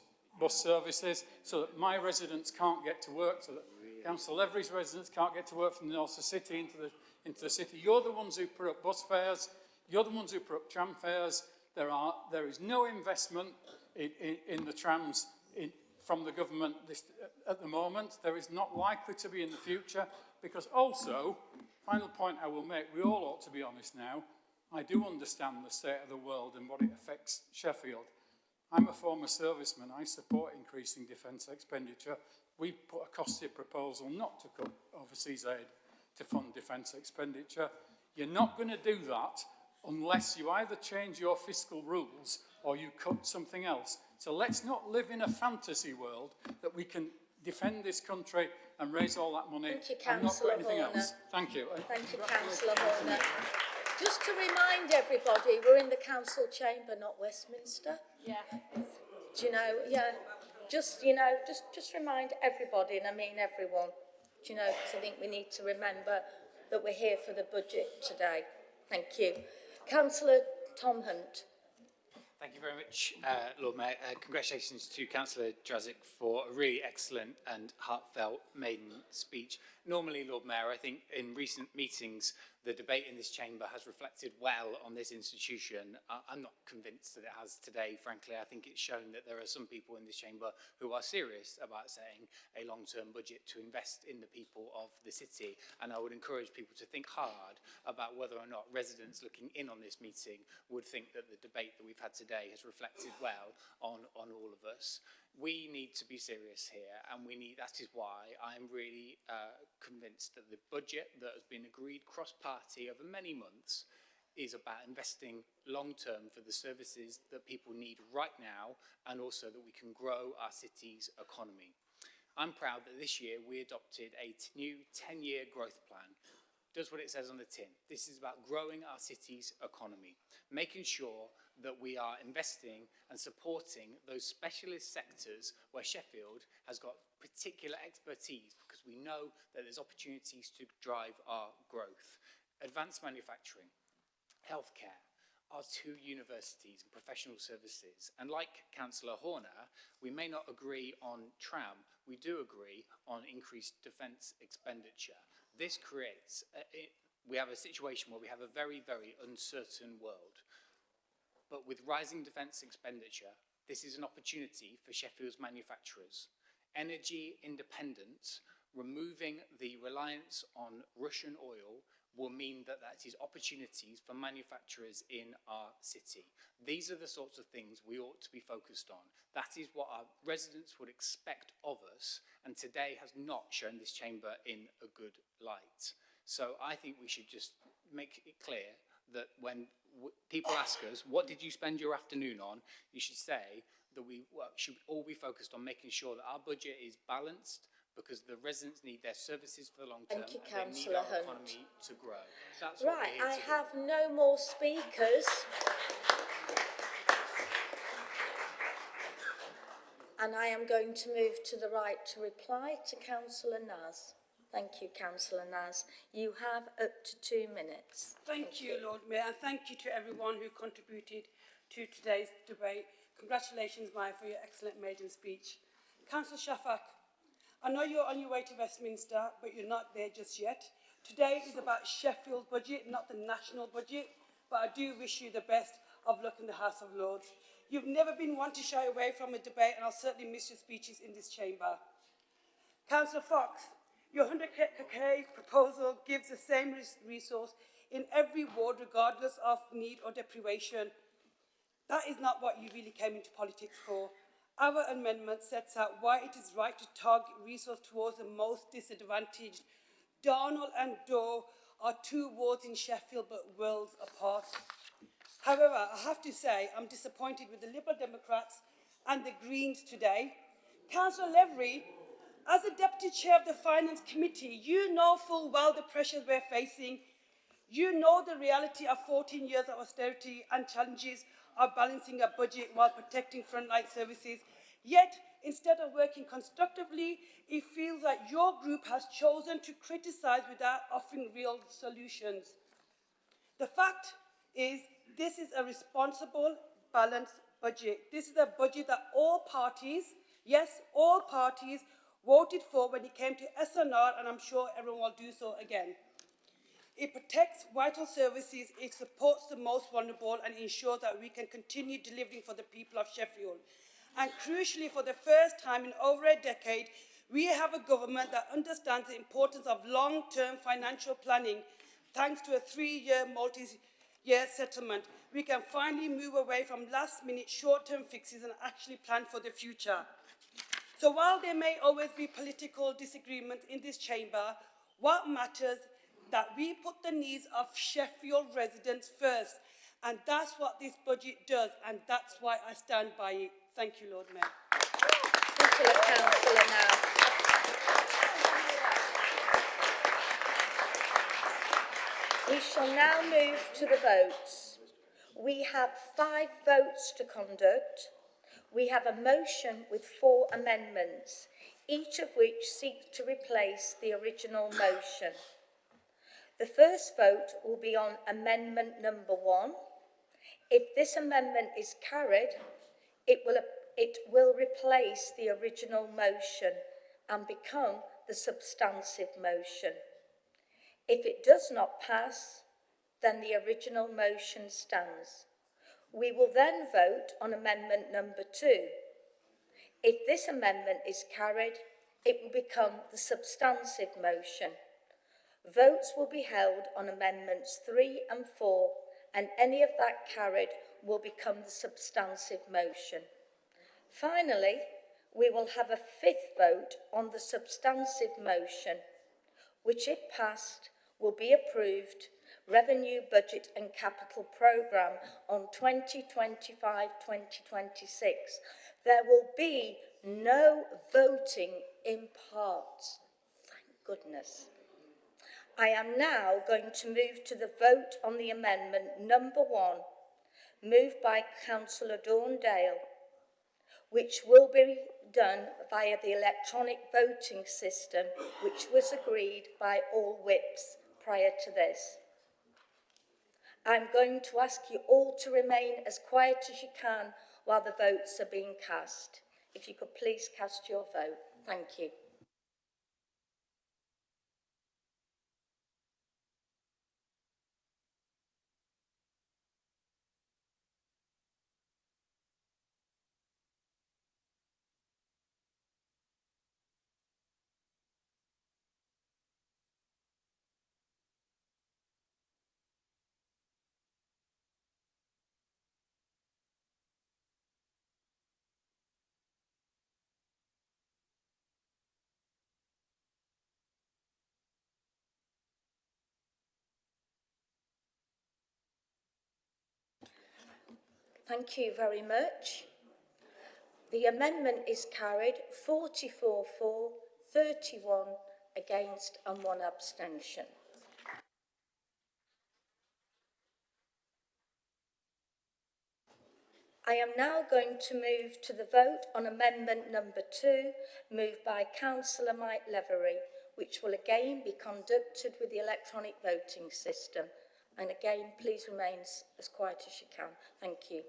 services so that my residents can't get to work, so that Councillor Levery's residents can't get to work from the north of the city into the city. You're the ones who put up bus fares. You're the ones who put up tram fares. There is no investment in the trams from the government at the moment. There is not likely to be in the future, because also, final point I will make, we all ought to be honest now, I do understand the state of the world and what it affects Sheffield. I'm a former serviceman. I support increasing defence expenditure. We put a costly proposal not to cut overseas aid to fund defence expenditure. You're not going to do that unless you either change your fiscal rules or you cut something else. So let's not live in a fantasy world that we can defend this country and raise all that money and not do anything else. Thank you. Thank you, Councillor Horner. Just to remind everybody, we're in the council chamber, not Westminster. Yeah. Do you know? Yeah. Just remind everybody, and I mean everyone. Do you know? Because I think we need to remember that we're here for the budget today. Thank you. Councillor Tom Hunt. Thank you very much, Lord Mayor. Congratulations to Councillor Drazik for a really excellent and heartfelt maiden speech. Normally, Lord Mayor, I think in recent meetings, the debate in this chamber has reflected well on this institution. I'm not convinced that it has today, frankly. I think it's shown that there are some people in this chamber who are serious about setting a long-term budget to invest in the people of the city. And I would encourage people to think hard about whether or not residents looking in on this meeting would think that the debate that we've had today has reflected well on all of us. We need to be serious here, and that is why I'm really convinced that the budget that has been agreed cross-party over many months is about investing long-term for the services that people need right now, and also that we can grow our city's economy. I'm proud that this year we adopted a new 10-year growth plan. Does what it says on the tin. This is about growing our city's economy, making sure that we are investing and supporting those specialist sectors where Sheffield has got particular expertise, because we know that there's opportunities to drive our growth. Advanced manufacturing, healthcare, our two universities and professional services. And like Councillor Horner, we may not agree on tram, we do agree on increased defence expenditure. This creates, we have a situation where we have a very, very uncertain world. But with rising defence expenditure, this is an opportunity for Sheffield's manufacturers. Energy independence, removing the reliance on Russian oil, will mean that that is opportunities for manufacturers in our city. These are the sorts of things we ought to be focused on. That is what our residents would expect of us, and today has not shown this chamber in a good light. So I think we should just make it clear that when people ask us, what did you spend your afternoon on? You should say that we should all be focused on making sure that our budget is balanced, because the residents need their services for the long term, Thank you, and they need Councillor our Hunt. economy to grow. That's what Right, we're here I to do. have no more speakers. And I am going to move to the right to reply to Councillor Naz. Thank you, Councillor Naz. You have up to 2 minutes. Thank you, Lord Mayor, and thank you to everyone who contributed to today's debate. Congratulations, Maya, for your excellent maiden speech. Councillor Shafak, I know you're on your way to Westminster, but you're not there just yet. Today is about Sheffield's budget, not the national budget, but I do wish you the best of luck in the House of Lords. You've never been one to shy away from a debate, and I'll certainly miss your speeches in this chamber. Councillor Fox, your 100k proposal gives the same resource in every ward, regardless of need or deprivation. That is not what you really came into politics for. Our amendment sets out why it is right to target resource towards the most disadvantaged. Darnall and Dore are two wards in Sheffield, but worlds apart. However, I have to say I'm disappointed with the Liberal Democrats and the Greens today. Councillor Levery, as a Deputy Chair of the Finance Committee, you know full well the pressures we're facing. You know the reality of 14 years of austerity and challenges of balancing a budget while protecting frontline services. Yet, instead of working constructively, it feels like your group has chosen to criticise without offering real solutions. The fact is, this is a responsible, balanced budget. This is a budget that all parties, yes, all parties, voted for when it came to SNR, and I'm sure everyone will do so again. It protects vital services, it supports the most vulnerable, and ensures that we can continue delivering for the people of Sheffield. And crucially, for the first time in over a decade, we have a government that understands the importance of long-term financial planning. Thanks to a 3-year multi-year settlement, we can finally move away from last-minute short-term fixes and actually plan for the future. So while there may always be political disagreements in this chamber, what matters is that we put the needs of Sheffield residents first. And that's what this budget does, and that's why I stand by it. Thank you, Lord Mayor. Thank you, Councillor now. We shall now move to the votes. We have 5 votes to conduct. We have a motion with 4 amendments, each of which seeks to replace the original motion. The first vote will be on amendment number 1. If this amendment is carried, it will replace the original motion and become the substantive motion. If it does not pass, then the original motion stands. We will then vote on amendment number 2. If this amendment is carried, it will become the substantive motion. Votes will be held on amendments 3 and 4, and any of that carried will become the substantive motion. Finally, we will have a 5th vote on the substantive motion, which, if passed, will be approved, Revenue Budget and Capital Programme on 2025-2026. There will be no voting in parts. Thank goodness. I am now going to move to the vote on the amendment number 1, moved by Councillor Dorndale, which will be done via the electronic voting system, which was agreed by all whips prior to this. I'm going to ask you all to remain as quiet as you can while the votes are being cast. If you could please cast your vote. Thank you. Thank you very much. The amendment is carried 44 for, 31 against and 1 abstention. I am now going to move to the vote on amendment number 2, moved by Councillor Mike Levery, which will again be conducted with the electronic voting system. And again, please remain as quiet as you can. Thank you.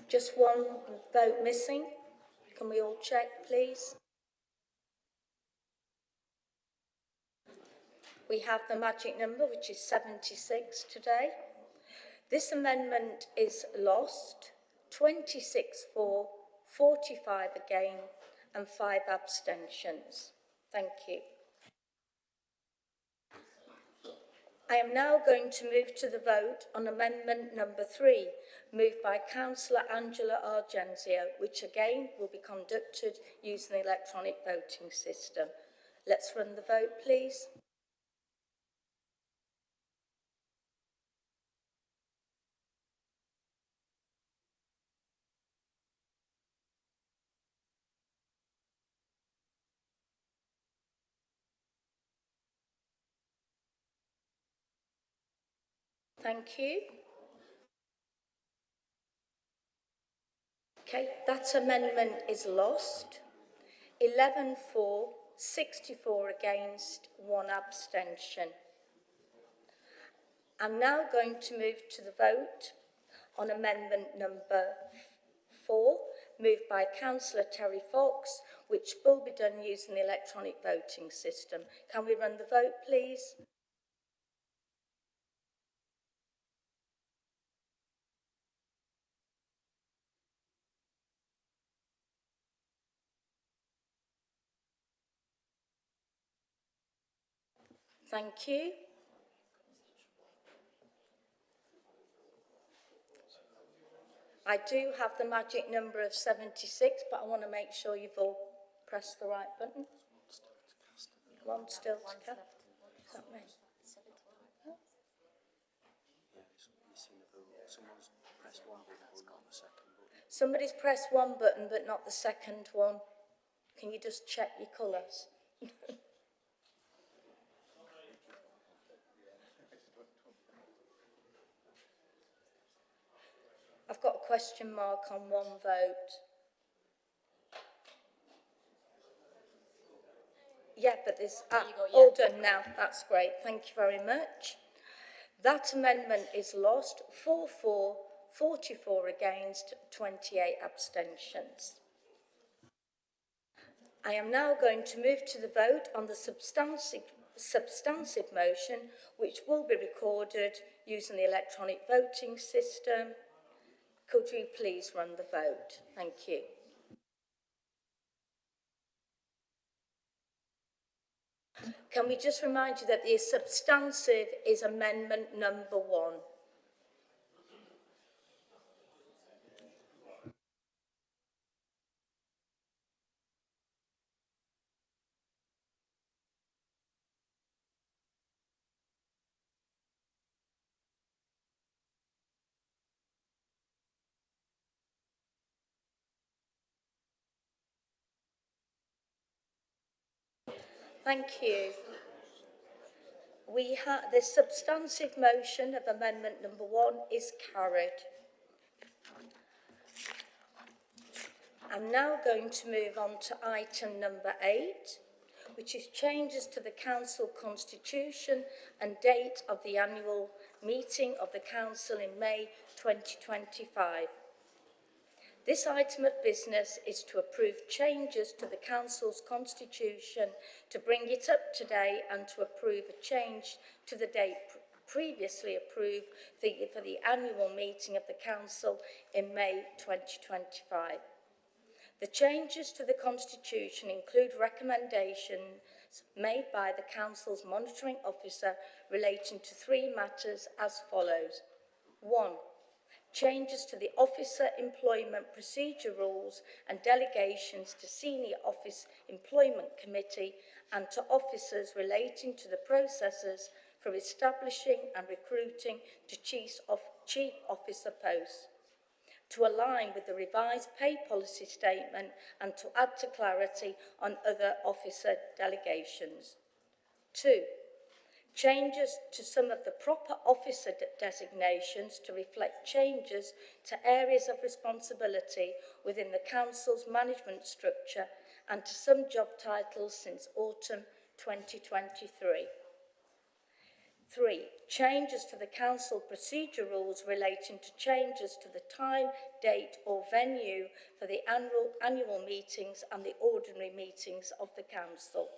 Just one vote missing. Can we all check, please? We have the magic number, which is 76 today. This amendment is lost. 26 for, 45 again, and 5 abstentions. Thank you. I am now going to move to the vote on amendment number 3, moved by Councillor Angela Argenzio, which again will be conducted using the electronic voting system. Let's run the vote, please. Thank you. Okay, that amendment is lost. 11 for, 64 against, 1 abstention. I'm now going to move to the vote on amendment number 4, moved by Councillor Terry Fox, which will be done using the electronic voting system. Can we run the vote, please? Thank you. I do have the magic number of 76, but I want to make sure you've all pressed the right button. One still to cast. Is that me? Somebody's pressed one button, but not the second one. Can you just check your colours? I've got a question mark on one vote. Yeah, but there's all done now. That's great. Thank you very much. That amendment is lost. 4 for, 44 against, 28 abstentions. I am now going to move to the vote on the substantive motion, which will be recorded using the electronic voting system. Could you please run the vote? Thank you. Can we just remind you that the substantive is amendment number 1? Thank you. The substantive motion of amendment number 1 is carried. I'm now going to move on to item number 8, which is changes to the Council Constitution and date of the annual meeting of the Council in May 2025. This item of business is to approve changes to the Council's Constitution to bring it up to date and to approve a change to the date previously approved for the annual meeting of the Council in May 2025. The changes to the Constitution include recommendations made by the Council's monitoring officer relating to 3 matters as follows. 1. Changes to the Officer Employment Procedure Rules and delegations to Senior Office Employment Committee and to officers relating to the processes for establishing and recruiting to Chief Officer posts, to align with the revised pay policy statement and to add to clarity on other officer delegations. 2. Changes to some of the proper officer designations to reflect changes to areas of responsibility within the Council's management structure and to some job titles since autumn 2023. 3. Changes to the Council procedure rules relating to changes to the time, date or venue for the annual meetings and the ordinary meetings of the Council.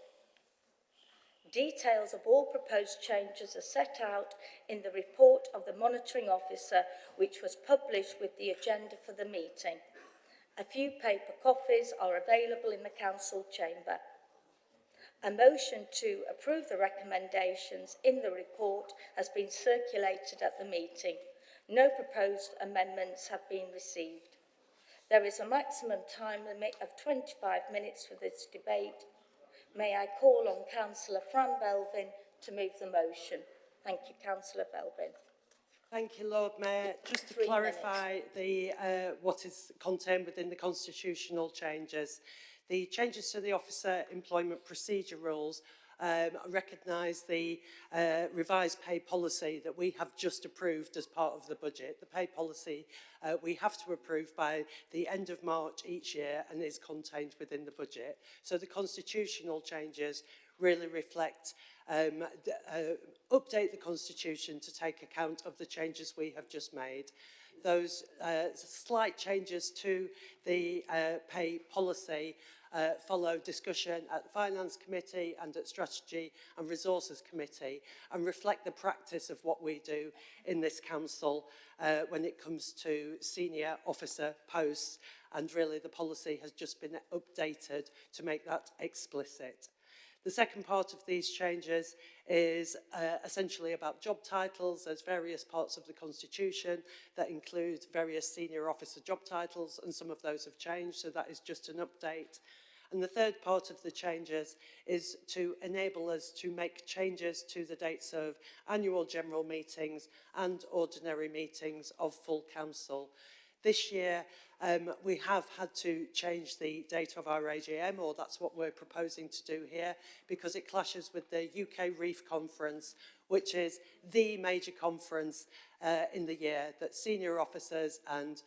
Details of all proposed changes are set out in the report of the monitoring officer, which was published with the agenda for the meeting. A few paper copies are available in the Council chamber. A motion to approve the recommendations in the report has been circulated at the meeting. No proposed amendments have been received. There is a maximum time limit of 25 minutes for this debate. May I call on Councillor Fran Belvin to move the motion? Thank you, Councillor Belvin. Thank you, Lord Mayor. Just to clarify what is contained within the constitutional changes, the changes to the Officer Employment Procedure Rules recognise the revised pay policy that we have just approved as part of the budget. The pay policy we have to approve by the end of March each year and is contained within the budget. So the constitutional changes really reflect update the Constitution to take account of the changes we have just made. Those slight changes to the pay policy follow discussion at the Finance Committee and at Strategy and Resources Committee and reflect the practice of what we do in this council when it comes to senior officer posts, and really the policy has just been updated to make that explicit. The second part of these changes is essentially about job titles. There's various parts of the Constitution that include various senior officer job titles, and some of those have changed, so that is just an update. And the third part of the changes is to enable us to make changes to the dates of annual general meetings and ordinary meetings of full council. This year, we have had to change the date of our AGM, or that's what we're proposing to do here, because it clashes with the UK Reef Conference, which is the major conference in the year that senior officers and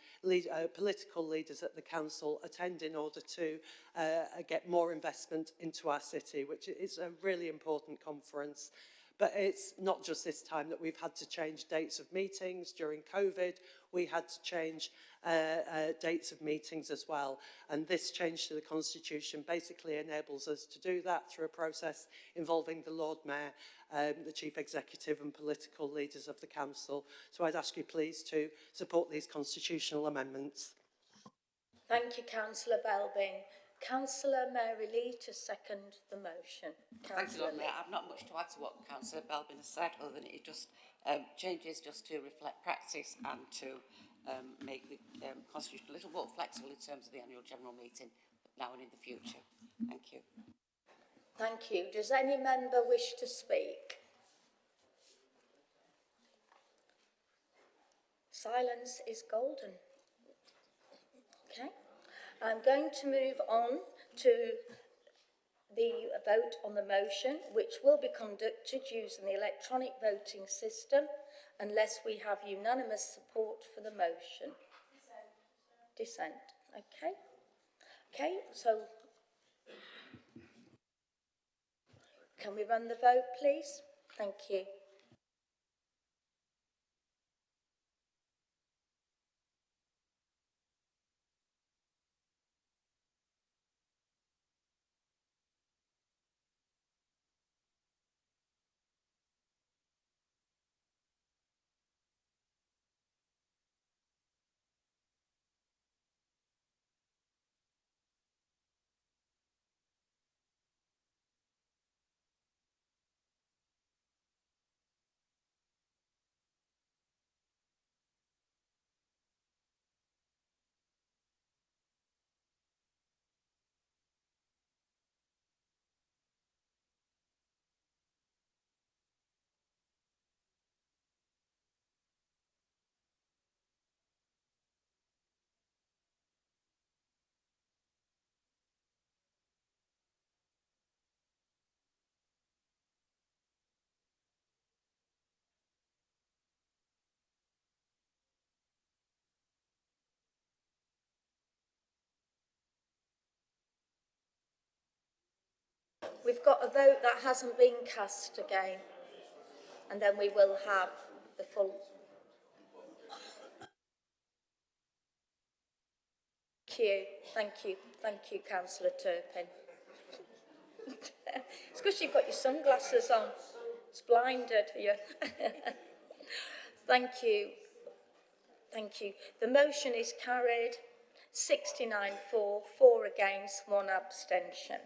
political leaders at the council attend in order to get more investment into our city, which is a really important conference. But it's not just this time that we've had to change dates of meetings. During COVID, we had to change dates of meetings as well. And this change to the Constitution basically enables us to do that through a process involving the Lord Mayor, the Chief Executive and political leaders of the Council. So I'd ask you please to support these constitutional amendments. Thank you, Councillor Belbin. Councillor Mary Lee to second the motion. Thank you, Lord Mayor. I've not much to add to what Councillor Belbin has said, other than it just changes just to reflect practice and to make the Constitution a little more flexible in terms of the annual general meeting now and in the future. Thank you. Thank you. Does any member wish to speak? Silence is golden. Okay. I'm going to move on to the vote on the motion, which will be conducted using the electronic voting system unless we have unanimous support for the motion. Dissent. Okay. Okay, so can we run the vote, please? Thank you. We've got a vote that hasn't been cast again, and then we will have the full. Thank you, Councillor Turpin. It's because you've got your sunglasses on. It's blinded you. Thank you. Thank you. The motion is carried. 69 for, 4 against, 1 abstention.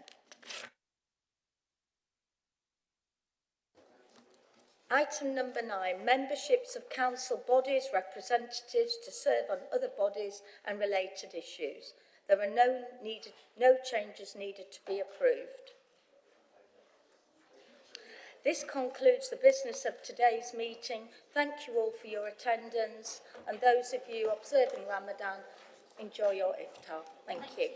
Item number 9, memberships of council bodies, representatives to serve on other bodies and related issues. There are no changes needed to be approved. This concludes the business of today's meeting. Thank you all for your attendance, and those of you observing Ramadan, enjoy your iftar. Thank you.